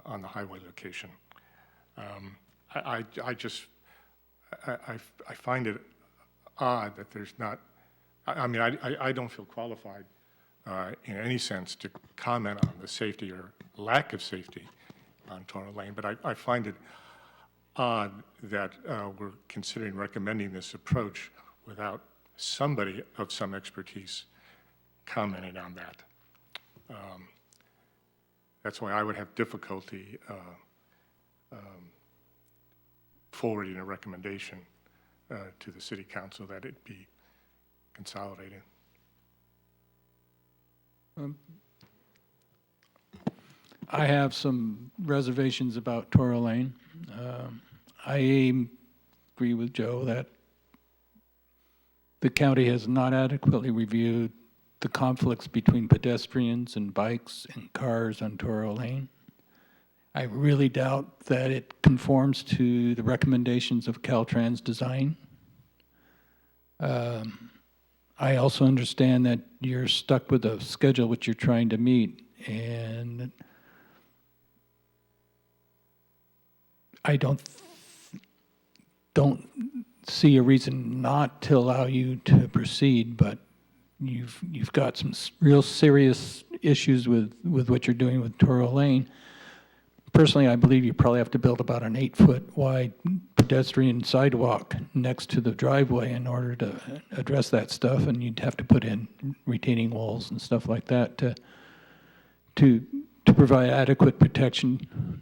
on the highway location. I find it odd that there's not, I don't feel qualified in any sense to comment on the safety or lack of safety on Toro Lane, but I find it odd that we're considering recommending this approach without somebody of some expertise commenting on that. That's why I would have difficulty forwarding a recommendation to the City Council that it be consolidated. I have some reservations about Toro Lane. I agree with Joe that the county has not adequately reviewed the conflicts between pedestrians and bikes and cars on Toro Lane. I really doubt that it conforms to the recommendations of Caltrans design. I also understand that you're stuck with a schedule which you're trying to meet, and I don't see a reason not to allow you to proceed, but you've got some real serious issues with what you're doing with Toro Lane. Personally, I believe you probably have to build about an 8-foot wide pedestrian sidewalk next to the driveway in order to address that stuff, and you'd have to put in retaining walls and stuff like that to provide adequate protection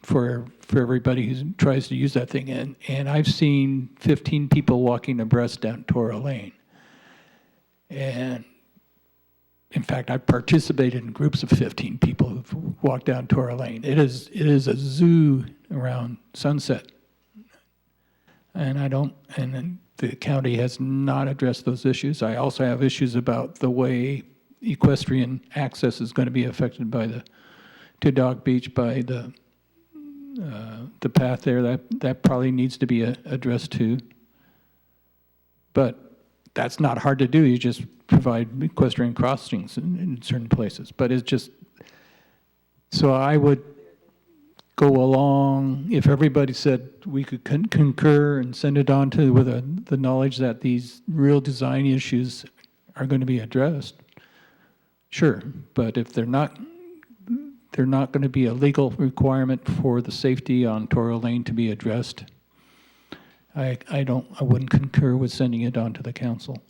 for everybody who tries to use that thing. And I've seen 15 people walking abreast down Toro Lane. And in fact, I've participated in groups of 15 people who've walked down Toro Lane. It is a zoo around Sunset. And and the county has not addressed those issues. I also have issues about the way equestrian access is going to be affected by to Dog Beach by the path there. That probably needs to be addressed too. But that's not hard to do. You just provide equestrian crossings in certain places. But it's just, so I would go along, if everybody said we could concur and send it on to with the knowledge that these real design issues are going to be addressed, sure. But if they're not going to be a legal requirement for the safety on Toro Lane to be addressed, I wouldn't concur with sending it on to the council.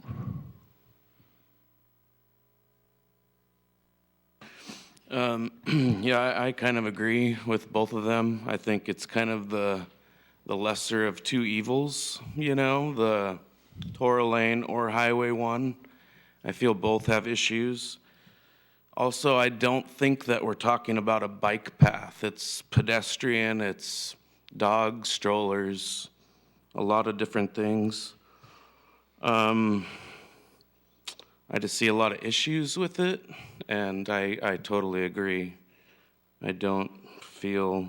Yeah, I kind of agree with both of them. I think it's kind of the lesser of two evils, the Toro Lane or Highway 1. I feel both have issues. Also, I don't think that we're talking about a bike path. It's pedestrian, it's dogs, strollers, a lot of different things. I just see a lot of issues with it, and I totally agree. I don't feel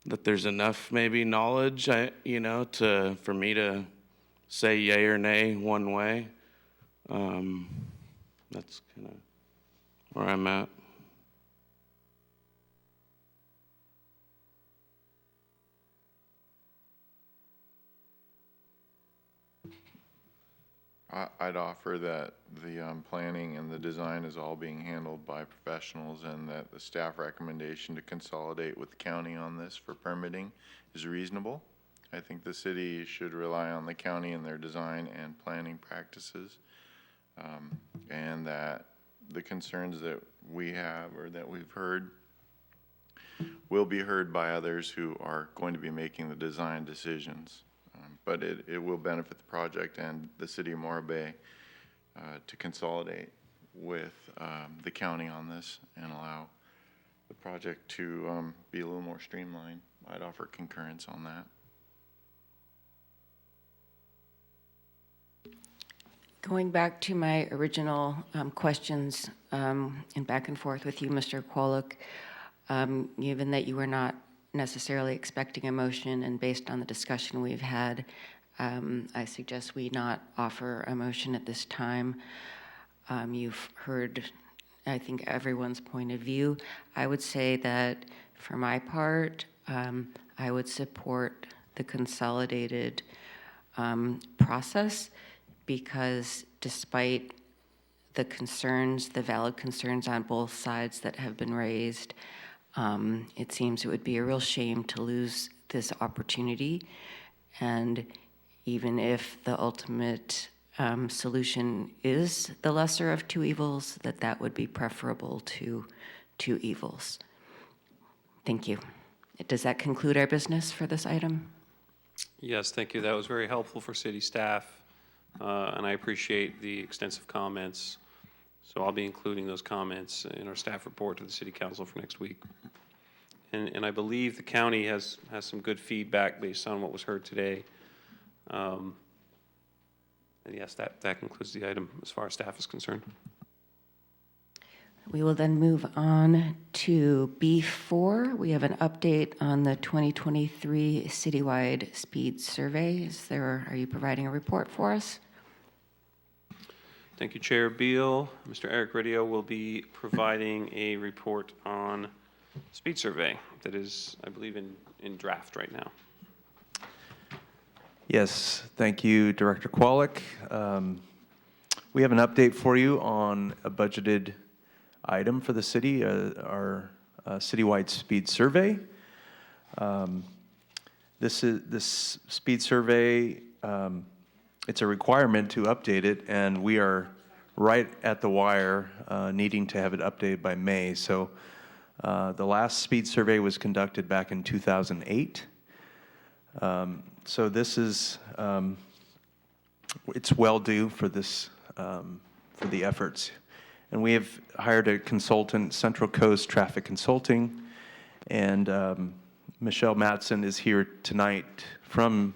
that there's enough maybe knowledge, for me to say yay or nay one way. That's kind of where I'm at. I'd offer that the planning and the design is all being handled by professionals, and that the staff recommendation to consolidate with the county on this for permitting is reasonable. I think the city should rely on the county in their design and planning practices, and that the concerns that we have or that we've heard will be heard by others who are going to be making the design decisions. But it will benefit the project and the city of Morro Bay to consolidate with the county on this and allow the project to be a little more streamlined. I'd offer concurrence on that. Going back to my original questions and back and forth with you, Mr. Kwolek, given that you were not necessarily expecting a motion, and based on the discussion we've had, I suggest we not offer a motion at this time. You've heard, I think, everyone's point of view. I would say that for my part, I would support the consolidated process, because despite the concerns, the valid concerns on both sides that have been raised, it seems it would be a real shame to lose this opportunity. And even if the ultimate solution is the lesser of two evils, that would be preferable to two evils. Thank you. Does that conclude our business for this item? Yes, thank you. That was very helpful for city staff, and I appreciate the extensive comments. So I'll be including those comments in our staff report to the City Council for next week. And I believe the county has some good feedback based on what was heard today. And yes, that concludes the item as far as staff is concerned. We will then move on to B4. We have an update on the 2023 citywide speed survey. Are you providing a report for us? Thank you, Chair Beal. Mr. Eric Ridio will be providing a report on speed survey that is, I believe, in draft right now. Yes, thank you, Director Kwolek. We have an update for you on a budgeted item for the city, our citywide speed survey. This speed survey, it's a requirement to update it, and we are right at the wire needing to have it updated by May. So the last speed survey was conducted back in 2008. So this is, it's well due for this, for the efforts. And we have hired a consultant, Central Coast Traffic Consulting, and Michelle Matson is here tonight from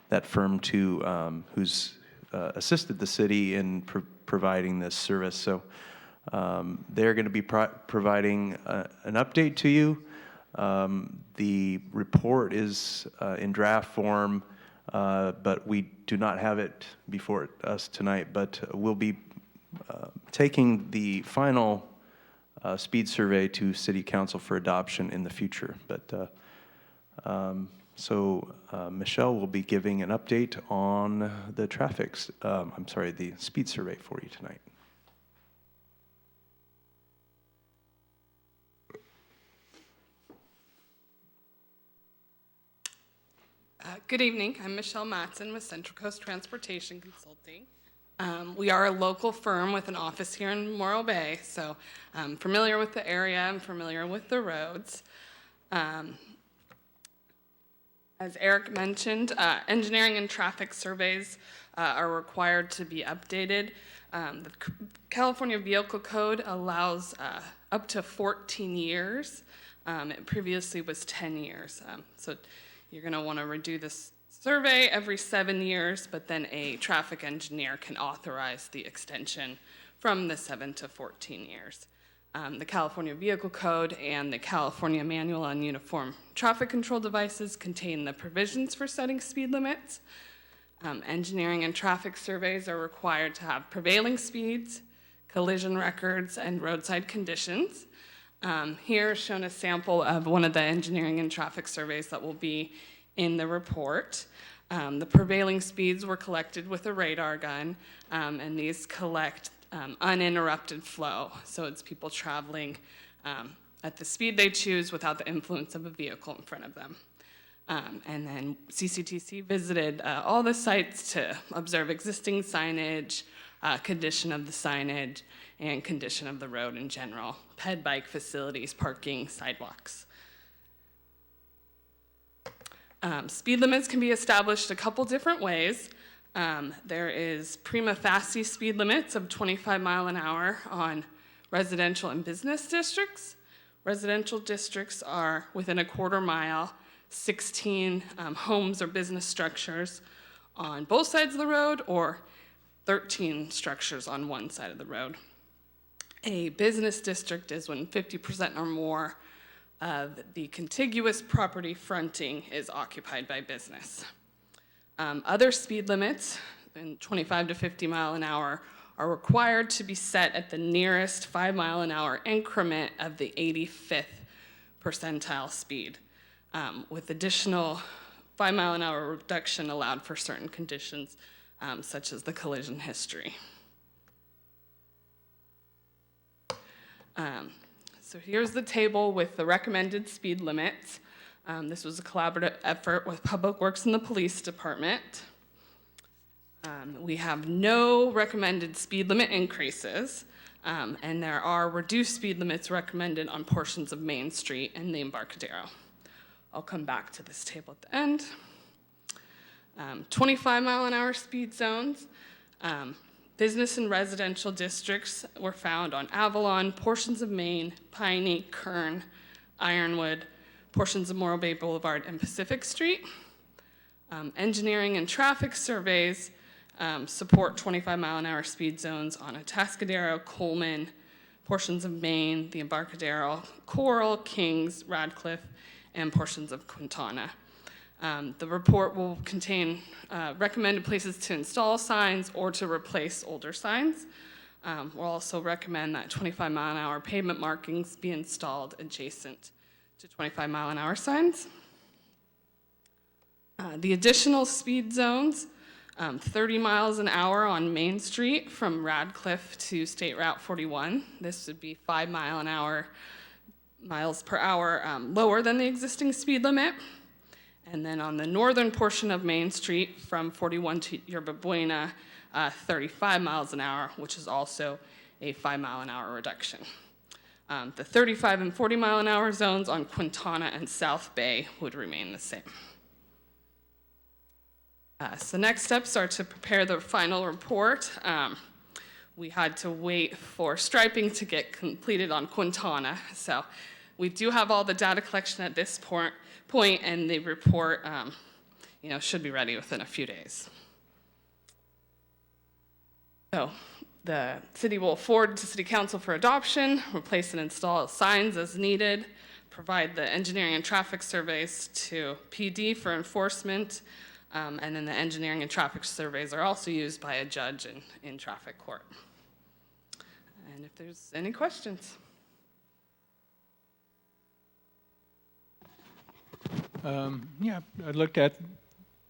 that firm to, who's assisted the city in providing this service. So they're going to be providing an update to you. The report is in draft form, but we do not have it before us tonight, but we'll be taking the final speed survey to City Council for adoption in the future. But Michelle will be giving an update on the the speed survey for you tonight. Good evening. I'm Michelle Matson with Central Coast Transportation Consulting. We are a local firm with an office here in Morro Bay, so I'm familiar with the area, I'm familiar with the roads. As Eric mentioned, engineering and traffic surveys are required to be updated. The California Vehicle Code allows up to 14 years. It previously was 10 years. So you're going to want to redo this survey every 7 years, but then a traffic engineer can authorize the extension from the 7 to 14 years. The California Vehicle Code and the California Manual on Uniform Traffic Control Devices contain the provisions for setting speed limits. Engineering and traffic surveys are required to have prevailing speeds, collision records, and roadside conditions. Here is shown a sample of one of the engineering and traffic surveys that will be in the report. The prevailing speeds were collected with a radar gun, and these collect uninterrupted flow. So it's people traveling at the speed they choose without the influence of a vehicle in front of them. And then CCTC visited all the sites to observe existing signage, condition of the signage, and condition of the road in general, ped bike facilities, parking, sidewalks. Speed limits can be established a couple different ways. There is prima facie speed limits of 25 mile an hour on residential and business districts. Residential districts are within a quarter mile, 16 homes or business structures on both sides of the road, or 13 structures on one side of the road. A business district is when 50% or more of the contiguous property fronting is occupied by business. Other speed limits, in 25 to 50 mile an hour, are required to be set at the nearest 5 mile an hour increment of the 85th percentile speed, with additional 5 mile an hour reduction allowed for certain conditions, such as the collision history. So here's the table with the recommended speed limits. This was a collaborative effort with Public Works and the Police Department. We have no recommended speed limit increases, and there are reduced speed limits recommended on portions of Main Street and the Embarcadero. I'll come back to this table at the end. 25 mile an hour speed zones. Business and residential districts were found on Avalon, portions of Main, Piney, Kern, Ironwood, portions of Morro Bay Boulevard, and Pacific Street. Engineering and traffic surveys support 25 mile an hour speed zones on Atascadero, Coleman, portions of Maine, the Embarcadero, Coral, Kings, Radcliffe, and portions of Quintana. The report will contain recommended places to install signs or to replace older signs. We'll also recommend that 25 mile an hour pavement markings be installed adjacent to 25 mile an hour signs. The additional speed zones, 30 miles an hour on Main Street from Radcliffe to State Route 41. This would be 5 miles per hour lower than the existing speed limit. And then on the northern portion of Main Street from 41 to Yerba Buena, 35 miles an hour, which is also a 5 mile an hour reduction. The 35 and 40 mile an hour zones on Quintana and South Bay would remain the same. So next steps are to prepare the final report. We had to wait for striping to get completed on Quintana. So we do have all the data collection at this point, and the report should be ready within a few days. So the city will forward to City Council for adoption, replace and install signs as needed, provide the engineering and traffic surveys to PD for enforcement, and then the engineering and traffic surveys are also used by a judge in traffic court. And if there's any questions. Yeah, I looked at,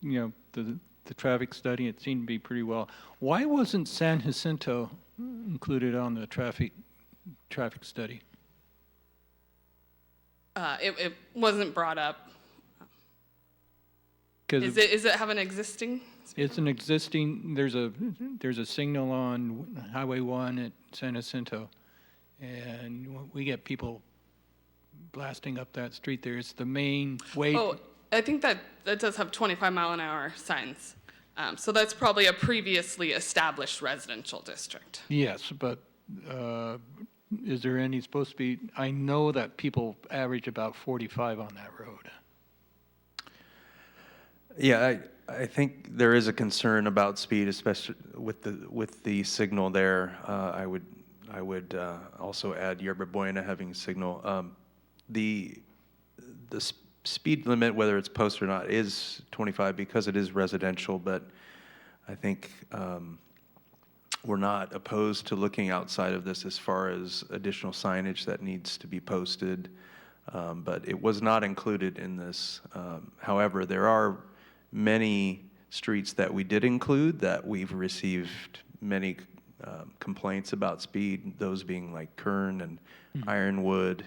the traffic study. It seemed to be pretty well. Why wasn't San Jacinto included on the traffic study? It wasn't brought up. Is it have an existing? It's an existing. There's a signal on Highway 1 at San Jacinto, and we get people blasting up that street there. It's the main way. Oh, I think that does have 25 mile an hour signs. So that's probably a previously established residential district. Yes, but is there any supposed to be? I know that people average about 45 on that road. Yeah, I think there is a concern about speed, especially with the signal there. I would also add Yerba Buena having signal. The speed limit, whether it's posted or not, is 25 because it is residential, but I think we're not opposed to looking outside of this as far as additional signage that needs to be posted, but it was not included in this. However, there are many streets that we did include that we've received many complaints about speed, those being like Kern and Ironwood,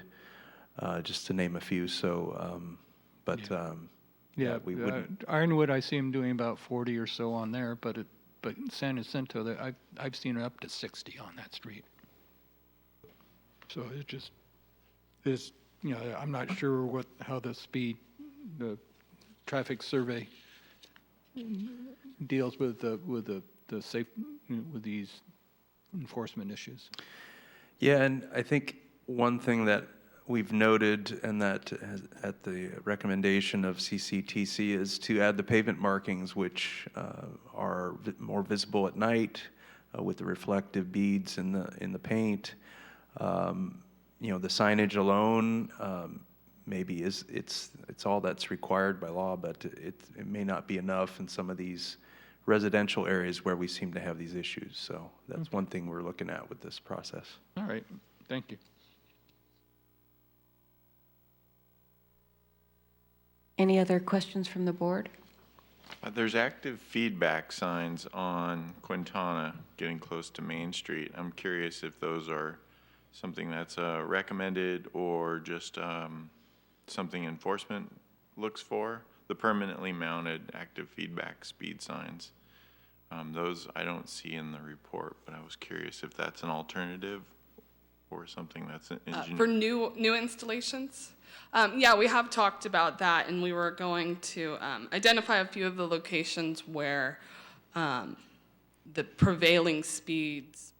just to name a few. So, we wouldn't. Ironwood, I see them doing about 40 or so on there, but San Jacinto, I've seen it up to 60 on that street. So it just is, I'm not sure how the traffic survey deals with the with these enforcement issues. Yeah, and I think one thing that we've noted, and that at the recommendation of CCTC, is to add the pavement markings, which are more visible at night with the reflective beads in the paint. The signage alone maybe it's all that's required by law, but it may not be enough in some of these residential areas where we seem to have these issues. So that's one thing we're looking at with this process. All right, thank you. Any other questions from the board? There's active feedback signs on Quintana getting close to Main Street. I'm curious if those are something that's recommended or just something enforcement looks for. The permanently mounted active feedback speed signs. Those I don't see in the report, but I was curious if that's an alternative or something that's engineered. For new installations? Yeah, we have talked about that, and we were going to identify a few of the locations where the prevailing speeds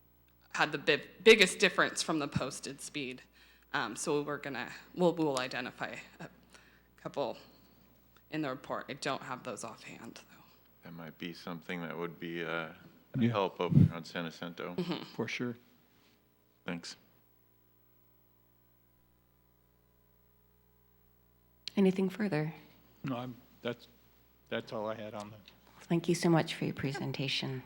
had the biggest difference from the posted speed. So we'll identify a couple in the report. I don't have those offhand, though. That might be something that would be a help over on San Jacinto. For sure. Thanks. Anything further? No, that's all I had on that. Thank you so much for your presentation.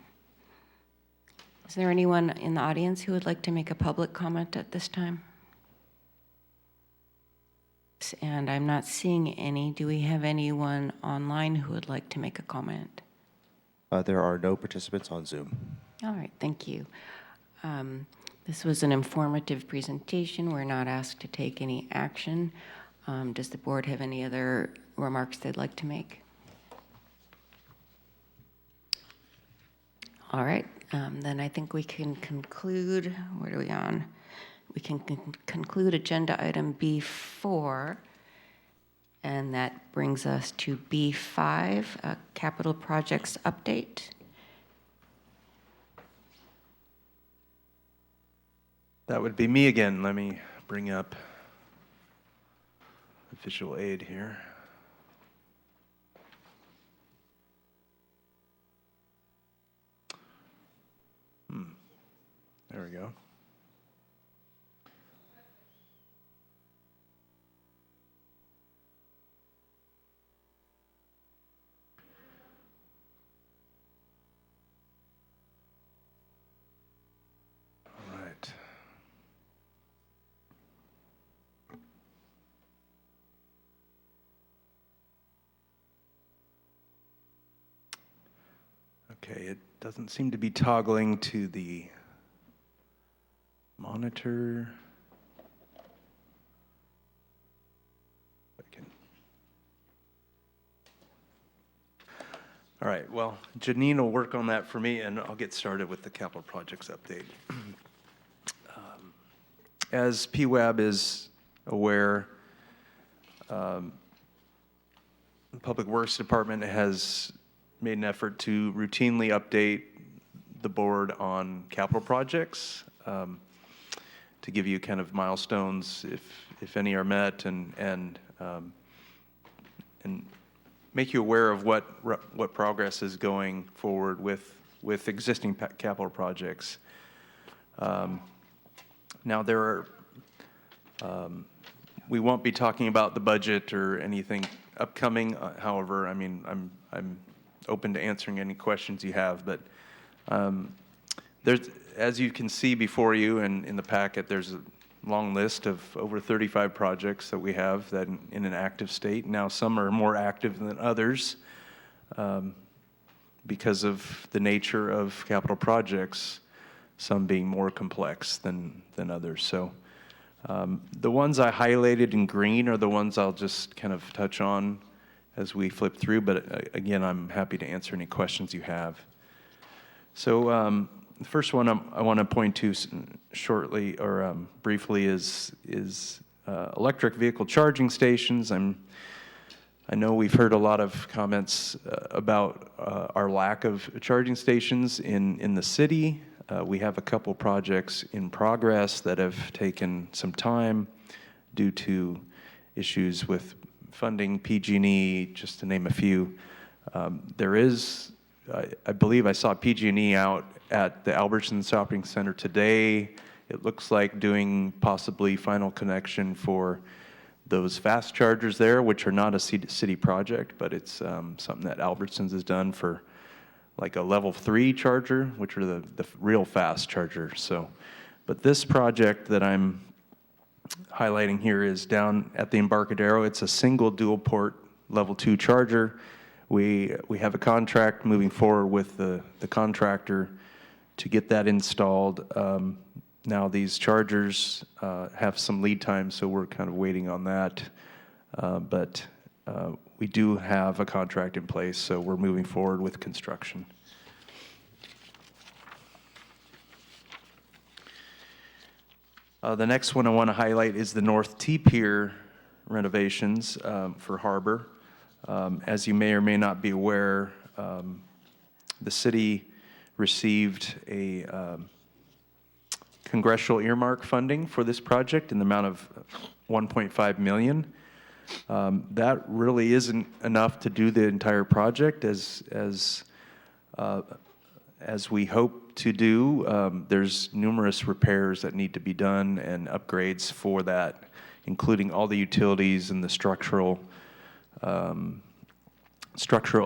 Is there anyone in the audience who would like to make a public comment at this time? And I'm not seeing any. Do we have anyone online who would like to make a comment? There are no participants on Zoom. All right, thank you. This was an informative presentation. We're not asked to take any action. Does the board have any other remarks they'd like to make? All right, then I think we can conclude. Where are we on? We can conclude agenda item B4, and that brings us to B5, capital projects update. That would be me again. Let me bring up the visual aid here. There we go. All right. Okay, it doesn't seem to be toggling to the monitor. All right, well, Janine will work on that for me, and I'll get started with the capital projects update. As PWAB is aware, the Public Works Department has made an effort to routinely update the board on capital projects, to give you kind of milestones, if any are met, and make you aware of what progress is going forward with existing capital projects. Now we won't be talking about the budget or anything upcoming. However, I mean, I'm open to answering any questions you have, but There's, as you can see before you and in the packet, there's a long list of over 35 projects that we have that in an active state. Now, some are more active than others because of the nature of capital projects, some being more complex than others. So the ones I highlighted in green are the ones I'll just kind of touch on as we flip through, but again, I'm happy to answer any questions you have. So the first one I want to point to shortly or briefly is electric vehicle charging stations. I know we've heard a lot of comments about our lack of charging stations in the city. We have a couple projects in progress that have taken some time due to issues with funding, PG&E, just to name a few. There is, I believe I saw PG&E out at the Albertson Shopping Center today. It looks like doing possibly final connection for those fast chargers there, which are not a city project, but it's something that Albertsons has done for like a level 3 charger, which are the real fast chargers. So, but this project that I'm highlighting here is down at the Embarcadero. It's a single dual port level 2 charger. We have a contract moving forward with the contractor to get that installed. Now these chargers have some lead time, so we're kind of waiting on that. But we do have a contract in place, so we're moving forward with construction. The next one I want to highlight is the North T Pier renovations for Harbor. As you may or may not be aware, the city received a congressional earmark funding for this project in the amount of $1.5 million. That really isn't enough to do the entire project as we hope to do. There's numerous repairs that need to be done and upgrades for that, including all the utilities and the structural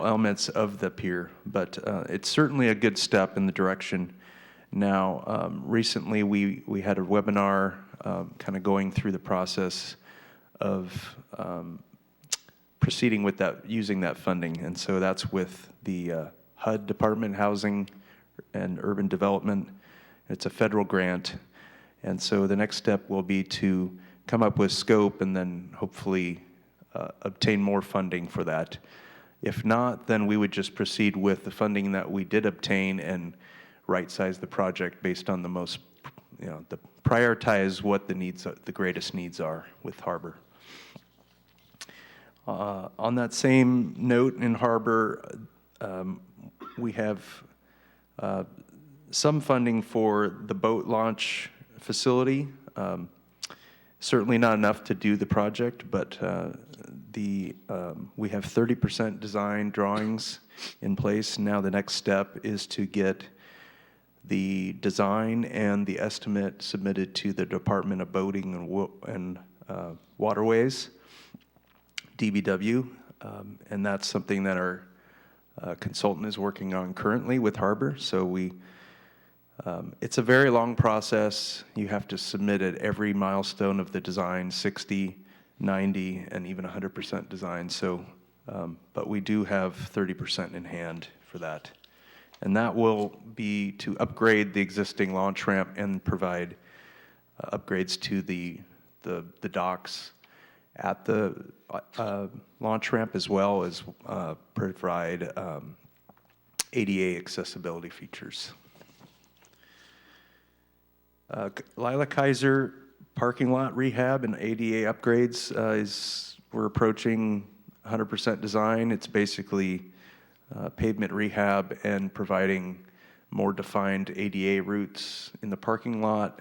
elements of the pier. But it's certainly a good step in the direction. Now, recently we had a webinar kind of going through the process of proceeding with that, using that funding. And so that's with the HUD Department, Housing and Urban Development. It's a federal grant. And so the next step will be to come up with scope and then hopefully obtain more funding for that. If not, then we would just proceed with the funding that we did obtain and right-size the project based on the most, prioritize what the greatest needs are with Harbor. On that same note, in Harbor, we have some funding for the boat launch facility. Certainly not enough to do the project, but we have 30% design drawings in place. Now the next step is to get the design and the estimate submitted to the Department of Boating and Waterways, DBW, and that's something that our consultant is working on currently with Harbor. So it's a very long process. You have to submit at every milestone of the design, 60, 90, and even 100% design. So, but we do have 30% in hand for that. And that will be to upgrade the existing launch ramp and provide upgrades to the docks at the launch ramp, as well as provide ADA accessibility features. Lila Kaiser parking lot rehab and ADA upgrades we're approaching 100% design. It's basically pavement rehab and providing more defined ADA routes in the parking lot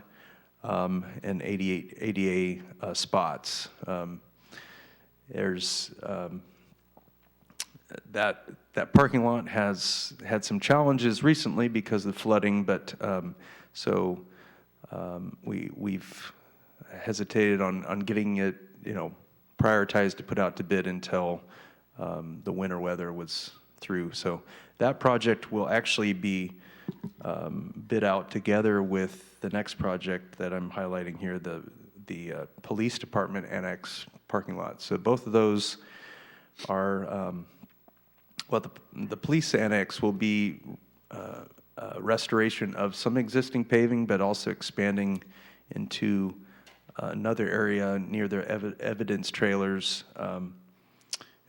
and ADA spots. There's that parking lot has had some challenges recently because of the flooding, but we've hesitated on getting it, prioritized to put out to bid until the winter weather was through. So that project will actually be bid out together with the next project that I'm highlighting here, the police department annex parking lot. So both of those are, well, the police annex will be restoration of some existing paving, but also expanding into another area near their evidence trailers,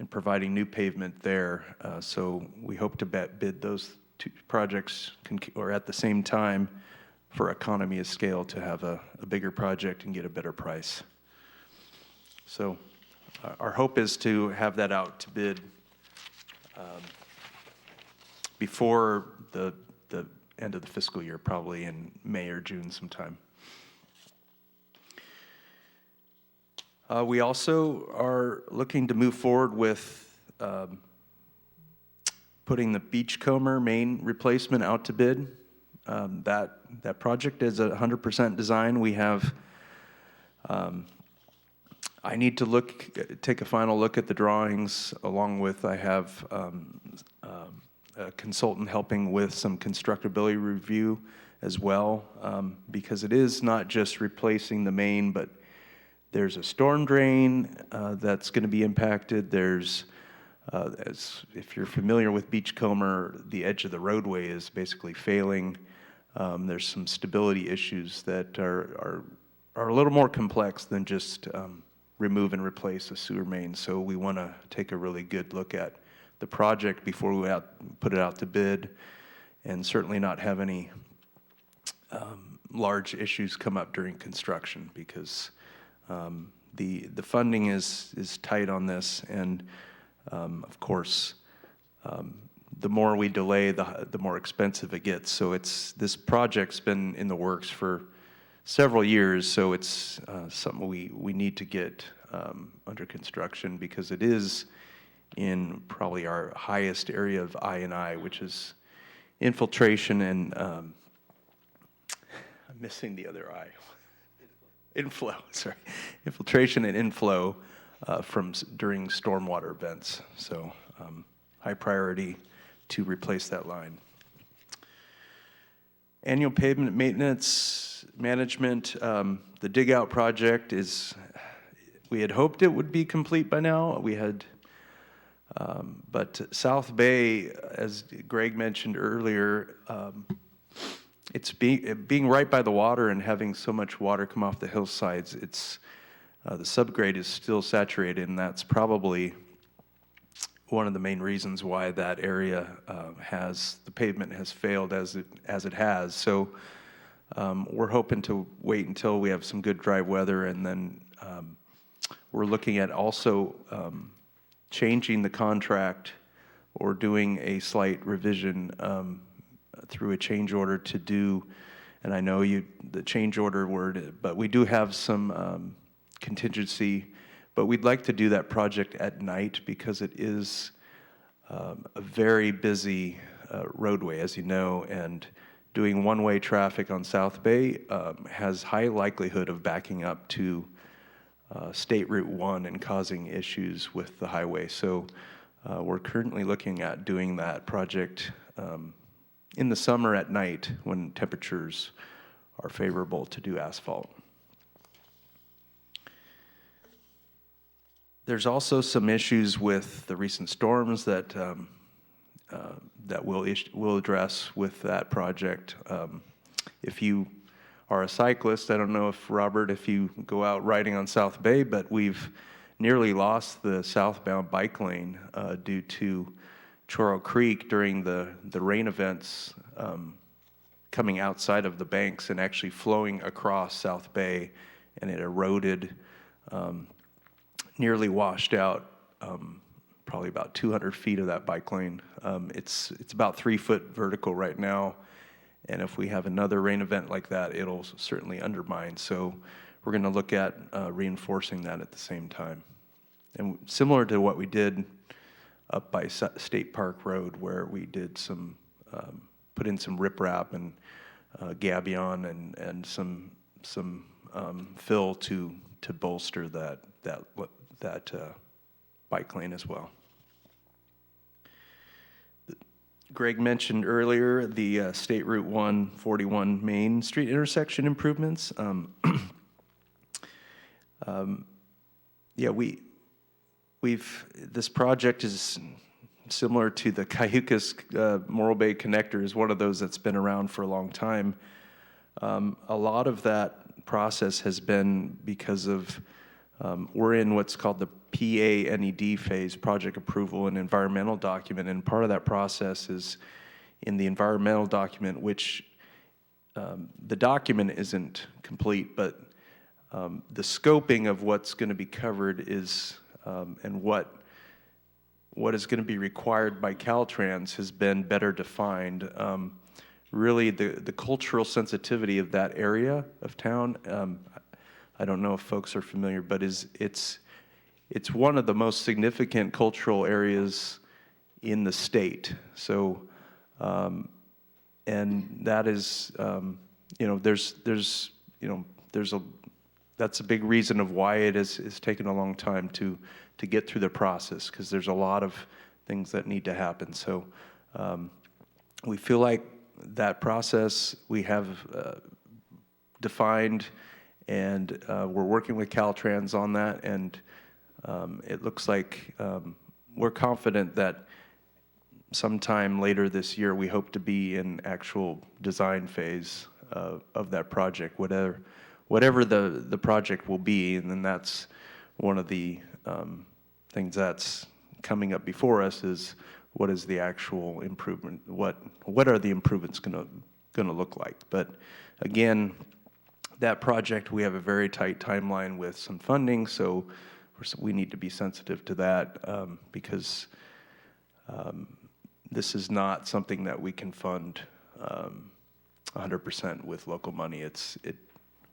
and providing new pavement there. So we hope to bid those two projects or at the same time for economy of scale to have a bigger project and get a better price. So our hope is to have that out to bid before the end of the fiscal year, probably in May or June sometime. We also are looking to move forward with putting the Beachcomber main replacement out to bid. That project is 100% design. We have, I need to take a final look at the drawings, along with I have a consultant helping with some constructability review as well, because it is not just replacing the main, but there's a storm drain that's going to be impacted. There's, if you're familiar with Beachcomber, the edge of the roadway is basically failing. There's some stability issues that are a little more complex than just remove and replace a sewer main. So we want to take a really good look at the project before we put it out to bid, and certainly not have any large issues come up during construction, because the funding is tight on this, and of course, the more we delay, the more expensive it gets. So this project's been in the works for several years, so it's something we need to get under construction, because it is in probably our highest area of I&I, which is infiltration and I'm missing the other I. Inflow, sorry. Infiltration and inflow during stormwater events. So high priority to replace that line. Annual pavement maintenance management, the dig out project we had hoped it would be complete by now. But South Bay, as Greg mentioned earlier, it's being right by the water and having so much water come off the hillsides, the subgrade is still saturated, and that's probably one of the main reasons why that area the pavement has failed as it has. So we're hoping to wait until we have some good dry weather, and then we're looking at also changing the contract or doing a slight revision through a change order to do, and I know the change order word, but we do have some contingency, but we'd like to do that project at night, because it is a very busy roadway, as you know, and doing one-way traffic on South Bay has high likelihood of backing up to State Route 1 and causing issues with the highway. So we're currently looking at doing that project in the summer at night when temperatures are favorable to do asphalt. There's also some issues with the recent storms that we'll address with that project. If you are a cyclist, I don't know if you go out riding on South Bay, but we've nearly lost the southbound bike lane due to Choro Creek during the rain events coming outside of the banks and actually flowing across South Bay, and it eroded, nearly washed out probably about 200 feet of that bike lane. It's about 3 foot vertical right now, and if we have another rain event like that, it'll certainly undermine. So we're going to look at reinforcing that at the same time. And similar to what we did up by State Park Road, where we did put in some riprap and gabion and some fill to bolster that bike lane as well. Greg mentioned earlier the State Route 141 Main Street intersection improvements. Yeah, this project is similar to the Cayucas Morro Bay Connector, is one of those that's been around for a long time. A lot of that process has been because of, we're in what's called the PA-NED phase, project approval and environmental document, and part of that process is in the environmental document, which the document isn't complete, but the scoping of what's going to be covered is, and what is going to be required by Caltrans has been better defined. Really, the cultural sensitivity of that area of town, I don't know if folks are familiar, but it's one of the most significant cultural areas in the state. So, and that is, that's a big reason of why it is taken a long time to get through the process, because there's a lot of things that need to happen. So we feel like that process we have defined, and we're working with Caltrans on that, and it looks like we're confident that sometime later this year we hope to be in actual design phase of that project, whatever the project will be. And then that's one of the things that's coming up before us, is what is the actual improvement, what are the improvements gonna look like. But again, that project, we have a very tight timeline with some funding, so we need to be sensitive to that, because this is not something that we can fund 100% with local money.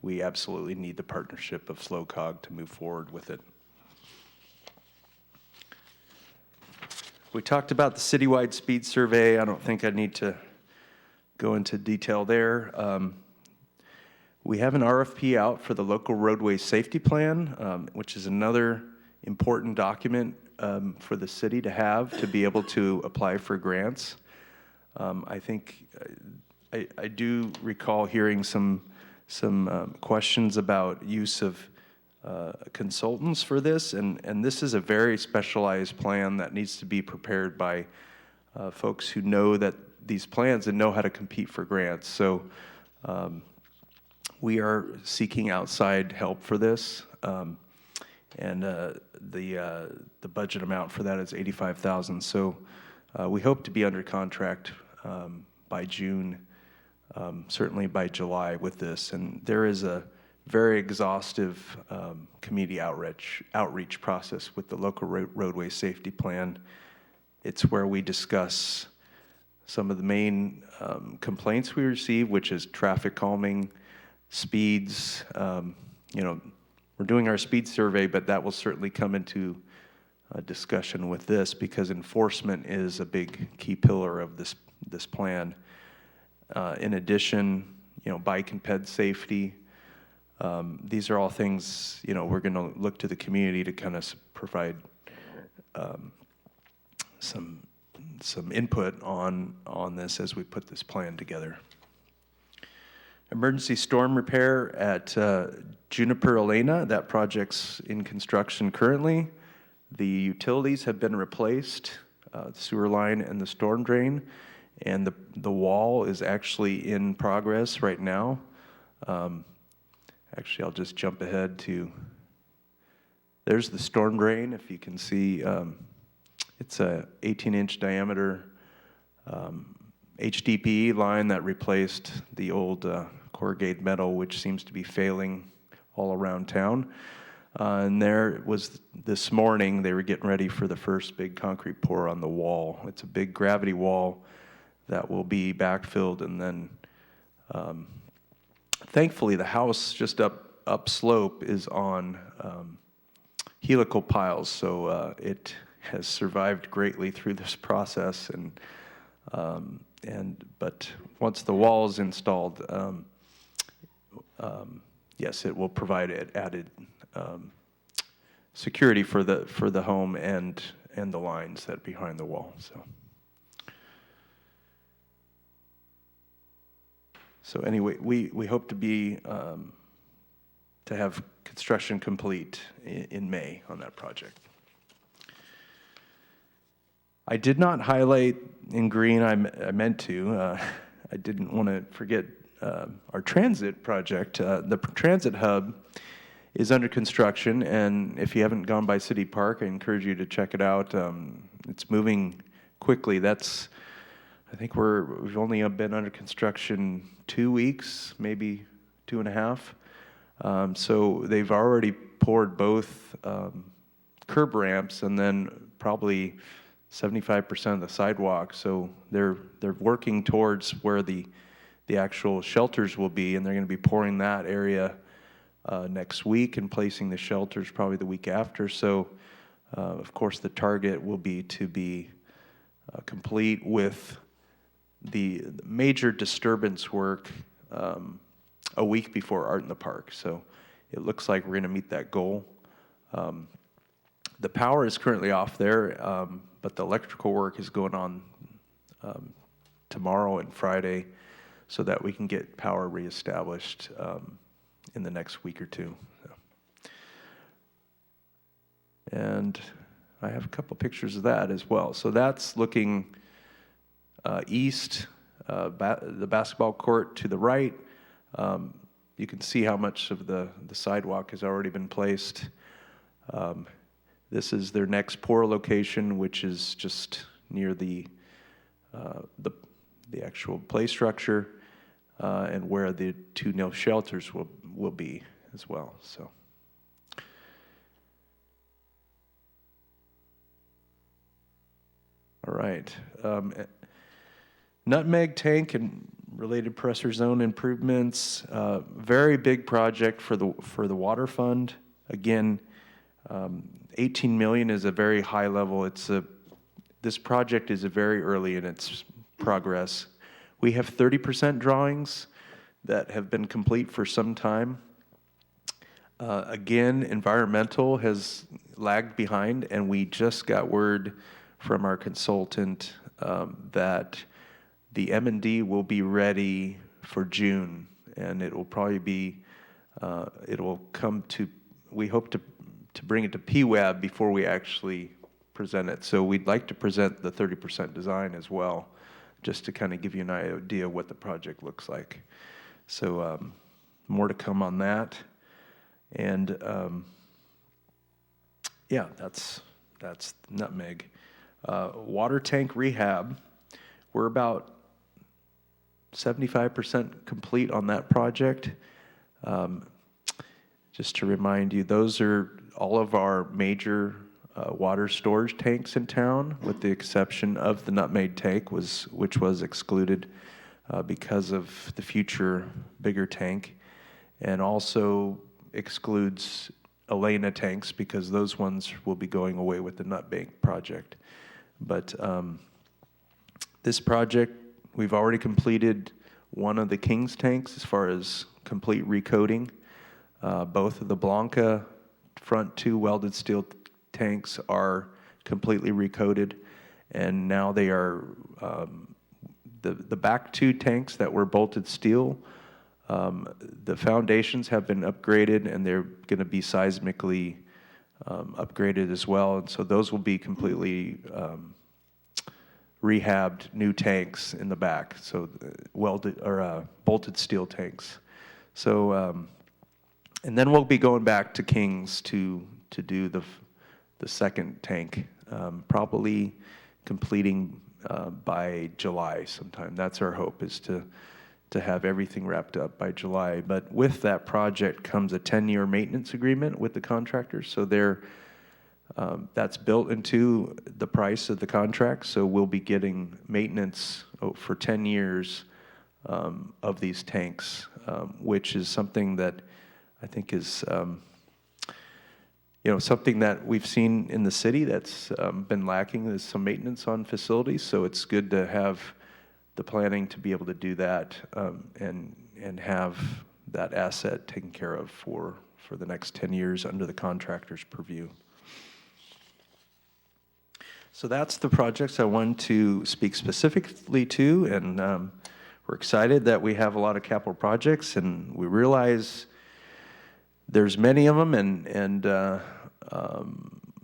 We absolutely need the partnership of SlowCog to move forward with it. We talked about the citywide speed survey. I don't think I need to go into detail there. We have an RFP out for the local roadway safety plan, which is another important document for the city to have to be able to apply for grants. I think I do recall hearing some questions about use of consultants for this, and this is a very specialized plan that needs to be prepared by folks who know that these plans and know how to compete for grants. So we are seeking outside help for this, and the budget amount for that is $85,000. So we hope to be under contract by June, certainly by July with this. And there is a very exhaustive community outreach process with the local roadway safety plan. It's where we discuss some of the main complaints we receive, which is traffic calming, speeds. We're doing our speed survey, but that will certainly come into discussion with this, because enforcement is a big key pillar of this plan. In addition, bike and ped safety. These are all things, we're going to look to the community to kind of provide some input on this as we put this plan together. Emergency storm repair at Juniper Elena, that project's in construction currently. The utilities have been replaced, the sewer line and the storm drain, and the wall is actually in progress right now. Actually, I'll just jump ahead to, there's the storm drain. If you can see, it's a 18-inch diameter HDPE line that replaced the old corrugated metal, which seems to be failing all around town. And there it was this morning, they were getting ready for the first big concrete pour on the wall. It's a big gravity wall that will be backfilled, and then thankfully the house just up slope is on helical piles, so it has survived greatly through this process. But once the wall is installed, yes, it will provide added security for the home and the lines that are behind the wall. So So anyway, we hope to have construction complete in May on that project. I did not highlight in green, I meant to. I didn't want to forget our transit project. The transit hub is under construction, and if you haven't gone by City Park, I encourage you to check it out. It's moving quickly. I think we've only been under construction 2 weeks, maybe 2.5. So they've already poured both curb ramps and then probably 75% of the sidewalk. So they're working towards where the actual shelters will be, and they're going to be pouring that area next week and placing the shelters probably the week after. So of course the target will be to be complete with the major disturbance work a week before Art in the Park. So it looks like we're going to meet that goal. The power is currently off there, but the electrical work is going on tomorrow and Friday so that we can get power reestablished in the next week or two. So. And I have a couple pictures of that as well. So that's looking east, the basketball court to the right. You can see how much of the sidewalk has already been placed. This is their next pour location, which is just near the actual play structure and where the 2 no shelters will be as well. So. All right. Nutmeg tank and related pressure zone improvements. Very big project for the water fund. Again, 18 million is a very high level. This project is very early in its progress. We have 30% drawings that have been complete for some time. Again, environmental has lagged behind, and we just got word from our consultant that the M&D will be ready for June, and it will probably be, it will come to, we hope to bring it to PWAB before we actually present it. So we'd like to present the 30% design as well, just to kind of give you an idea of what the project looks like. So more to come on that. And yeah, that's Nutmeg. Water tank rehab, we're about 75% complete on that project. Just to remind you, those are all of our major water storage tanks in town, with the exception of the Nutmeg tank, which was excluded because of the future bigger tank, and also excludes Elena tanks because those ones will be going away with the Nutmeg project. But this project, we've already completed one of the King's tanks as far as complete recoating. Both of the Blanca front 2 welded steel tanks are completely recoated, and now they are the back 2 tanks that were bolted steel. The foundations have been upgraded, and they're going to be seismically upgraded as well, and so those will be completely rehabbed new tanks in the back, so welded or bolted steel tanks. So and then we'll be going back to King's to do the second tank, probably completing by July sometime. That's our hope, is to have everything wrapped up by July. But with that project comes a 10-year maintenance agreement with the contractors, so that's built into the price of the contract. So we'll be getting maintenance for 10 years of these tanks, which is something that I think is something that we've seen in the city that's been lacking, is some maintenance on facilities. So it's good to have the planning to be able to do that and have that asset taken care of for the next 10 years under the contractor's purview. So that's the projects I wanted to speak specifically to, and we're excited that we have a lot of capital projects, and we realize there's many of them, and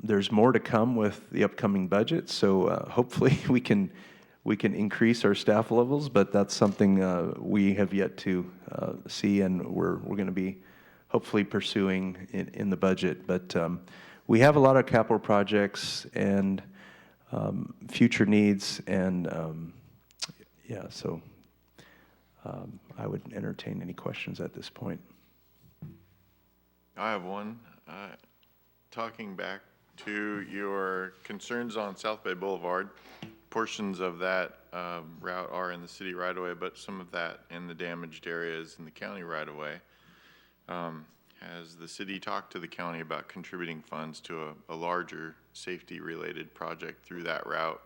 there's more to come with the upcoming budget. So hopefully we can increase our staff levels, but that's something we have yet to see, and we're going to be hopefully pursuing in the budget. But we have a lot of capital projects and future needs, and yeah, so I would entertain any questions at this point. I have one. Talking back to your concerns on South Bay Boulevard, portions of that route are in the city right of way, but some of that in the damaged areas in the county right of way. Has the city talked to the county about contributing funds to a larger safety-related project through that route,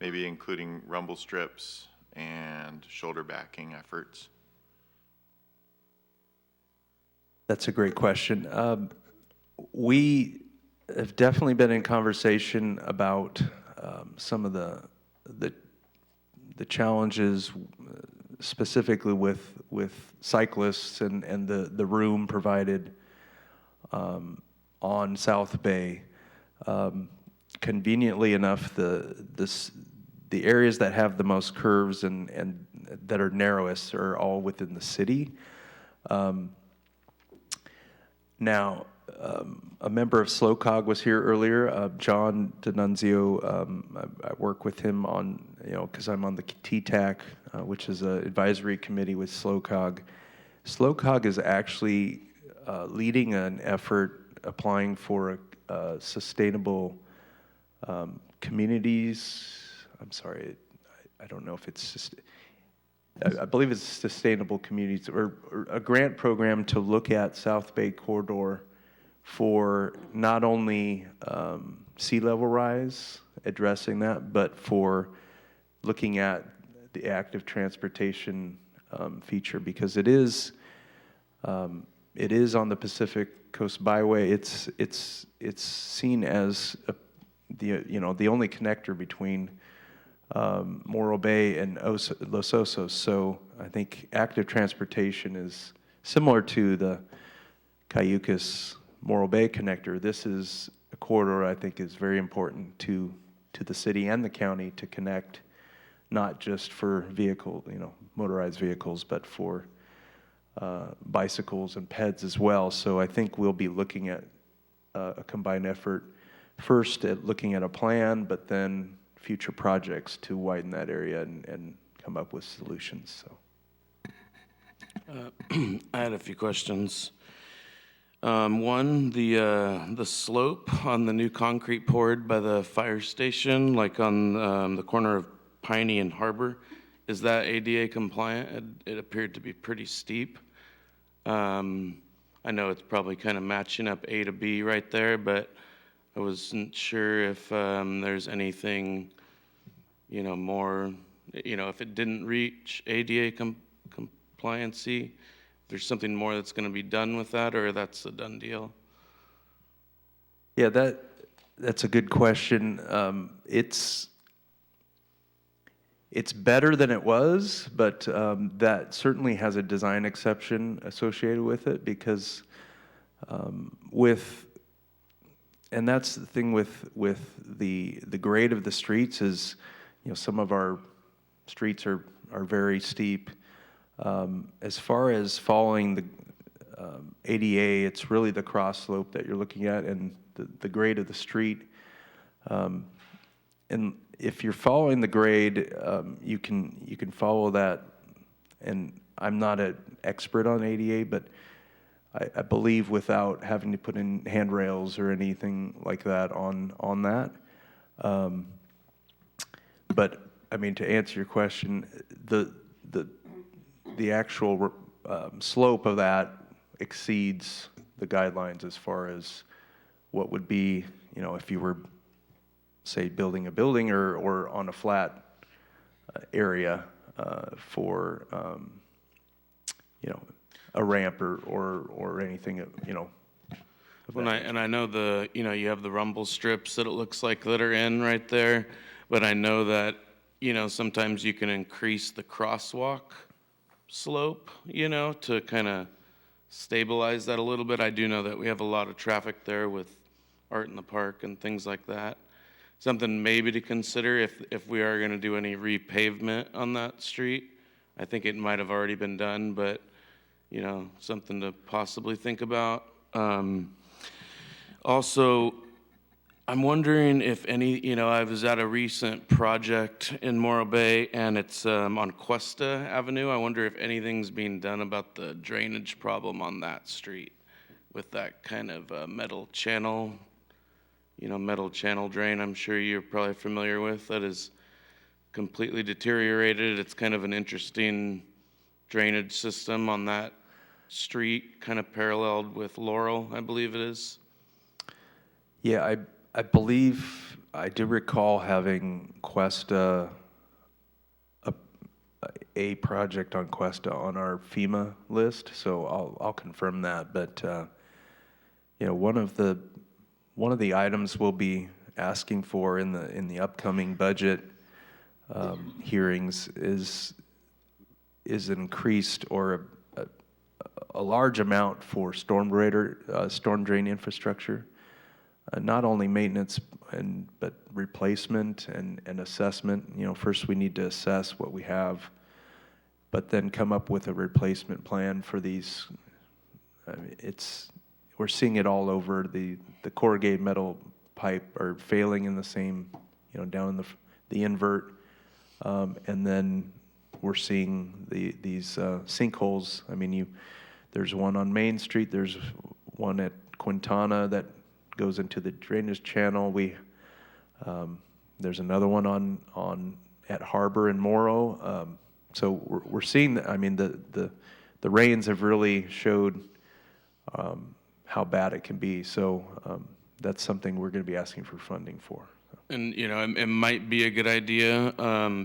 maybe including rumble strips and shoulder backing efforts? That's a great question. We have definitely been in conversation about some of the challenges specifically with cyclists and the room provided on South Bay. Conveniently enough, the areas that have the most curves and that are narrowest are all within the city. Now, a member of SLOCOG was here earlier, John D'Annunzio. I work with him on, because I'm on the TTAC, which is an advisory committee with SLOCOG. SLOCOG is actually leading an effort applying for a sustainable communities. I'm sorry, I don't know if it's just. I believe it's sustainable communities, or a grant program to look at South Bay Corridor for not only sea level rise, addressing that, but for looking at the active transportation feature, because it is on the Pacific Coast Byway. It's seen as the only connector between Morro Bay and Los Osos. So I think active transportation is similar to the Cayucas Morro Bay connector. This is a corridor I think is very important to the city and the county to connect, not just for motorized vehicles, but for bicycles and peds as well. So I think we'll be looking at a combined effort, first at looking at a plan, but then future projects to widen that area and come up with solutions. So, I had a few questions. One, the slope on the new concrete poured by the fire station, like on the corner of Piney and Harbor, is that ADA compliant? It appeared to be pretty steep. I know it's probably kind of matching up A to B right there, but I wasn't sure if there's anything, more, if it didn't reach ADA compliancy, if there's something more that's going to be done with that, or that's a done deal? Yeah, that's a good question. It's better than it was, but that certainly has a design exception associated with it, because and that's the thing with the grade of the streets is, some of our streets are very steep. As far as following the ADA, it's really the cross slope that you're looking at and the grade of the street. And if you're following the grade, you can follow that. And I'm not an expert on ADA, but I believe without having to put in handrails or anything like that on that. But I mean, to answer your question, the actual slope of that exceeds the guidelines as far as what would be, if you were, say, building a building or on a flat area for, a ramp or anything, And I know you have the rumble strips that it looks like that are in right there, but I know that, sometimes you can increase the crosswalk slope, you know, to kind of stabilize that a little bit. I do know that we have a lot of traffic there with Art in the Park and things like that. Something maybe to consider if we are going to do any repavement on that street. I think it might have already been done, but, you know, something to possibly think about. Also, I'm wondering if any, you know, I was at a recent project in Morro Bay, and it's on Cuesta Avenue. I wonder if anything's being done about the drainage problem on that street with that kind of metal channel, you know, metal channel drain I'm sure you're probably familiar with, that is completely deteriorated. It's kind of an interesting drainage system on that street, kind of paralleled with Laurel, I believe it is. Yeah, I believe I do recall having Cuesta, a project on Cuesta on our FEMA list, so I'll confirm that. But you know, one of the items we'll be asking for in the upcoming budget hearings is increased or a large amount for storm drain infrastructure. Not only maintenance but replacement and assessment. You know, first we need to assess what we have, but then come up with a replacement plan for these. We're seeing it all over. The corrugated metal pipe are failing in the same, you know, down in the invert, and then we're seeing these sinkholes. I mean, there's one on Main Street. There's one at Quintana that goes into the drainage channel. There's another one at Harbor and Morro. So we're seeing that. I mean, the rains have really showed how bad it can be. So that's something we're going to be asking for funding for. And, you know, it might be a good idea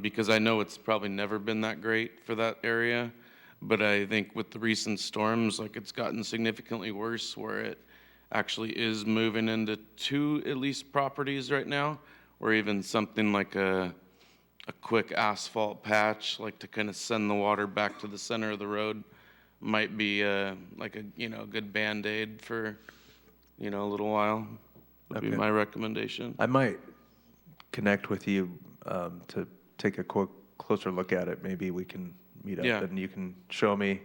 because I know it's probably never been that great for that area. But I think with the recent storms, like, it's gotten significantly worse where it actually is moving into two, at least, properties right now, or even something like a quick asphalt patch, like to kind of send the water back to the center of the road, might be like a, you know, good Band-Aid for, you know, a little while, would be my recommendation. I might connect with you to take a closer look at it. Maybe we can meet up and you can show me.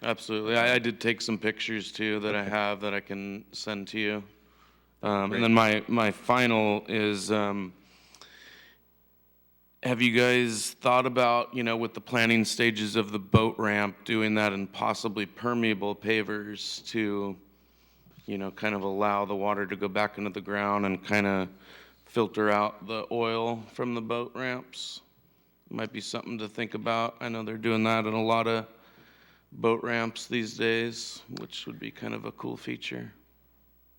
Absolutely. I did take some pictures too that I have that I can send to you. And then my final is, have you guys thought about, you know, with the planning stages of the boat ramp, doing that in possibly permeable pavers to, you know, kind of allow the water to go back into the ground and kind of filter out the oil from the boat ramps? Might be something to think about. I know they're doing that in a lot of boat ramps these days, which would be kind of a cool feature.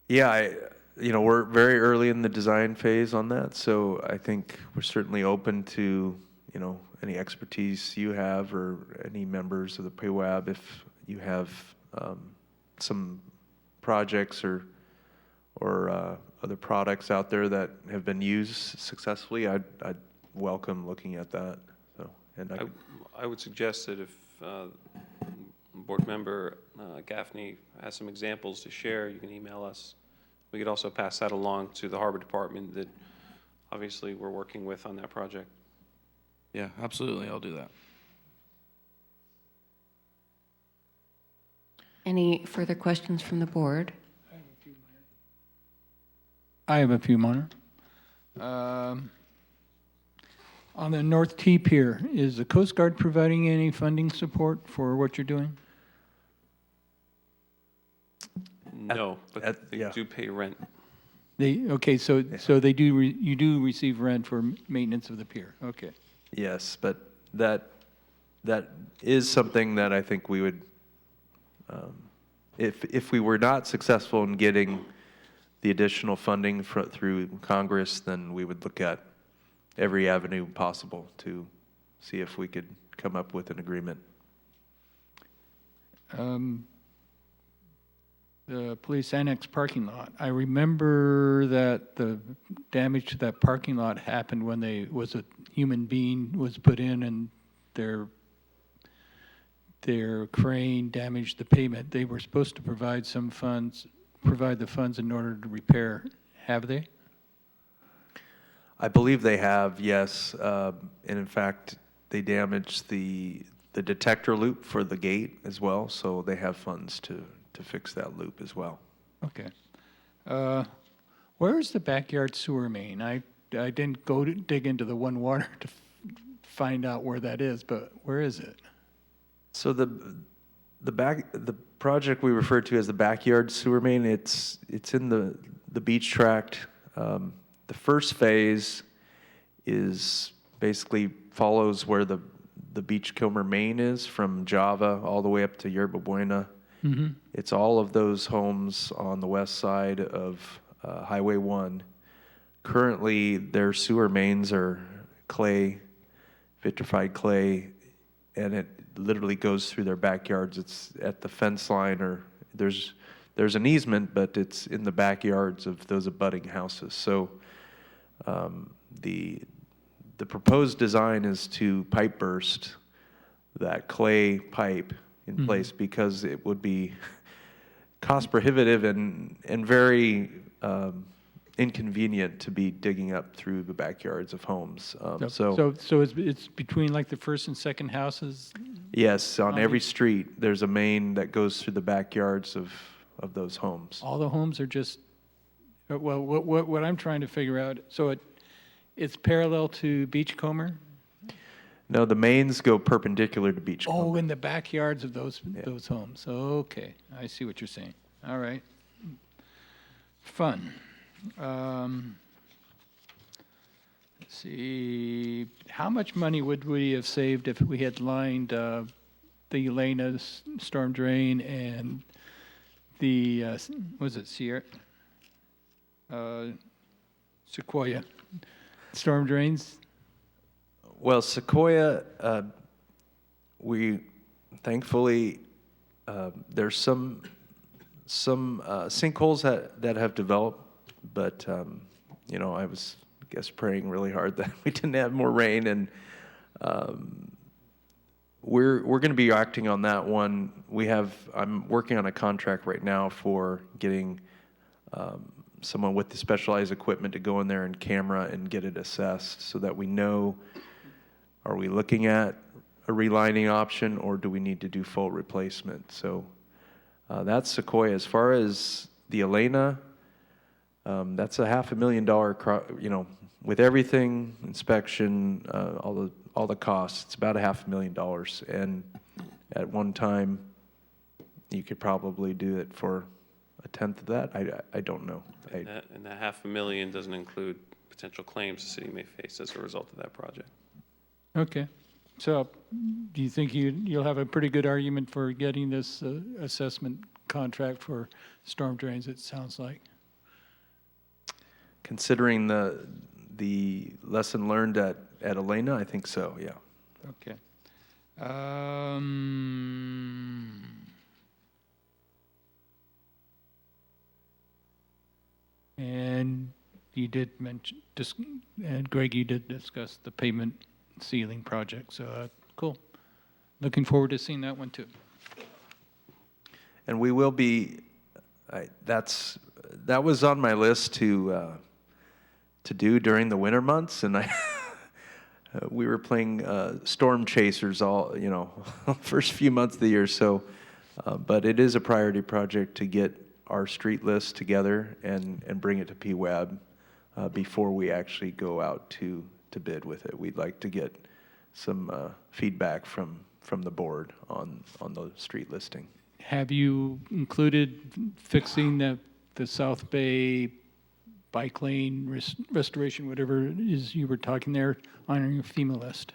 Yeah, you know, we're very early in the design phase on that, so I think we're certainly open to, you know, any expertise you have or any members of the PWAB. If you have some projects or other products out there that have been used successfully, I'd welcome looking at that. So, and I would suggest that if Board Member Gaffney has some examples to share, you can email us. We could also pass that along to the Harbor Department that obviously we're working with on that project. Yeah, absolutely. I'll do that. Any further questions from the board? I have a few more. On the North T Pier, is the Coast Guard providing any funding support for what you're doing? No, but they do pay rent. Okay, so they do. You do receive rent for maintenance of the pier. Okay. Yes, but that is something that I think we would, if we were not successful in getting the additional funding through Congress, then we would look at every avenue possible to see if we could come up with an agreement. The police annex parking lot. I remember that the damage to that parking lot happened when a human being was put in and their their crane damaged the pavement, they were supposed to provide the funds in order to repair. Have they? I believe they have, yes. And in fact, they damaged the detector loop for the gate as well, so they have funds to fix that loop as well. Okay. Where is the backyard sewer main? I didn't go to dig into the One Water to find out where that is, but where is it? So the project we refer to as the backyard sewer main, it's in the beach tract. The first phase is basically follows where the Beachcomber main is from Java all the way up to Yerba Buena. Mm-hmm. It's all of those homes on the west side of Highway 1. Currently, their sewer mains are clay, vitrified clay, and it literally goes through their backyards. It's at the fence line, or there's an easement, but it's in the backyards of those abutting houses. So the proposed design is to pipe burst that clay pipe in place because it would be cost prohibitive and very inconvenient to be digging up through the backyards of homes. So it's between like the first and second houses? Yes, on every street, there's a main that goes through the backyards of those homes. All the homes are just, well, what I'm trying to figure out, so it's parallel to Beachcomber? No, the mains go perpendicular to Beachcomber. Oh, in the backyards of those homes. Okay, I see what you're saying. All right. Fun. Let's see. How much money would we have saved if we had lined the Elena storm drain and the, was it Sierra? Sequoia storm drains? Well, Sequoia, we thankfully there's some sinkholes that have developed, but I was praying really hard that we didn't have more rain, and we're going to be acting on that one. I'm working on a contract right now for getting someone with the specialized equipment to go in there and camera and get it assessed so that we know, are we looking at a relining option or do we need to do full replacement? So that's Sequoia. As far as the Elena, that's a $500,000, with everything, inspection, all the costs, it's about $500,000. And at one time, you could probably do it for a tenth of that. I don't know. And that $500,000 doesn't include potential claims the city may face as a result of that project. Okay. So do you think you'll have a pretty good argument for getting this assessment contract for storm drains, it sounds like? Considering the lesson learned at Elena, I think so, yeah. Okay. And you did mention, and Greg, you did discuss the pavement ceiling project, so cool. Looking forward to seeing that one too. And we will be, that was on my list to do during the winter months, and we were playing storm chasers all, first few months of the year. So, but it is a priority project to get our street list together and bring it to PWAB before we actually go out to bid with it. We'd like to get some feedback from the board on the street listing. Have you included fixing the South Bay bike lane restoration, whatever it is you were talking there, on your FEMA list?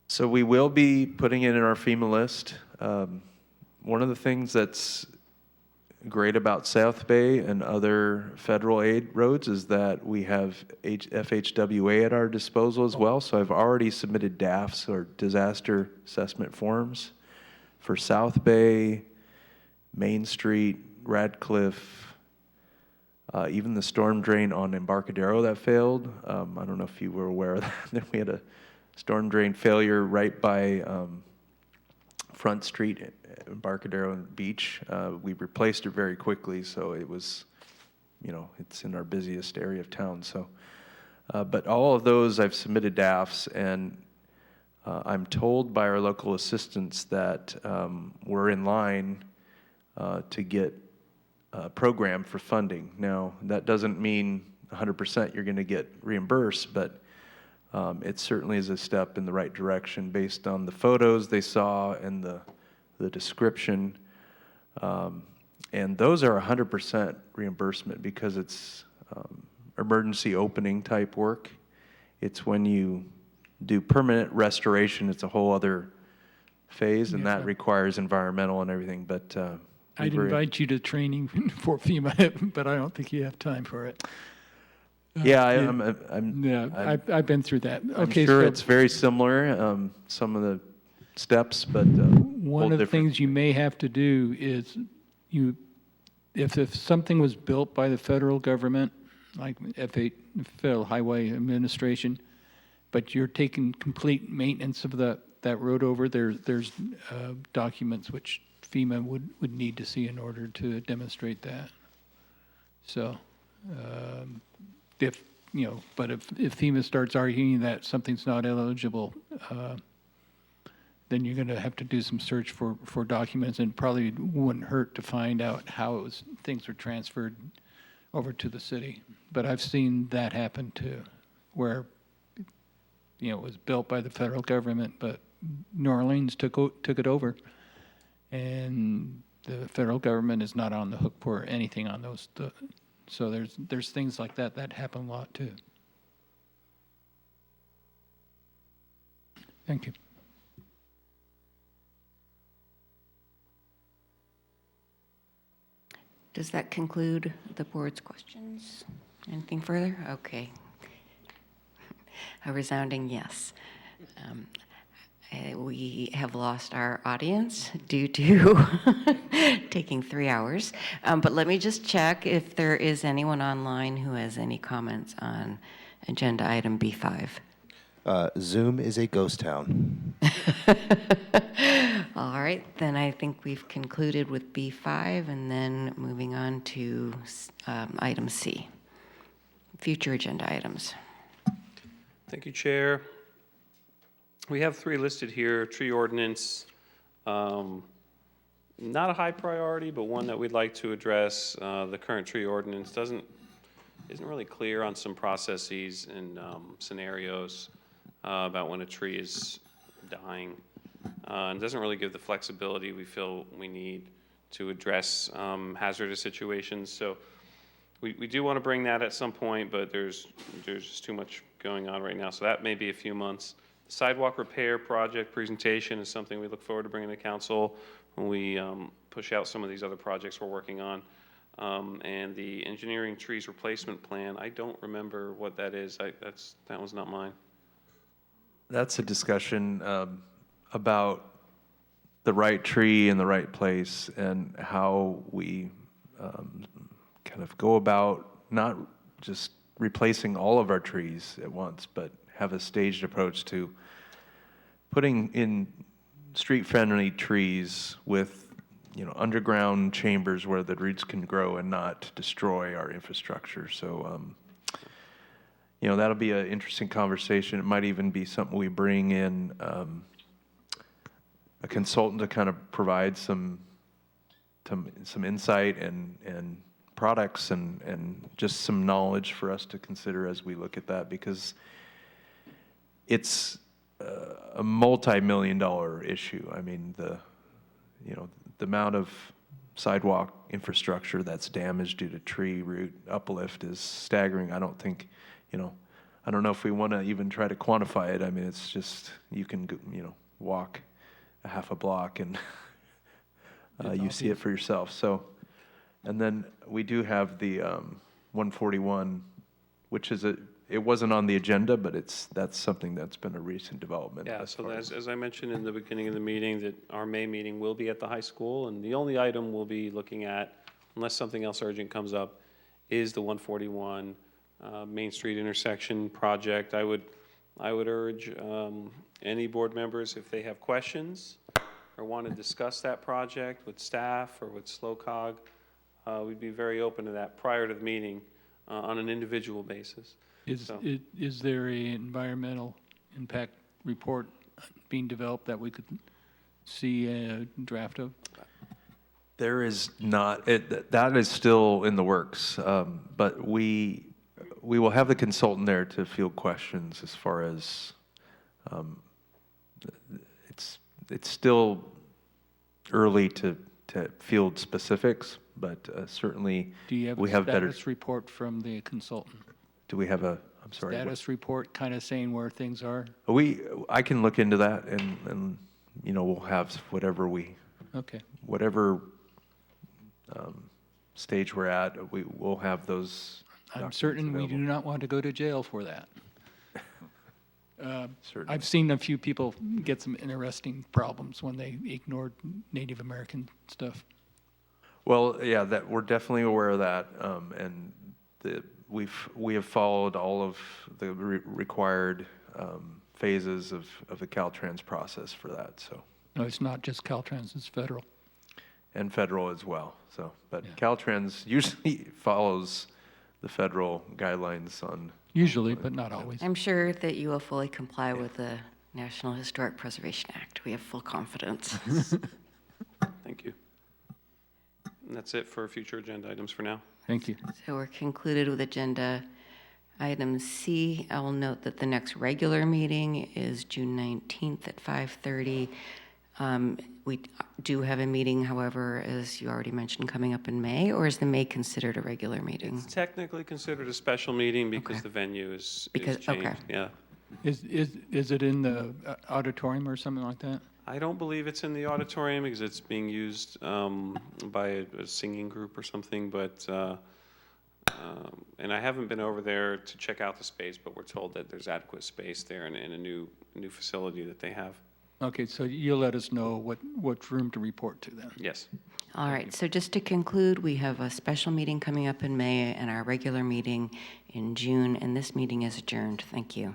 So we will be putting it in our FEMA list. One of the things that's great about South Bay and other federal aid roads is that we have FHWA at our disposal as well. So I've already submitted DAFs, or disaster assessment forms, for South Bay, Main Street, Radcliffe, even the storm drain on Embarcadero that failed. I don't know if you were aware of that. We had a storm drain failure right by Front Street, Embarcadero Beach. We replaced it very quickly, so it was, it's in our busiest area of town. So, but all of those I've submitted DAFs, and I'm told by our local assistants that we're in line to get programmed for funding. Now, that doesn't mean 100% you're going to get reimbursed, but it certainly is a step in the right direction based on the photos they saw and the description. And those are 100% reimbursement because it's emergency opening type work. It's when you do permanent restoration, it's a whole other phase, and that requires environmental and everything. But I'd invite you to training for FEMA, but I don't think you have time for it. I've been through that. I'm sure it's very similar, some of the steps, but one of the things you may have to do is if something was built by the federal government, like Federal Highway Administration, but you're taking complete maintenance of that road over, there's documents which FEMA would need to see in order to demonstrate that. So, if FEMA starts arguing that something's not eligible, then you're going to have to do some search for documents, and probably wouldn't hurt to find out how things were transferred over to the city. But I've seen that happen too, where it was built by the federal government, but New Orleans took it over, and the federal government is not on the hook for anything on those. So there's things like that happen a lot too. Thank you. Does that conclude the board's questions? Anything further? Okay. A resounding yes. We have lost our audience due to taking 3 hours. But let me just check if there is anyone online who has any comments on agenda item B5. Zoom is a ghost town. All right, then I think we've concluded with B5, and then moving on to item C, future agenda items. Thank you, Chair. We have 3 listed here. Tree ordinance, not a high priority, but one that we'd like to address. The current tree ordinance isn't really clear on some processes and scenarios about when a tree is dying, and doesn't really give the flexibility we feel we need to address hazardous situations. So we do want to bring that at some point, but there's just too much going on right now. So that may be a few months. The sidewalk repair project presentation is something we look forward to bringing to council when we push out some of these other projects we're working on. And the engineering trees replacement plan, I don't remember what that is. That was not mine. That's a discussion about the right tree in the right place and how we kind of go about not just replacing all of our trees at once, but have a staged approach to putting in street-friendly trees with underground chambers where the roots can grow and not destroy our infrastructure. So that'll be an interesting conversation. It might even be something we bring in a consultant to kind of provide some insight and products and just some knowledge for us to consider as we look at that, because it's a multi-million-dollar issue. I mean, the amount of sidewalk infrastructure that's damaged due to tree root uplift is staggering. I don't think, I don't know if we want to even try to quantify it. I mean, it's just, you can, walk a half a block and you see it for yourself. So, and then we do have the 141, which is it wasn't on the agenda, but that's something that's been a recent development. Yeah, so as I mentioned in the beginning of the meeting, that our May meeting will be at the high school, and the only item we'll be looking at, unless something else urgent comes up, is the 141 Main Street intersection project. I would I would urge any board members, if they have questions or want to discuss that project with staff or with SLOCOG, we'd be very open to that prior to the meeting on an individual basis. Is there a environmental impact report being developed that we could see a draft of? There is not. That is still in the works, but we will have the consultant there to field questions as far as it's still early to field specifics, but certainly Do you have we a have better. status report from the consultant? Do we have a? I'm sorry. Status report kind of saying where things are? I can look into that, and we'll have whatever Okay. whatever stage we're at, we will have those. I'm certain we do not want to go to jail for that. Certainly. I've seen a few people get some interesting problems when they ignored Native American stuff. Well, yeah, that we're definitely aware of that, and we have followed all of the required phases of the Caltrans process for that. So. No, it's not just Caltrans; it's federal. And federal as well. So, but Caltrans usually follows the federal guidelines on. Usually, but not always. I'm sure that you will fully comply with the National Historic Preservation Act. We have full confidence. Thank you. And that's it for future agenda items for now. Thank you. So we're concluded with agenda item C. I will note that the next regular meeting is June 19th at 5:30. We do have a meeting, however, as you already mentioned, coming up in May, or is the May considered a regular meeting? It's technically considered a special meeting because the venue is changed. Okay. Yeah. Is it in the auditorium or something like that? I don't believe it's in the auditorium because it's being used by a singing group or something, but, and I haven't been over there to check out the space, but we're told that there's adequate space there in a new facility that they have. Okay, so you'll let us know what room to report to then. Yes. All right, so just to conclude, we have a special meeting coming up in May and our regular meeting in June, and this meeting is adjourned. Thank you.